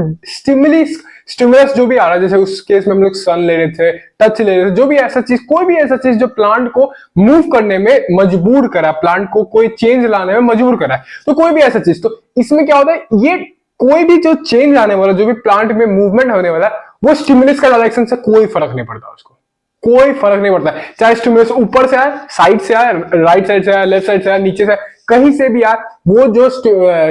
स्टिमुलस जो भी आ रहा है, जैसे उस केस में हम लोग सन ले रहे थे, टच ले रहे थे, जो भी ऐसा चीज, कोई भी ऐसा चीज जो प्लांट को मूव करने में मजबूर करा, प्लांट को कोई चेंज लाने में मजबूर करा है, तो कोई भी ऐसा चीज, तो इसमें क्या होता है, ये कोई भी जो चेंज आने वाला, जो भी प्लांट में मूवमेंट होने वाला है, वो स्टिमुलस का डायरेक्शन से कोई फर्क नहीं पड़ता, उसको कोई फर्क नहीं पड़ता, चाहे स्टिमुलस ऊपर से आए, साइड से आए, राइट साइड से आए, लेफ्ट साइड से आए, नीचे से, कहीं से भी आए, वो जो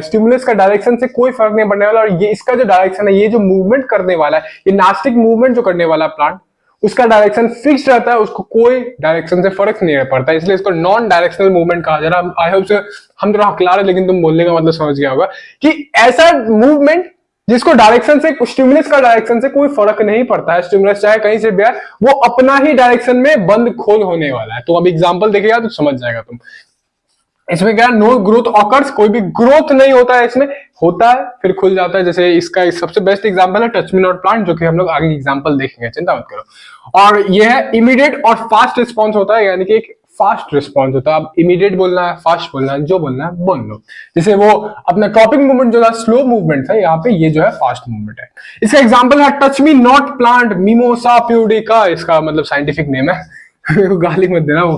स्टिमुलस का डायरेक्शन से कोई फर्क नहीं पड़ने वाला। और ये इसका जो डायरेक्शन है, ये जो मूवमेंट करने वाला है, ये नास्टिक मूवमेंट जो करने वाला है प्लांट, उसका डायरेक्शन फिक्स रहता है, उसको कोई डायरेक्शन से फर्क नहीं पड़ता, इसलिए इसको नॉन डायरेक्शनल मूवमेंट कहा जा रहा है। आई होप से हम थोड़ा हकला रहे, लेकिन तुम बोलने का मतलब समझ गया होगा कि ऐसा मूवमेंट जिसको डायरेक्शन से, स्टिमुलस का डायरेक्शन से कोई फर्क नहीं पड़ता है, स्टिमुलस चाहे कहीं से भी आए, वो अपना ही डायरेक्शन में बंद खोल होने वाला है। तो अब एग्जांपल देखेगा तो समझ जाएगा तुम। इसमें क्या, नो ग्रोथ ऑकर्स, कोई भी ग्रोथ नहीं होता है, इसमें होता है फिर खुल जाता है। जैसे इसका सबसे बेस्ट एग्जांपल है टच मी नॉट प्लांट, जो कि हम लोग आगे एग्जांपल देखेंगे, चिंता मत करो। और ये है इमीडिएट और फास्ट रिस्पॉन्स होता है, यानी कि एक फास्ट रिस्पॉन्स होता है। अब इमीडिएट बोलना है, फास्ट बोलना है, जो बोलना है बोल लो। जैसे वो अपना टॉपिक मूवमेंट जो था स्लो मूवमेंट था, यहाँ पे ये जो है फास्ट मूवमेंट है। इसका एग्जांपल है touch me not plant, mimosa pudica, इसका मतलब साइंटिफिक नेम है। गाली मत देना, वो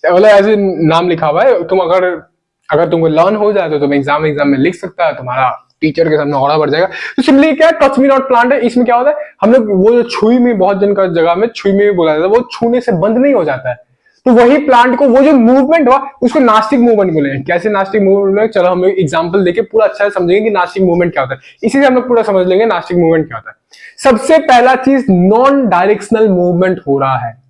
मतलब ऐसे नाम लिखा हुआ है। तुम अगर तुमको लर्न हो जाए तो तुम एग्जाम में लिख सकता है, तुम्हारा टीचर के सामने औड़ा बढ़ जाएगा। तो सिंपली क्या टच मी नॉट प्लांट है, इसमें क्या होता है, हम लोग वो जो छुई में, बहुत जन का जगह में छुई में भी बोला जाता है, वो छूने से बंद नहीं हो जाता है, तो वही प्लांट को, वो जो मूवमेंट हुआ उसको नास्टिक मूवमेंट बोले। कैसे नास्टिक मूवमेंट बोले, चलो हम लोग एग्जांपल देके पूरा अच्छा से समझेंगे कि नास्टिक मूवमेंट क्या होता है, इसी से हम लोग पूरा समझ लेंगे नास्टिक मूवमेंट क्या होता है। सबसे पहला चीज, नॉन डायरेक्शनल मूवमेंट हो रहा है,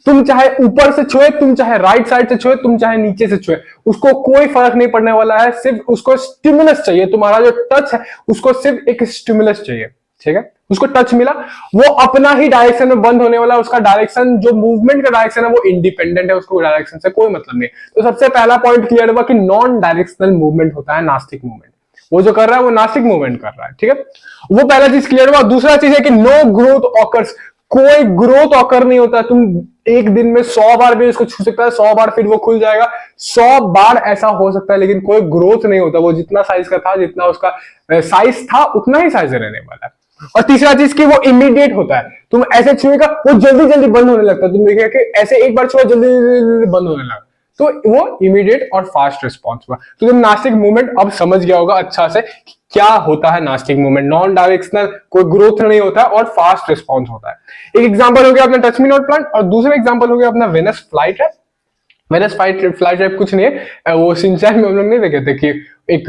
तुम चाहे ऊपर से छुए, तुम चाहे राइट साइड से छुए, तुम चाहे नीचे से छुए, उसको कोई फर्क नहीं पड़ने वाला है, सिर्फ उसको स्टिमुलस चाहिए। तुम्हारा जो टच है उसको सिर्फ एक स्टिमुलस चाहिए, ठीक है, उसको टच मिला, वो अपना ही डायरेक्शन में बंद होने वाला, उसका डायरेक्शन, जो मूवमेंट का डायरेक्शन है वो इंडिपेंडेंट है, उसको डायरेक्शन से कोई मतलब नहीं। तो सबसे पहला पॉइंट क्लियर हुआ कि नॉन डायरेक्शनल मूवमेंट होता है नास्टिक मूवमेंट, वो जो कर रहा है वो नास्टिक मूवमेंट कर रहा है, ठीक है, वो पहला चीज क्लियर हुआ। दूसरा चीज है कि नो ग्रोथ ऑकर्स, कोई ग्रोथ ऑकर नहीं होता। तुम एक दिन में 100 बार भी इसको छू सकता है, 100 बार फिर वो खुल जाएगा, 100 बार ऐसा हो सकता है, लेकिन कोई ग्रोथ नहीं होता। वो जितना साइज का था, जितना उसका साइज था, उतना ही साइज रहने वाला है। और तीसरा चीज कि वो इमीडिएट होता है, तुम ऐसे छुएगा वो जल्दी जल्दी बंद होने लगता है। तुम देखिए कि ऐसे एक बार छुआ जल्दी जल्दी बंद होने लगा, तो वो इमीडिएट और फास्ट रिस्पॉन्स हुआ। तो तुम नास्टिक मूवमेंट अब समझ गया होगा अच्छा से क्या होता है नास्टिक मूवमेंट। नॉन डायरेक्शनल, कोई ग्रोथ नहीं होता है और फास्ट रिस्पॉन्स होता है। एक एग्जांपल हो गया अपना टच मी नॉट प्लांट, और दूसरा एग्जांपल हो गया अपना Venus fly trap. Venus fly trap कुछ नहीं है, वो सिंचाई में हम लोग नहीं देखे थे कि एक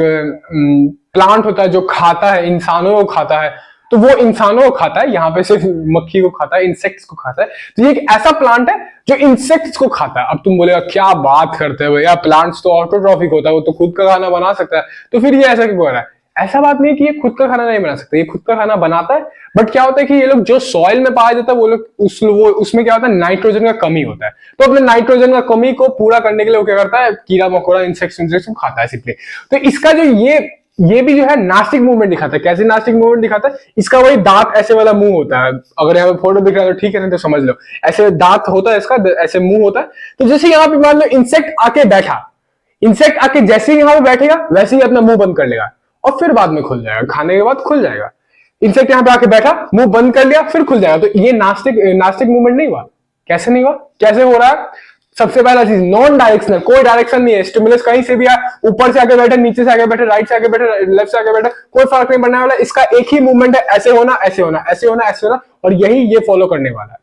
प्लांट होता है जो खाता है, इंसानों को खाता है, तो वो इंसानों को खाता है, यहाँ पे सिर्फ मक्खी को खाता है, इंसेक्ट्स को खाता है। तो ये एक ऐसा प्लांट है जो इंसेक्ट्स को खाता है। अब तुम बोलेगा क्या बात करते हैं भैया, प्लांट्स तो ऑटोट्रॉफिक होता है, वो तो खुद का खाना बना सकता है, तो फिर ये ऐसा क्यों हो रहा है? ऐसा बात नहीं कि ये खुद का खाना नहीं बना सकता, ये खुद का खाना बनाता है, बट क्या होता है कि ये लोग जो सॉइल में पाया जाता है, वो लोग उसमें क्या होता है, नाइट्रोजन का कमी होता है। तो अपने नाइट्रोजन का कमी को पूरा करने के लिए वो क्या करता है, कीड़ा मकोड़ा, इंसेक्ट्स खाता है सिंपली। तो इसका जो ये ये भी जो है नास्टिक मूवमेंट दिखाता है। कैसे नास्टिक मूवमेंट दिखाता है? इसका वही दांत ऐसे वाला मुंह होता है, अगर यहाँ पे फोटो दिख रहा है तो ठीक है, नहीं तो समझ लो ऐसे दांत होता है इसका, ऐसे मुंह होता है। तो जैसे यहाँ पे मान लो इंसेक्ट आके बैठा, इंसेक्ट आके जैसे ही यहाँ पे बैठेगा वैसे ही अपना मुंह बंद कर लेगा और फिर बाद में खुल जाएगा, खाने के बाद खुल जाएगा। इंसेक्ट यहाँ पे आके बैठा, मुंह बंद कर लिया, फिर खुल जाएगा। तो ये नास्टिक मूवमेंट नहीं हुआ। कैसे नहीं हुआ? कैसे हो रहा है? सबसे पहला चीज, नॉन डायरेक्शनल, कोई डायरेक्शन नहीं है। स्टिमुलस कहीं से भी आए, ऊपर से आके बैठे, नीचे से आके बैठे, राइट से आके बैठे, लेफ्ट से आके बैठे, कोई फर्क नहीं पड़ने वाला। इसका एक ही मूवमेंट है, ऐसे होना, ऐसे होना, ऐसे होना, ऐसे होना, और यही ये फॉलो करने वाला है।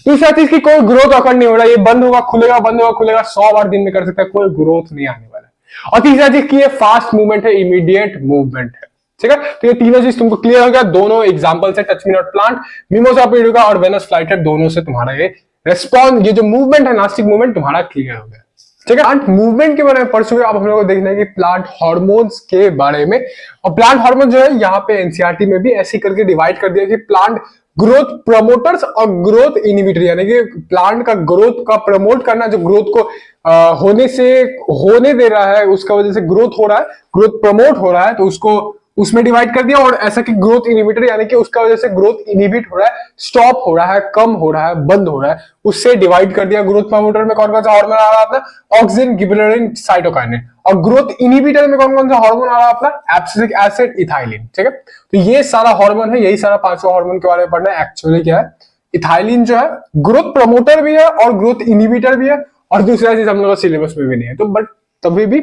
दूसरा चीज की कोई ग्रोथ अकर नहीं हो रहा, ये बंद होगा खुलेगा, बंद होगा खुलेगा, 100 बार दिन में कर सकता है, कोई ग्रोथ नहीं आने वाला है। और तीसरा चीज की ये फास्ट मूवमेंट है, इमीडिएट मूवमेंट है। ठीक है, तो ये तीनों चीज तुमको क्लियर हो गया। दोनों एग्जांपल से, touch me not plant, mimosa pudica और वेनस फ्लाइटर, दोनों से तुम्हारा ये रेस्पॉन्स, ये जो मूवमेंट है नास्टिक मूवमेंट, तुम्हारा क्लियर हो गया। ठीक है, प्लांट मूवमेंट के बारे में पढ़ चुके। अब हम लोग को देखना है कि प्लांट हार्मोन्स के बारे में। और प्लांट हार्मोन जो है यहाँ पे एनसीईआरटी में भी ऐसे करके डिवाइड कर दिया कि प्लांट ग्रोथ प्रमोटर्स और ग्रोथ इनिबिटर, यानी कि प्लांट का ग्रोथ का प्रमोट करना, जो ग्रोथ को होने दे रहा है, उसका वजह से ग्रोथ हो रहा है, ग्रोथ प्रमोट हो रहा है, तो उसको उसमें डिवाइड कर दिया। और ऐसा कि ग्रोथ इनिबिटर, यानी कि उसका वजह से ग्रोथ इनिबिट हो रहा है, स्टॉप हो रहा है, कम हो रहा है, बंद हो रहा है, उससे डिवाइड कर दिया। ग्रोथ प्रमोटर में कौन कौन सा हार्मोन आ रहा है अपना? Auxin, gibberellin, cytokinin. और ग्रोथ इनिबिटर में कौन कौन सा हार्मोन आ रहा है अपना? Abscisic acid, ethylene. ठीक है, तो ये सारा हार्मोन है, यही सारा पांचों हार्मोन के बारे में पढ़ना है। एक्चुअली क्या है, इथाइलिन जो है ग्रोथ प्रमोटर भी है और ग्रोथ इनिबिटर भी है, और दूसरा चीज हम लोग का सिलेबस में भी नहीं है, तो बट तभी भी,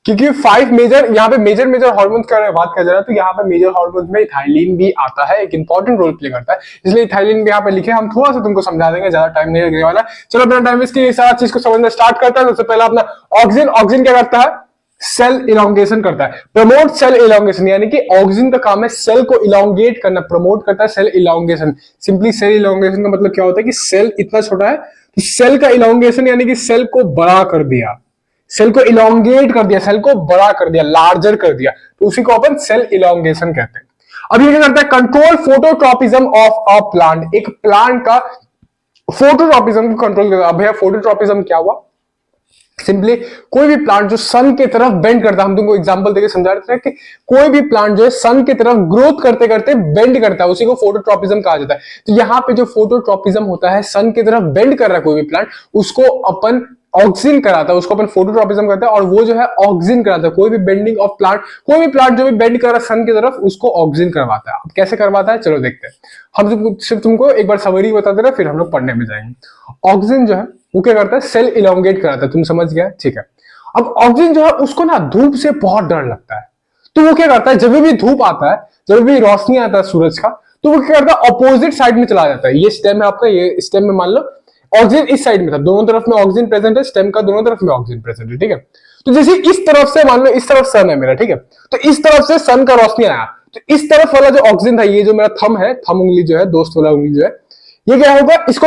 क्योंकि 5 मेजर, यहाँ पे मेजर हार्मोन्स की बात कर जा रहा है, तो यहाँ पे मेजर हार्मोन्स में इथाइलिन भी आता है, एक इंपॉर्टेंट रोल प्ले करता है, इसलिए इथाइलिन भी यहाँ पे लिखे। हम थोड़ा सा तुमको समझा देंगे, ज्यादा टाइम नहीं लगने वाला। चलो अपना टाइम इसकी सारा चीज को समझना स्टार्ट करता है। सबसे पहला अपना ऑक्सिन। ऑक्सिन क्या करता है? सेल इलोंगेशन करता है, प्रमोट सेल इलोंगेशन, यानी कि ऑक्सिन का काम है सेल को इलोंगेट करना, प्रमोट करता है cell elongation. Simply cell elongation का मतलब क्या होता है कि सेल इतना छोटा है, तो सेल का इलोंगेशन यानी कि सेल को बड़ा कर दिया, सेल को इलोंगेट कर दिया, सेल को बड़ा कर दिया, लार्जर कर दिया, तो उसी को अपन सेल इलोंगेशन कहते हैं। अब ये क्या करता है? Control phototropism of a plant. एक प्लांट का फोटोट्रॉपिज्म को कंट्रोल करता है। अब भैया फोटोट्रॉपिज्म क्या हुआ? सिंपली कोई भी प्लांट जो सन की तरफ बेंड करता है, हम तुमको एग्जांपल देके समझा रहे थे कि कोई भी प्लांट जो है सन की तरफ ग्रोथ करते करते बेंड करता है, उसी को फोटोट्रॉपिज्म कहा जाता है। तो यहाँ पे जो फोटोट्रॉपिज्म होता है, सन की तरफ बेंड कर रहा है कोई भी प्लांट, उसको अपन ऑक्सिन कराता है, उसको अपन फोटोट्रॉपिज्म करता है, और वो जो है ऑक्सिन कराता है। कोई भी बेंडिंग ऑफ प्लांट, कोई भी प्लांट जो भी बेंड कर रहा है सन की तरफ, उसको ऑक्सिन करवाता है। अब कैसे करवाता है, चलो देखते हैं। हम सिर्फ तुमको एक बार समरी बता दे रहे, फिर हम लोग पढ़ने में जाएंगे। ऑक्सिन जो है वो क्या करता है? सेल इलोंगेट कराता है, तुम समझ गया, ठीक है। अब ऑक्सिन जो है उसको ना धूप से बहुत डर लगता है, तो वो क्या करता है? जब भी धूप आता है, जब भी रोशनी आता है सूरज का, तो वो क्या करता है? अपोजिट साइड में चला जाता है। ये स्टेम है आपका, ये स्टेम में मान लो ऑक्सीजन इस साइड में था, दोनों तरफ में ऑक्सीजन प्रेजेंट है, स्टेम का दोनों तरफ में ऑक्सीजन प्रेजेंट है, ठीक है। तो जैसे इस तरफ से मान लो, इस तरफ सन है मेरा, ठीक है, तो इस तरफ से सन का रोशनी आया, तो इस तरफ वाला जो ऑक्सीजन था, ये जो मेरा थंब है, थंब उंगली जो है, दोस्त वाला उंगली जो है, ये क्या होगा? इसको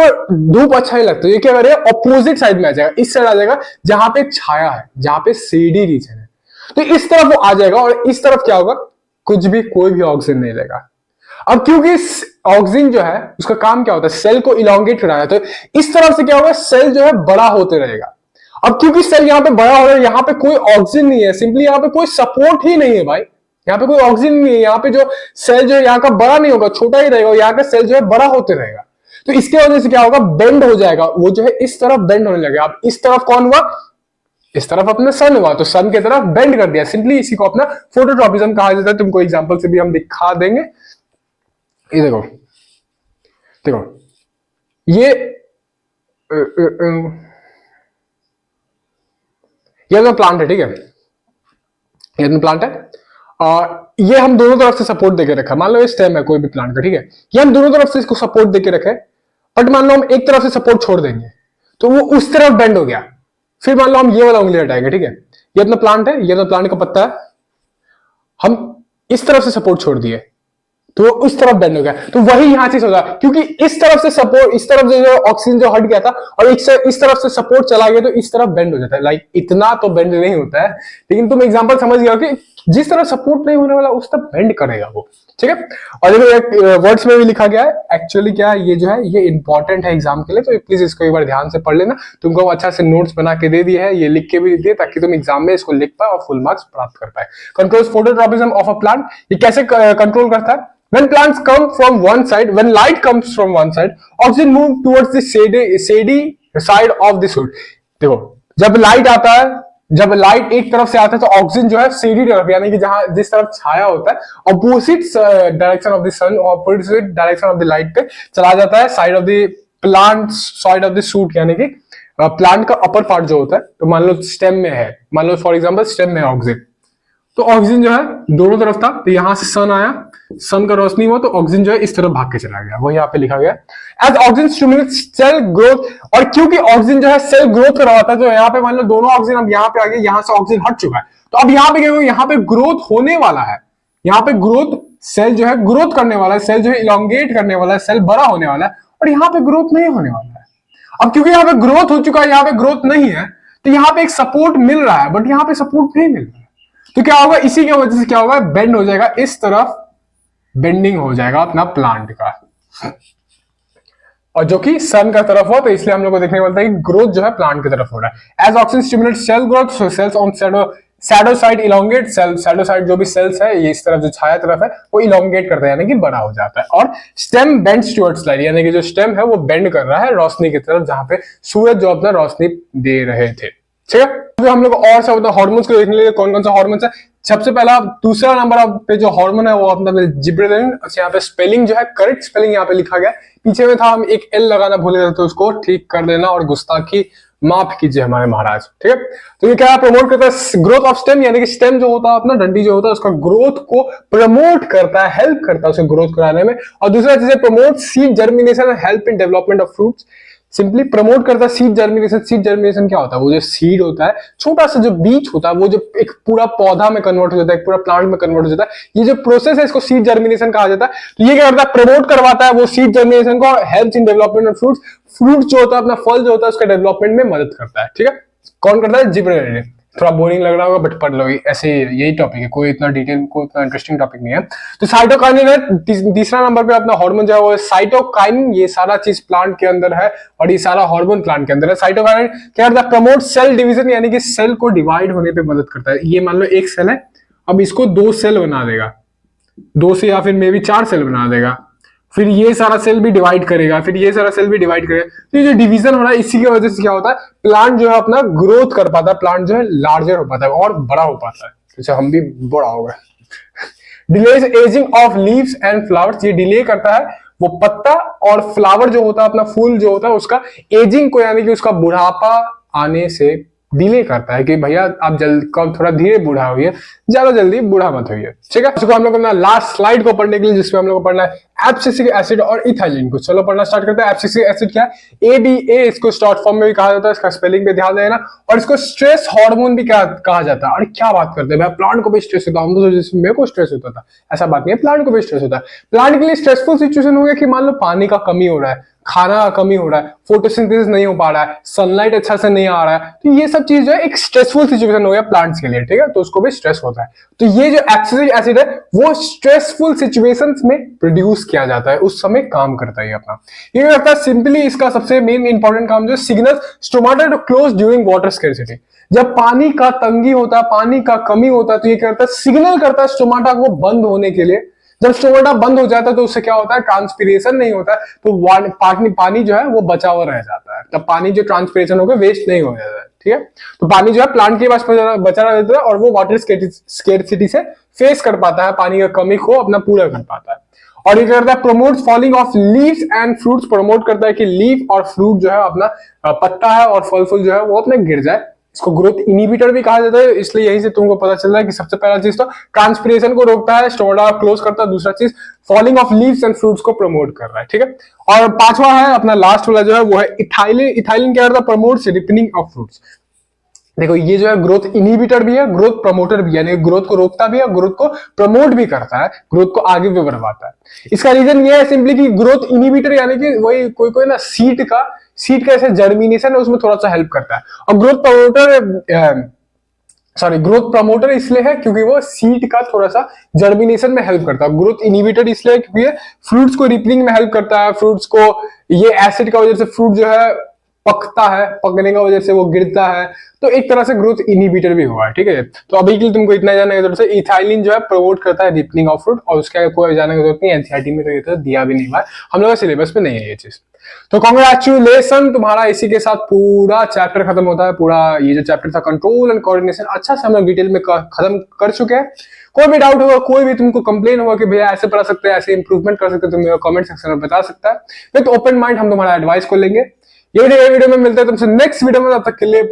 धूप अच्छा नहीं लगता, ये क्या करेगा? ऑपोजिट साइड में आ जाएगा, इस साइड आ जाएगा जहां पे छाया है, जहां पे शेडी रीजन है, तो इस तरफ वो आ जाएगा। और इस तरफ क्या होगा? कुछ भी, कोई भी ऑक्सीजन नहीं लेगा। अब क्योंकि ऑक्सीजन जो है उसका काम क्या होता है? सेल को इलोंगेट कराना है, तो इस तरफ से क्या होगा? सेल जो है बड़ा होते रहेगा। अब क्योंकि सेल यहाँ पे बड़ा हो रहा है, यहाँ पे कोई ऑक्सीजन नहीं है, सिंपली यहाँ पे कोई सपोर्ट ही नहीं है भाई, यहाँ पे कोई ऑक्सीजन नहीं है, यहाँ पे जो सेल जो है यहाँ का बड़ा नहीं होगा, छोटा ही रहेगा, यहाँ का सेल जो है बड़ा होते रहेगा। तो इसके वजह से क्या होगा? बेंड हो जाएगा, वो जो है इस तरफ बेंड होने लगेगा। अब इस तरफ कौन हुआ? इस तरफ अपना सन हुआ, तो सन की तरफ बेंड कर दिया। सिंपली इसी को अपना फोटोट्रॉपिज्म कहा जाता है। तुमको एग्जांपल से भी हम दिखा देंगे। ये देखो, देखो ये अपना प्लांट है, ठीक है, ये अपना प्लांट है, और ये हम दोनों तरफ से सपोर्ट देके रखा। मान लो ये स्टेम है कोई भी प्लांट का, ठीक है, ये हम दोनों तरफ से इसको सपोर्ट देके रखे, बट मान लो हम एक तरफ से सपोर्ट छोड़ देंगे तो वो उस तरफ बेंड हो गया। फिर मान लो हम ये वाला उंगली हटाएंगे, ठीक है, ये अपना प्लांट है, ये अपना प्लांट का पत्ता है, हम इस तरफ से सपोर्ट छोड़ दिए तो वो उस तरफ बेंड हो गया। तो वही यहां चीज होगा, क्योंकि इस तरफ से सपोर्ट, इस तरफ जो ऑक्सीजन जो हट गया था और इस तरफ से सपोर्ट चला गया, तो इस तरफ बेंड हो जाता है। लाइक इतना तो बेंड नहीं होता है, लेकिन तुम एग्जांपल समझ गए कि जिस तरह सपोर्ट नहीं होने वाला उस तरह बेंड करेगा वो, ठीक है। और देखो एक वर्ड्स में भी लिखा गया है, एक्चुअली क्या है ये जो है ये इंपॉर्टेंट है एग्जाम के लिए, तो प्लीज इसको एक बार ध्यान से पढ़ लेना। तुमको अच्छा से नोट्स बना के दे दिए है, ये लिख के भी दिए ताकि तुम एग्जाम में इसको लिख पाए और फुल मार्क्स प्राप्त कर पाए। Controls phototropism of a plant, ये कैसे कंट्रोल करता है? When plants come from one side, when light comes from one side, oxygen move towards the shady side of the wood. देखो जब लाइट आता है, जब लाइट एक तरफ से आता है तो ऑक्सीजन जो है सीधी तरफ यानी कि जहां जिस तरफ छाया होता है अपोजिट डायरेक्शन ऑफ द सन और opposite direction of the light पे चला जाता है side of the plant, side of the shoot यानी कि प्लांट का अपर पार्ट जो होता है। तो मान लो स्टेम में है, मान लो फॉर एग्जांपल स्टेम में ऑक्सीजन, तो ऑक्सीजन जो है दोनों तरफ था, तो यहां से सन आया, सन का रोशनी हुआ तो ऑक्सीजन जो है इस तरफ भाग के चला गया, वो यहाँ पे लिखा गया as oxygen stimulates cell growth. और क्योंकि ऑक्सीजन जो है सेल ग्रोथ करवाता है, तो यहाँ पे मान लो दोनों ऑक्सीजन अब यहाँ पे आ गए, यहाँ से ऑक्सीजन हट चुका है, तो अब यहाँ पे क्या होगा, यहाँ पे ग्रोथ होने वाला है, यहाँ पे ग्रोथ सेल जो है ग्रोथ करने वाला है, सेल जो है इलोंगेट करने वाला है, सेल बड़ा होने वाला है, और यहाँ पे ग्रोथ नहीं होने वाला है। अब क्योंकि यहाँ पे ग्रोथ हो चुका है, यहाँ पे ग्रोथ नहीं है, तो यहाँ पे एक सपोर्ट मिल रहा है, बट यहाँ पे सपोर्ट नहीं मिल रहा है, तो क्या होगा, इसी की वजह से क्या होगा, बेंड हो जाएगा, इस तरफ बेंडिंग हो जाएगा अपना प्लांट का, और जो कि सन का तरफ हो, तो इसलिए हम लोग को देखने को मिलता है कि ग्रोथ जो है प्लांट की तरफ हो रहा है। As oxygen stimulate cell growth, so cells on shadow side elongate, cell shadow side जो भी सेल्स है ये इस तरफ जो छाया तरफ है वो इलोंगेट करता है यानी कि बड़ा हो जाता है। और स्टेम बेंड्स टुवर्ड्स लाइट, यानी कि जो स्टेम है वो बेंड कर रहा है रोशनी की तरफ, जहां पे सूरज जो अपना रोशनी दे रहे थे, ठीक है। तो हम लोग और सब हार्मोन्स को देखने लिए कौन कौन सा हार्मोन्स है। सबसे पहला दूसरा नंबर पे जो हार्मोन है वो अपना जिब्रेलिन, यहाँ पे स्पेलिंग जो है करेक्ट स्पेलिंग यहाँ पे लिखा गया, पीछे में था हम एक एल लगाना भूल गए, तो उसको ठीक कर देना और गुस्ताखी माफ कीजिए हमारे महाराज, ठीक है। तो ये क्या प्रमोट करता है, ग्रोथ ऑफ स्टेम, यानी कि स्टेम जो होता है अपना डंडी जो होता है उसका ग्रोथ को प्रमोट करता है, हेल्प करता है उसे ग्रोथ कराने में। और दूसरा चीज है promote seed germination and help in development of fruits, simply promote करता है सीड जर्मिनेशन। सीड जर्मिनेशन क्या होता है, वो जो सीड होता है, छोटा सा जो बीज होता है, वो जो एक पूरा पौधा में कन्वर्ट हो जाता है, एक पूरा प्लांट में कन्वर्ट हो जाता है, ये जो प्रोसेस है इसको सीड जर्मिनेशन कहा जाता है। तो ये क्या करता है, प्रमोट करवाता है वो सीड जर्मिनेशन को, helps in development of fruits, fruit जो होता है अपना फल जो होता है उसका डेवलपमेंट में मदद करता है, ठीक है। कौन करता है, जिब्रेलिन। थोड़ा बोरिंग लग रहा होगा बट पढ़ लो, ऐसे यही टॉपिक है, कोई इतना डिटेल कोई इतना इंटरेस्टिंग टॉपिक नहीं है। तो साइटोकाइनिन है तीसरा नंबर पे अपना हार्मोन जो है वो साइटोकाइनिन, ये सारा चीज प्लांट के अंदर है और ये सारा हार्मोन प्लांट के अंदर है। साइटोकाइनिन क्या करता है, प्रमोट सेल डिवीजन, यानी कि सेल को डिवाइड होने पे मदद करता है। ये मान लो एक सेल है, अब इसको 2 सेल बना देगा, 2 से या फिर मे बी 4 सेल बना देगा, फिर ये सारा सेल भी डिवाइड करेगा, फिर ये सारा सेल भी डिवाइड करेगा, तो ये जो डिवीजन हो रहा है इसी की वजह से क्या होता है, प्लांट जो है अपना ग्रोथ कर पाता है, प्लांट जो है लार्जर हो पाता है और बड़ा हो पाता है, जैसे हम भी बड़ा हो गए। Delays ageing of leaves and flowers, ये डिले करता है वो पत्ता और फ्लावर जो होता है अपना फूल जो होता है उसका एजिंग को, यानी कि उसका बुढ़ापा आने से डिले करता है कि भैया आप जल्द कब थोड़ा धीरे बूढ़ा होइए, ज्यादा जल्दी बूढ़ा मत होइए, ठीक है। इसको हम लोग अपना लास्ट स्लाइड को पढ़ने के लिए, जिसमें हम लोग को पढ़ना है एब्सिसिक एसिड और इथाइलिन को। चलो पढ़ना स्टार्ट करते हैं। एब्सिसिक एसिड क्या है, ADA इसको शॉर्ट फॉर्म में भी कहा जाता है, इसका स्पेलिंग पे ध्यान देना। और इसको स्ट्रेस हार्मोन भी कहा जाता है। और क्या बात करते हैं भाई, प्लांट को भी स्ट्रेस होता है, हम तो जैसे मेरे को स्ट्रेस होता था, ऐसा बात नहीं है, प्लांट को भी स्ट्रेस होता है। प्लांट के लिए स्ट्रेसफुल सिचुएशन हो गया कि मान लो पानी का कमी हो रहा है, खाना का कमी हो रहा है, फोटोसिंथेसिस नहीं हो पा रहा है, सनलाइट अच्छा से नहीं आ रहा है, तो ये सब चीज जो है एक स्ट्रेसफुल सिचुएशन हो गया प्लांट्स के लिए, ठीक है, तो उसको भी स्ट्रेस होता है। तो ये जो एब्सिसिक एसिड है वो स्ट्रेसफुल सिचुएशंस में प्रोड्यूस किया जाता है, उस समय काम करता है अपना। ये करता है सिंपली, इसका सबसे मेन इंपॉर्टेंट काम जो signal stomata to close during water scarcity, जब पानी का तंगी होता है, पानी का कमी होता है, तो ये करता है सिग्नल करता है स्टोमाटा को बंद होने के लिए। जब स्टोमाटा बंद हो जाता है तो उससे क्या होता है, ट्रांसपीरेशन नहीं होता है, तो पानी जो है वो बचा हुआ रह जाता है, तब पानी जो ट्रांसपीरेशन होकर वेस्ट नहीं हो जाता है, ठीक है। तो पानी जो है प्लांट के पास बचा रहता है और वो वाटर स्कैर्सिटी से फेस कर पाता है, पानी का कमी को अपना पूरा कर पाता है। और ये करता है promote falling of leaves and fruits, promote करता है कि लीफ और फ्रूट जो है अपना पत्ता है और फल फूल जो है वो अपने गिर जाए। इसको ग्रोथ इनिबिटर भी कहा जाता है, इसलिए यहीं से तुमको पता चल रहा है कि सबसे पहला चीज तो ट्रांसपीरेशन को रोकता है, स्टोमाटा क्लोज करता है, दूसरा चीज falling of leaves and fruits को प्रमोट कर रहा है, ठीक है। और पांचवा है अपना लास्ट वाला जो है वो है इथाइलिन। इथाइलिन क्या करता है, प्रमोट्स रिपनिंग ऑफ फ्रूट्स। देखो ये जो है ग्रोथ इनिबिटर भी है, ग्रोथ प्रमोटर भी है, यानी ग्रोथ को रोकता भी है, ग्रोथ को प्रमोट भी करता है, ग्रोथ को आगे भी बढ़वाता है। इसका रीजन ये है सिंपली कि ग्रोथ इनिबिटर यानी कि वही कोई ना सीड का ऐसे जर्मिनेशन है उसमें थोड़ा सा हेल्प करता है, और growth promoter sorry, growth promoter इसलिए है क्योंकि वो सीड का थोड़ा सा जर्मिनेशन में हेल्प करता है। ग्रोथ इनिबिटर इसलिए क्योंकि फ्रूट्स को रिपलिंग में हेल्प करता है। फ्रूट्स को ये एसिड का वजह से फ्रूट जो है पकता है, पकने का वजह से वो गिरता है, तो एक तरह से ग्रोथ इनिबिटर भी हुआ है। ठीक है, तो अभी के लिए तुमको इतना जानने की जरूरत है। इथाइलिन जो है प्रमोट करता है रिपलिंग ऑफ फ्रूट, और उसके कोई जानने की जरूरत नहीं। एनसीईआरटी में तो ये तो दिया भी नहीं हुआ है, हम लोग सिलेबस में नहीं है ये चीज। तो कॉन्ग्रेचुलेशन, तुम्हारा इसी के साथ पूरा चैप्टर खत्म होता है। पूरा ये जो चैप्टर था कंट्रोल एंड कोऑर्डिनेशन, अच्छा से हम लोग डिटेल में खत्म कर चुके हैं। कोई भी डाउट होगा, कोई भी तुमको कंप्लेन होगा कि भैया ऐसे पढ़ा सकते हैं, ऐसे इंप्रूवमेंट कर सकते हैं, तुम कमेंट सेक्शन में बता सकता है। विद ओपन माइंड हम तुम्हारा एडवाइस को लेंगे। ये वीडियो में मिलते हैं तुमसे नेक्स्ट वीडियो में, तब तक के लिए